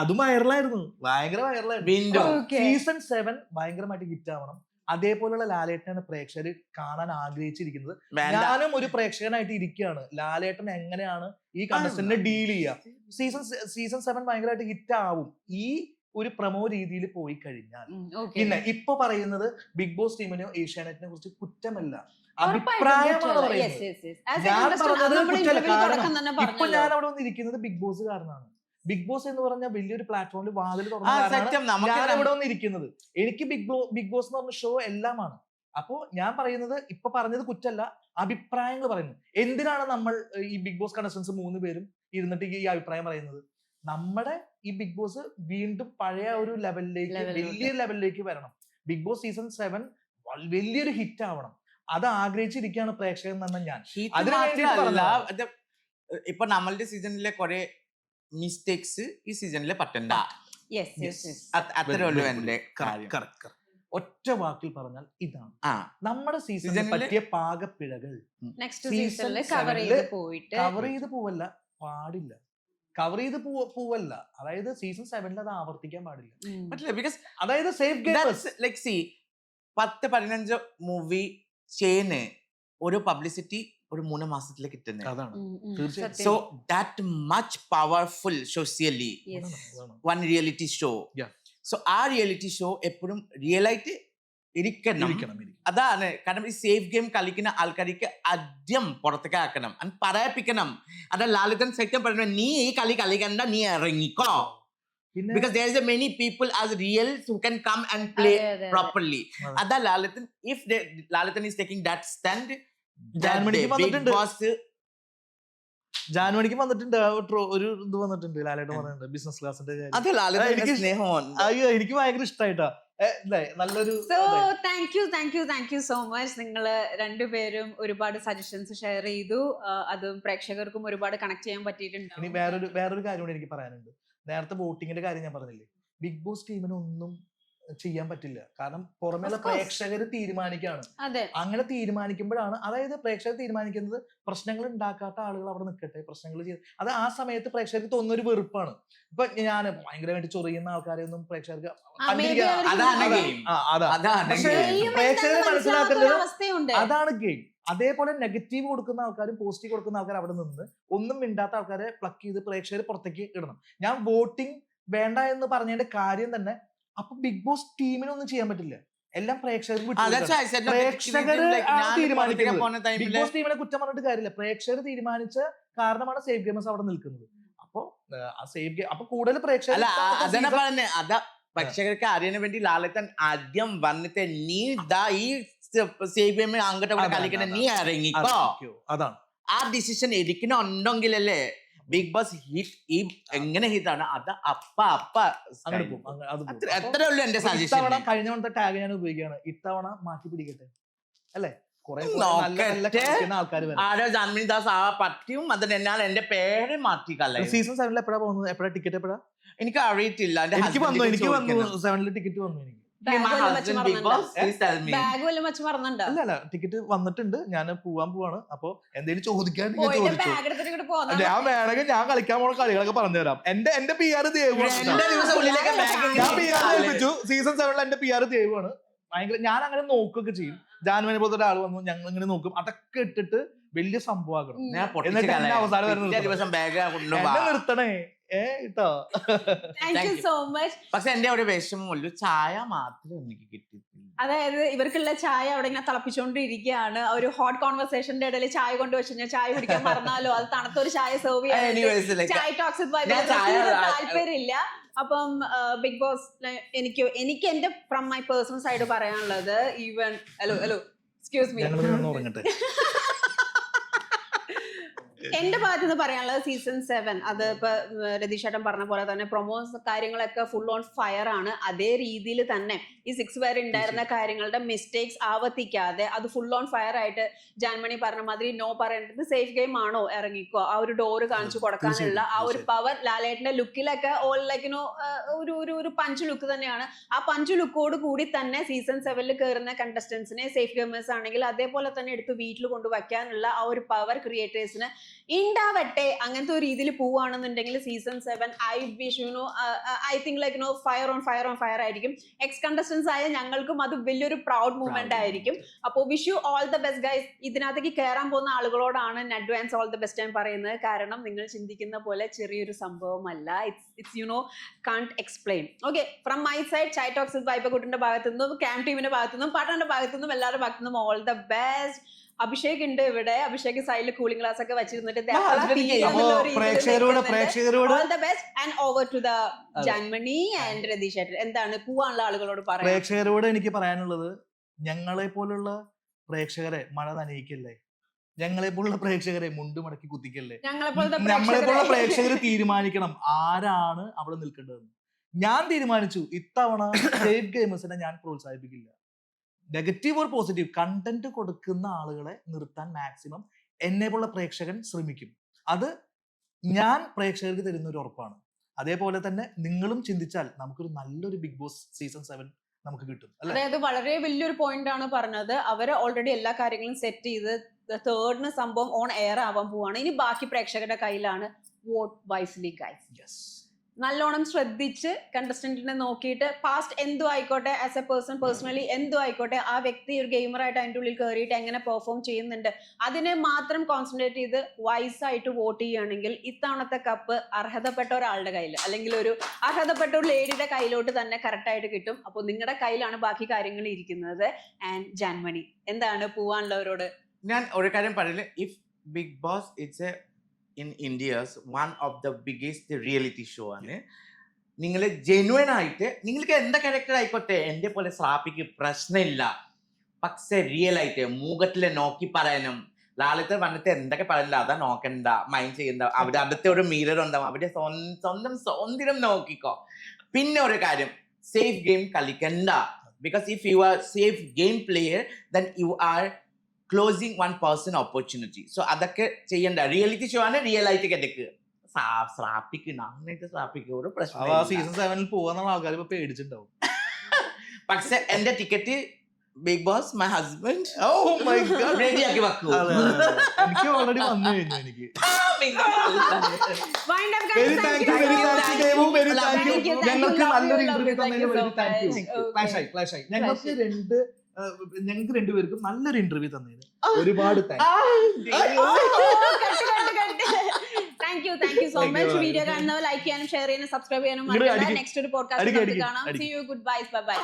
അതും വൈറലായിരുന്നു, ഭയങ്കര വൈറലായിരുന്നു. സീസൺ 7 ഭയങ്കരമായിട്ട് ഹിറ്റ് ആവണം. അതേപോലുള്ള ലാലേട്ടനാണ് പ്രേക്ഷകർ കാണാൻ ആഗ്രഹിച്ചിരിക്കുന്നത്. ഞാനും ഒരു പ്രേക്ഷകനായിട്ട് ഇരിക്കുകയാണ്. ലാലേട്ടൻ എങ്ങനെയാണ് ഈ കണ്ടസ്റ്റന്റിനെ ഡീൽ ചെയ്യുക. സീസൺ 7 ഭയങ്കരമായിട്ട് ഹിറ്റ് ആവും ഈ ഒരു പ്രമോ രീതിയിൽ പോയി കഴിഞ്ഞാൽ. പിന്നെ ഇപ്പൊ പറയുന്നത് ബിഗ് ബോസ് ടീമിനെയോ ഏഷ്യാനെറ്റിനെ കുറിച്ച് കുറ്റമല്ല, അഭിപ്രായമാണ് പറയുന്നത്. ഞാൻ പറഞ്ഞത് കുറ്റമല്ല. കാരണം ഇപ്പൊ ഞാൻ അവിടെ വന്നിരിക്കുന്നത് ബിഗ് ബോസ് കാരണമാണ്. ബിഗ് ബോസ് എന്ന് പറഞ്ഞ വലിയൊരു പ്ലാറ്റ്ഫോമിൽ വാതിൽ തുറന്നു ഞാൻ ഇവിടെ വന്നിരിക്കുന്നത്. എനിക്ക് ബിഗ് ബോസ് എന്ന് പറഞ്ഞ ഷോ എല്ലാമാണ്. അപ്പോ ഞാൻ പറയുന്നത് ഇപ്പൊ പറഞ്ഞത് കുറ്റല്ല, അഭിപ്രായങ്ങൾ പറയുന്നു. എന്തിനാണ് നമ്മൾ ഈ ബിഗ് ബോസ് കണ്ടസ്റ്റൻസ് 3 പേരും ഇരുന്നിട്ട് ഈ അഭിപ്രായം പറയുന്നത്? നമ്മുടെ ഈ ബിഗ് ബോസ് വീണ്ടും പഴയ ഒരു ലെവലിലേക്ക്, വലിയൊരു ലെവലിലേക്ക് വരണം. ബിഗ് ബോസ് സീസൺ 7 വലിയൊരു ഹിറ്റ് ആവണം. അത് ആഗ്രഹിച്ചിരിക്കുകയാണ് പ്രേക്ഷകൻ എന്ന് ഞാൻ. അതിന് വേണ്ടി ഇപ്പൊ നമ്മളുടെ സീസണിലെ കുറെ മിസ്റ്റേക്സ് ഈ സീസണിൽ പറ്റണ്ട. അത്രേ ഉള്ളൂ എന്റെ കാര്യം. ഒറ്റ വാക്കിൽ പറഞ്ഞാൽ ഇതാണ് നമ്മുടെ സീസണിൽ പറ്റിയ പാകപ്പിഴകൾ. കവർ ചെയ്ത് പോവല്ല, പാടില്ല. കവർ ചെയ്ത് പോവല്ല, അതായത് സീസൺ 7 അത് ആവർത്തിക്കാൻ പാടില്ല. ബിക്കോസ് അതായത് safe gamers like see 10-15 movie ചെയ്യുന്ന ഒരു പബ്ലിസിറ്റി ഒരു 3 മാസത്തിൽ കിട്ടുന്നത്. So that much powerful socially one reality show. So ആ റിയാലിറ്റി ഷോ എപ്പോഴും റിയലായിട്ട് ഇരിക്കണം. അതാണ് കാരണം ഈ സേഫ് ഗെയിം കളിക്കുന്ന ആൾക്കാർക്ക് ആദ്യം പുറത്തേക്ക് ആക്കണം, പറയിപ്പിക്കണം. അതാ ലാലേട്ടൻ സത്യം പറഞ്ഞു, നീ ഈ കളി കളിക്കണ്ട, നീ ഇറങ്ങിക്കോ. Because there is a many people as real who can come and play properly. Ada Lalithan, if Lalithan is taking that stand, ജാനുവരിക്ക് വന്നിട്ടുണ്ട് ഒരു ഇത് വന്നിട്ടുണ്ട്. ലാലേട്ടൻ പറയുന്നുണ്ട് ബിസിനസ് ക്ലാസിന്റെ അയ്യോ എനിക്ക് ഭയങ്കര ഇഷ്ടമായിട്ടാ. നല്ലൊരു താങ്ക് യു സോ മച്ച്. നിങ്ങള് രണ്ടുപേരും ഒരുപാട് സജഷൻസ് ഷെയർ ചെയ്തു. അതും പ്രേക്ഷകർക്കും ഒരുപാട് കണക്ട് ചെയ്യാൻ പറ്റിയിട്ടുണ്ട്. ഇനി വേറൊരു കാര്യം കൂടി എനിക്ക് പറയാനുണ്ട്. നേരത്തെ വോട്ടിങ്ങിന്റെ കാര്യം ഞാൻ പറഞ്ഞില്ലേ, ബിഗ് ബോസ് ടീമിന് ഒന്നും ചെയ്യാൻ പറ്റില്ല. കാരണം പുറമേയുള്ള Of course. പ്രേക്ഷകര് തീരുമാനിക്കാണ്. അതെ അങ്ങനെ തീരുമാനിക്കുമ്പോഴാണ്, അതായത് പ്രേക്ഷകർ തീരുമാനിക്കുന്നത് പ്രശ്നങ്ങൾ ഉണ്ടാക്കാത്ത ആളുകൾ അവിടെ നിൽക്കട്ടെ, പ്രശ്നങ്ങൾ ചെയ്ത് അത് ആ സമയത്ത് പ്രേക്ഷകർക്ക് തോന്നുന്ന ഒരു വെറുപ്പാണ്. ഇപ്പൊ ഞാൻ ഭയങ്കരമായിട്ട് ചൊറിയുന്ന ആൾക്കാരെ ഒന്നും പ്രേക്ഷകർക്ക് കണ്ടിരിക്കാൻ അതാണ് ഗെയിം. അതാണ് പക്ഷേ ഗെയിം. പ്രേക്ഷകരെ മനസ്സിലാക്കേണ്ടത് അവസ്ഥയുണ്ട്. അതാണ് ഗെയിം. അതേപോലെ നെഗറ്റീവ് കൊടുക്കുന്ന ആൾക്കാരും പോസിറ്റീവ് കൊടുക്കുന്ന ആൾക്കാർ അവിടെ നിന്ന് ഒന്നും മിണ്ടാത്ത ആൾക്കാരെ പ്ലക്ക് ചെയ്ത് പ്രേക്ഷകരെ പുറത്തേക്ക് ഇടണം. ഞാൻ വോട്ടിംഗ് വേണ്ട എന്ന് പറഞ്ഞതിന്റെ കാര്യം തന്നെ, അപ്പൊ ബിഗ് ബോസ് ടീമിനൊന്നും ചെയ്യാൻ പറ്റില്ല. എല്ലാം പ്രേക്ഷകർക്ക് പ്രേക്ഷകര് തീരുമാനിക്കുന്നത്. ബിഗ് ബോസ് ടീമിനെ കുറ്റം പറഞ്ഞിട്ട് കാര്യമില്ല. പ്രേക്ഷകർ തീരുമാനിച്ച കാരണമാണ് സേഫ് ഗെയിമേഴ്സ് അവിടെ നിൽക്കുന്നത്. അപ്പൊ ആ സേഫ് ഗെയിം അപ്പൊ കൂടുതൽ പ്രേക്ഷകർ അതന്നെ പറഞ്ഞേ. അതാ പ്രേക്ഷകർക്ക് അറിയാൻ വേണ്ടി ലാലേട്ടൻ ആദ്യം വന്നിട്ട് നീ ഈ സേഫ് ഗെയിം അങ്ങോട്ട് കളിക്കണ നീ ഇറങ്ങിക്കോ. അതാണ് ആ ഡിസിഷൻ എടുക്കണുണ്ടെങ്കിലല്ലേ ബിഗ് ബോസ് ഹിറ്റ്. ഈ എങ്ങനെ ഹിറ്റാണ് അത് അങ്ങനെ പോകും. എത്ര ഉള്ളു എന്റെ സജഷൻ. കഴിഞ്ഞ തവണത്തെ ടാഗ് ഞാൻ ഉപയോഗിക്കുകയാണ്. ഇത്തവണ മാറ്റി പിടിക്കട്ടെ അല്ലേ? ആരോ ജാൻമണി ദാസ് ആ പറ്റിയും അത് തന്നെയാണ് എന്റെ പേര് മാറ്റിക്കല്ലേ. സീസൺ 7 എപ്പോഴാ പോകുന്നത്? എപ്പോഴാ ടിക്കറ്റ്? എപ്പോഴാ എനിക്ക് അറിയത്തില്ല. എനിക്ക് വന്നു 7 ടിക്കറ്റ് വന്നു. എനിക്ക് അല്ല ടിക്കറ്റ് വന്നിട്ടുണ്ട്. ഞാൻ പോവാണ്. അപ്പൊ എന്തെങ്കിലും ചോദിക്കാൻ ഞാൻ വേണമെങ്കിൽ ഞാൻ കളിക്കാൻ പോണ കളികളൊക്കെ പറഞ്ഞുതരാം. എന്റെ PR ഞാൻ PR ഏൽപ്പിച്ചു. സീസൺ 7 എന്റെ PR ദേവാണ്. ഭയങ്കര ഞാൻ അങ്ങനെ നോക്കുകയൊക്കെ ചെയ്യും. ജാനുവരി പോലത്തെ ഒരാൾ വന്നു, ഞങ്ങൾ ഇങ്ങനെ നോക്കും. അതൊക്കെ ഇട്ടിട്ട് വലിയ സംഭവമാകണം. എന്നിട്ട് എന്നെ അവസാനം നിർത്തണേ കേട്ടോ. പക്ഷെ എന്റെ ഒരു വിഷമമുള്ളൂ, ചായ മാത്രമേ എനിക്ക് കിട്ടിയിട്ടില്ല. അതായത് ഇവർക്കുള്ള ചായ അവിടെ ഇങ്ങനെ തിളപ്പിച്ചോണ്ടിരിക്കുകയാണ്. ഒരു ഹോട്ട് കോൺവെർസേഷന്റെ ഇടയിൽ ചായ കൊണ്ടുവച്ചു കഴിഞ്ഞാൽ ചായ കുടിക്കാൻ മറന്നാലോ, അത് തണുത്തൊരു ചായ സെർവ് ചെയ്യാൻ ചായ ടോക്സിക് താല്പര്യമില്ല. അപ്പം ബിഗ് ബോസ് എനിക്ക് എന്റെ ഫ്രം മൈ പേഴ്സണൽ സൈഡ് പറയാനുള്ളത്, ഈവൻ ഹലോ എക്സ്ക്യൂസ് മീ, എന്റെ ഭാഗത്ത് നിന്ന് പറയാനുള്ളത് സീസൺ 7 അത് ഇപ്പൊ രതീഷ് ചേട്ടൻ പറഞ്ഞ പോലെ തന്നെ പ്രൊമോസ് കാര്യങ്ങളൊക്കെ ഫുൾ ഓൺ ഫയർ ആണ്. അതേ രീതിയിൽ തന്നെ ഈ 6 വരെ ഉണ്ടായിരുന്ന കാര്യങ്ങളുടെ മിസ്റ്റേക്സ് ആവർത്തിക്കാതെ അത് ഫുൾ ഓൺ ഫയർ ആയിട്ട് ജാൻമണി പറഞ്ഞ മാതിരി നോ പറയേണ്ടത് സേഫ് ഗെയിം ആണോ ഇറങ്ങിക്കോ, ആ ഒരു ഡോറ് കാണിച്ചു കൊടുക്കാനുള്ള ആ ഒരു പവർ ലാലേട്ടന്റെ ലുക്കിലൊക്കെ ഓൾ ലൈക്കിനോ ഒരു പഞ്ച് ലുക്ക് തന്നെയാണ്. ആ പഞ്ച് ലുക്കോട് കൂടി തന്നെ സീസൺ 7 കയറുന്ന കണ്ടസ്റ്റൻസിനെ സേഫ് ഗെയിമേഴ്സ് ആണെങ്കിൽ അതേപോലെ തന്നെ എടുത്ത് വീട്ടിൽ കൊണ്ടുവയ്ക്കാനുള്ള ആ ഒരു പവർ ക്രിയേറ്റേഴ്സിന് ഉണ്ടാവട്ടെ. അങ്ങനത്തെ ഒരു രീതിയിൽ പോവുകയാണെന്നുണ്ടെങ്കിൽ season 7 I wish I think like fire on fire ആയിരിക്കും. എക്സ് കണ്ടസ്റ്റൻസ് ആയ ഞങ്ങൾക്കും അത് വലിയൊരു പ്രൗഡ് മൂവ്മെന്റ് ആയിരിക്കും. അപ്പോൾ wish you all the best guys. ഇതിനകത്തേക്ക് കയറാൻ പോകുന്ന ആളുകളോടാണ് in advance all the best ഞാൻ പറയുന്നത്. കാരണം നിങ്ങൾ ചിന്തിക്കുന്ന പോലെ ചെറിയൊരു സംഭവമല്ല. It's can't explain. Okay, from my side Chai Talks വൈബക്കുട്ടിന്റെ ഭാഗത്തു നിന്നും ക്യാം ടീമിന്റെ ഭാഗത്തു നിന്നും പാട്ടാന്റെ ഭാഗത്തു നിന്നും എല്ലാവരുടെ ഭാഗത്തു നിന്നും ഓൾ ദ ബെസ്റ്റ്. അഭിഷേക് ഉണ്ട് ഇവിടെ. അഭിഷേക് സൈഡിൽ കൂളിംഗ് ഗ്ലാസ് ഒക്കെ വെച്ചിരുന്നിട്ട് എന്താണ് പോവാനുള്ള ആളുകളോട് പറയാം? പ്രേക്ഷകരോട് എനിക്ക് പറയാനുള്ളത്, ഞങ്ങളെ പോലുള്ള പ്രേക്ഷകരെ മഴ നനയിക്കല്ലേ, ഞങ്ങളെ പോലുള്ള പ്രേക്ഷകരെ മുണ്ട് മടക്കി കുത്തിക്കല്ലേ. നമ്മളെ പോലുള്ള പ്രേക്ഷകർ തീരുമാനിക്കണം ആരാണ് അവിടെ നിൽക്കേണ്ടതെന്ന്. ഞാൻ തീരുമാനിച്ചു, ഇത്തവണ സേഫ് ഗെയിമേഴ്സിനെ ഞാൻ പ്രോത്സാഹിപ്പിക്കില്ല. നെഗറ്റീവ് ഓർ പോസിറ്റീവ് കണ്ടന്റ് കൊടുക്കുന്ന ആളുകളെ നിർത്താൻ മാക്സിമം എന്നെ പോലുള്ള പ്രേക്ഷകൻ ശ്രമിക്കും. അത് ഞാൻ പ്രേക്ഷകർക്ക് തരുന്ന ഒരു ഉറപ്പാണ്. അതേപോലെ തന്നെ നിങ്ങളും ചിന്തിച്ചാൽ നമുക്കൊരു നല്ലൊരു ബിഗ് ബോസ് സീസൺ 7 നമുക്ക് കിട്ടും. അതായത് വളരെ വലിയൊരു പോയിന്റ് ആണ് പറഞ്ഞത്. അവര് ഓൾറെഡി എല്ലാ കാര്യങ്ങളും സെറ്റ് ചെയ്ത് തേർഡിന് സംഭവം ഓൺ എയർ ആവാൻ പോവാണ്. ഇനി ബാക്കി പ്രേക്ഷകരുടെ കയ്യിലാണ്. Vote wisely guys. യെസ്, നല്ലോണം ശ്രദ്ധിച്ച് കണ്ടസ്റ്റന്റിനെ നോക്കിയിട്ട് പാസ്റ്റ് എന്തും ആയിക്കോട്ടെ, ആസ് എ പേഴ്സൺ പേഴ്സണലി എന്തും ആയിക്കോട്ടെ, ആ വ്യക്തി ഒരു ഗെയിമറായിട്ട് അതിൻ്റെ ഉള്ളിൽ കയറിയിട്ട് എങ്ങനെ പെർഫോം ചെയ്യുന്നുണ്ട് അതിനെ മാത്രം കോൺസെൻട്രേറ്റ് ചെയ്ത് വൈസായിട്ട് വോട്ട് ചെയ്യുകയാണെങ്കിൽ ഇത്തവണത്തെ കപ്പ് അർഹതപ്പെട്ട ഒരാളുടെ കയ്യിൽ, അല്ലെങ്കിൽ ഒരു അർഹതപ്പെട്ട ഒരു ലേഡിയുടെ കയ്യിലോട്ട് തന്നെ കറക്റ്റായിട്ട് കിട്ടും. അപ്പോൾ നിങ്ങളുടെ കയ്യിലാണ് ബാക്കി കാര്യങ്ങൾ ഇരിക്കുന്നത്. ആൻഡ് ജാൻമണി, എന്താണ് പോവാനുള്ളവരോട്? ഞാൻ ഒരു കാര്യം പറയില്ല, if big boss it's a in India's one of the biggest reality show ആണ്. നിങ്ങൾ ജെന്യുവൻ ആയിട്ട് നിങ്ങൾക്ക് എന്താ ക്യാരക്ടർ ആയിക്കോട്ടെ, എൻ്റെ പോലെ സ്രാപ്പിക്ക് പ്രശ്നമില്ല. പക്ഷെ റിയൽ ആയിട്ട് മുഖത്തിലെ നോക്കി പറയാനും, ലാലത്തെ വന്നിട്ട് എന്തൊക്കെ പറയില്ല അതാ നോക്കണ്ട, മൈൻഡ് ചെയ്യണ്ട. അവിടെ അടുത്ത ഒരു മിറർ ഉണ്ടാവും, അവിടെ സ്വന്തം സൗന്ദര്യം നോക്കിക്കോ. പിന്നെ ഒരു കാര്യം, സേഫ് ഗെയിം കളിക്കണ്ട. Because if you are safe game player then you are closing one person opportunity. So അതൊക്കെ ചെയ്യണ്ട. റിയാലിറ്റി ഷോ ആണ്, റിയൽ ആയിട്ട് കിടക്കുക. സ്രാപ്പിക്ക് ഒരു പ്രശ്നം. സീസൺ 7 പോവാന്നുള്ള ആൾക്കാർ ഇപ്പൊ പേടിച്ചിട്ടുണ്ടാവും. പക്ഷെ എന്റെ ticket big boss my husband Oh my God. റെഡിയാക്കി വെക്കൂ. അതെ, എനിക്ക് ഓൾറെഡി വന്നു കഴിഞ്ഞു എനിക്ക്. Wind up, guys. Very thank you, very thank you, Devu, very thank you. Thank you, ഞങ്ങൾക്ക് love you, നല്ലൊരു love ഇന്റർവ്യൂ you, thank തന്നതിന് you so very thank you. much. Flash ആയി, flash ആയി. ഞങ്ങൾക്ക് രണ്ടുപേർക്കും നല്ലൊരു ഇന്റർവ്യൂ തന്നതിന് ഒരുപാട് thanks. Thank you so Thank much. you. Video കാണുന്നവർ ലൈക്ക് ചെയ്യാനും ഷെയർ ചെയ്യാനും സബ്സ്ക്രൈബ് ചെയ്യാനും ഇങ്ങട് മറക്കണ്ട. അടിക്ക്. നെക്സ്റ്റ് ഒരു അടിക്ക്, പോഡ്കാസ്റ്റ് അടിക്ക്, കാണാം. അടിക്ക്. See you, goodbye, bye bye.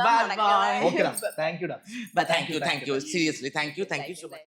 Bye bye. Okay, thank you. But thank you so much.